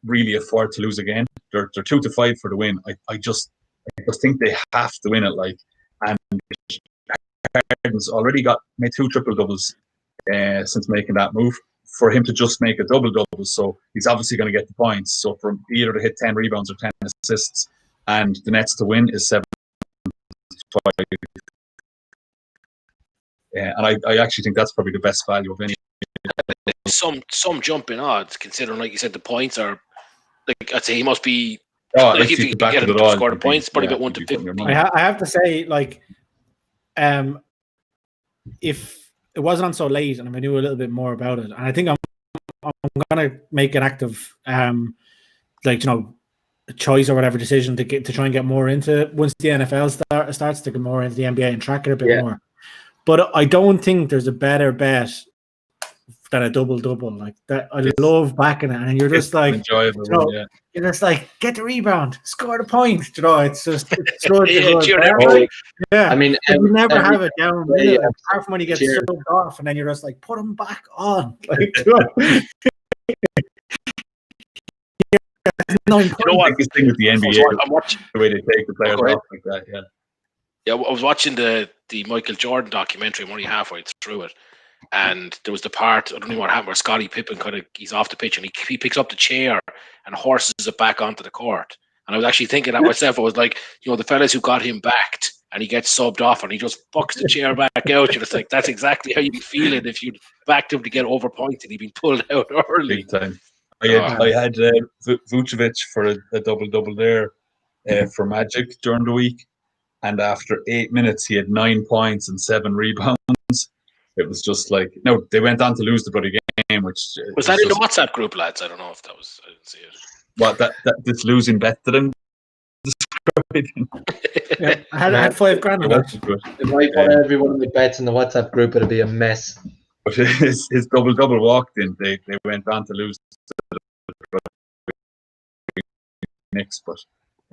really afford to lose again. They're 2-5 for the win. I just think they have to win it. And Harden's already made 2 triple doubles since making that move. For him to just make a double double, so he's obviously going to get the points. So for either to hit 10 rebounds or 10 assists, and the Nets to win is 7-5. And I actually think that's probably the best value of any. Some jumping odds, considering, like you said, the points are like, I'd say he must be. If you back get it him to all, score the points, probably about 1 to 50. I have to say, if it wasn't on so late, and if I knew a little bit more about it, and I think I'm gonna make an active, choice or whatever decision to try and get more into it once the NFL starts to get more into the NBA and track it a bit more. But I don't think there's a better bet than a double-double like that. I love backing it, and you're just like enjoyable. You're just like, get the rebound, score the point. It's just good. I mean, you never have it down. Apart from when you get subbed off, and then you're just like, put them back on. You know what? This thing with the NBA, I'm watching the way they take the players off like that. Yeah, I was watching the Michael Jordan documentary. I'm only halfway through it, and there was the part, I don't know what happened, where Scottie Pippen he's off the pitch and he picks up the chair and horses it back onto the court. And I was actually thinking that myself. I was like, the fellas who got him backed and he gets subbed off and he just fucks the chair back out. You're just like, that's exactly how you'd be feeling if you'd backed him to get overpointed. He'd been pulled out early. Big time. I had Vucevic for a double-double there for Magic during the week. And after 8 minutes, he had 9 points and 7 rebounds. It was just like, no, they went on to lose the bloody game. Which was that in the WhatsApp group, lads? I don't know if that was. I didn't see it. What this losing bet to them? Yeah, I had $5,000 on that. If I put every one of the bets in the WhatsApp group, it'd be a mess. But his double walked in. They went on to lose the Knicks, but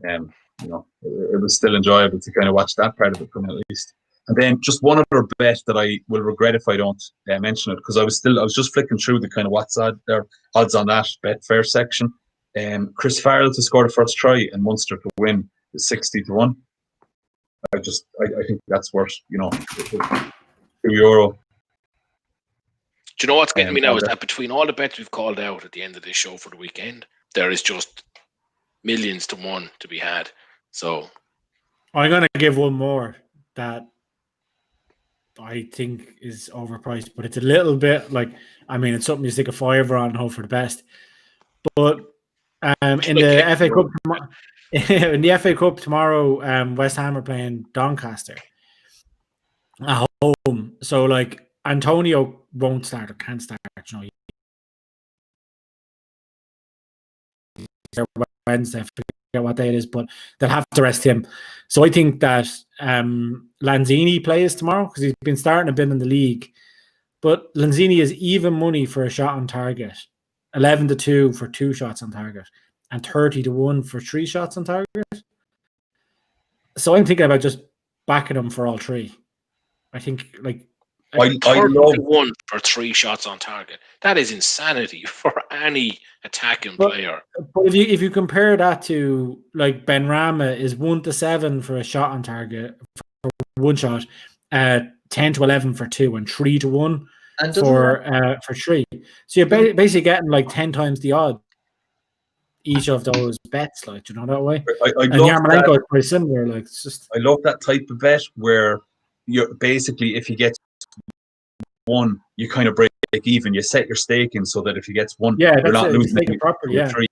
it was still enjoyable to kind of watch that part of it come at least. And then just one other bet that I will regret if I don't mention it, because I was just flicking through the kind of what's odds on that Betfair section. Chris Farrell to score the first try and Munster to win is 60-1. I think that's worth €2. Do you know what's getting me now is that between all the bets we've called out at the end of this show for the weekend, there is just millions to one to be had. So I'm going to give one more that I think is overpriced, but it's a little bit it's something you stick a $5 on and hope for the best. But in the FA Cup tomorrow, West Ham are playing Doncaster at home. So Antonio won't start or can't start. Wednesday, I forget what day it is, but they'll have to rest him. So I think that Lanzini plays tomorrow because he's been starting a bit in the league. But Lanzini is even money for a shot on target, 11-2 for 2 shots on target, and 30-1 for 3 shots on target. So I'm thinking about just backing him for all 3. I think I love 1 for 3 shots on target. That is insanity for any attacking player. But if you compare that to Benrahma is 1-7 for a shot on target for 1 shot, 10-11 for 2, and 3-1 for 3. So you're basically getting 10 times the odds each of those bets, that way. And Yarmolenko is pretty similar. It's just. I love that type of bet where you're basically, if you get 1, you kind of break even. You set your stake in so that if he gets one, Yeah, you're not losing it proper, yeah. 3.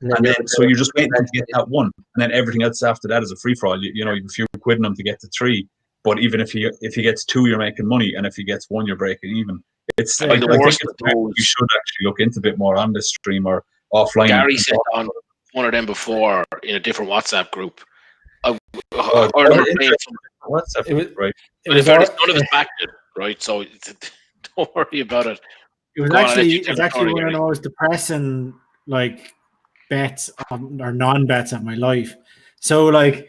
And then, so you're just waiting to get that 1, and then everything else after that is a free for all. You know, you have a few quid in him to get to 3, but even if he gets 2, you're making money, and if he gets 1, you're breaking even. It's I think you should actually look into a bit more on this stream or offline. Gary said on one of them before in a different WhatsApp group. I remember playing WhatsApp group, right? None of us backed it, right? So don't worry about it. It was actually one of the most depressing like bets or non-bets of my life. So like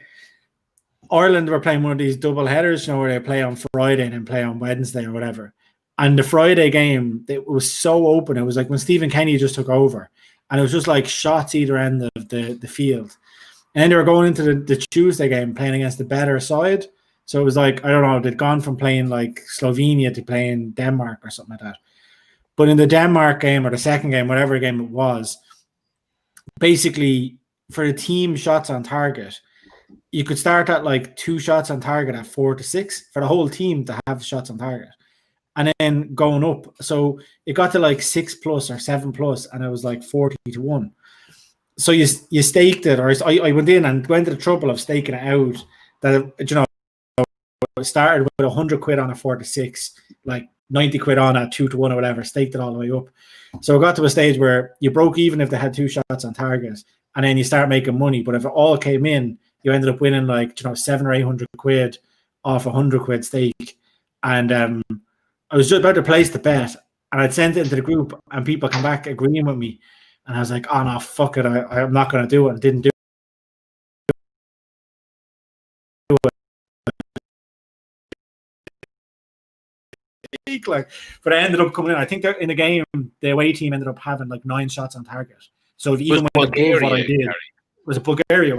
Ireland were playing one of these double headers, you know, where they play on Friday and then play on Wednesday or whatever. And the Friday game, it was so open. It was like when Stephen Kenny just took over, and it was just like shots either end of the field. And then they were going into the Tuesday game playing against the better side. So it was like, I don't know, they'd gone from playing like Slovenia to playing Denmark or something like that. But in the Denmark game or the second game, whatever game it was, basically for the team shots on target, you could start at like 2 shots on target at 4 to 6 for the whole team to have shots on target. And then going up, so it got to like 6+ or 7+, and it was like 40 to 1. So you staked it, or I went in and went to the trouble of staking it out. That, you know, it started with 100 quid on a 4 to 6, like 90 quid on at 2 to 1 or whatever. Staked it all the way up. So it got to a stage where you broke even if they had 2 shots on target, and then you start making money. But if it all came in, you ended up winning like, you know, 700 or 800 quid off 100 quid stake. And I was just about to place the bet, and I'd sent it into the group, and people come back agreeing with me, and I was like, "Oh no, fuck it, I'm not going to do it." And didn't do it. Like, but I ended up coming in. I think in the game, the away team ended up having like 9 shots on target. So if you even went above what I did, was it Bulgaria?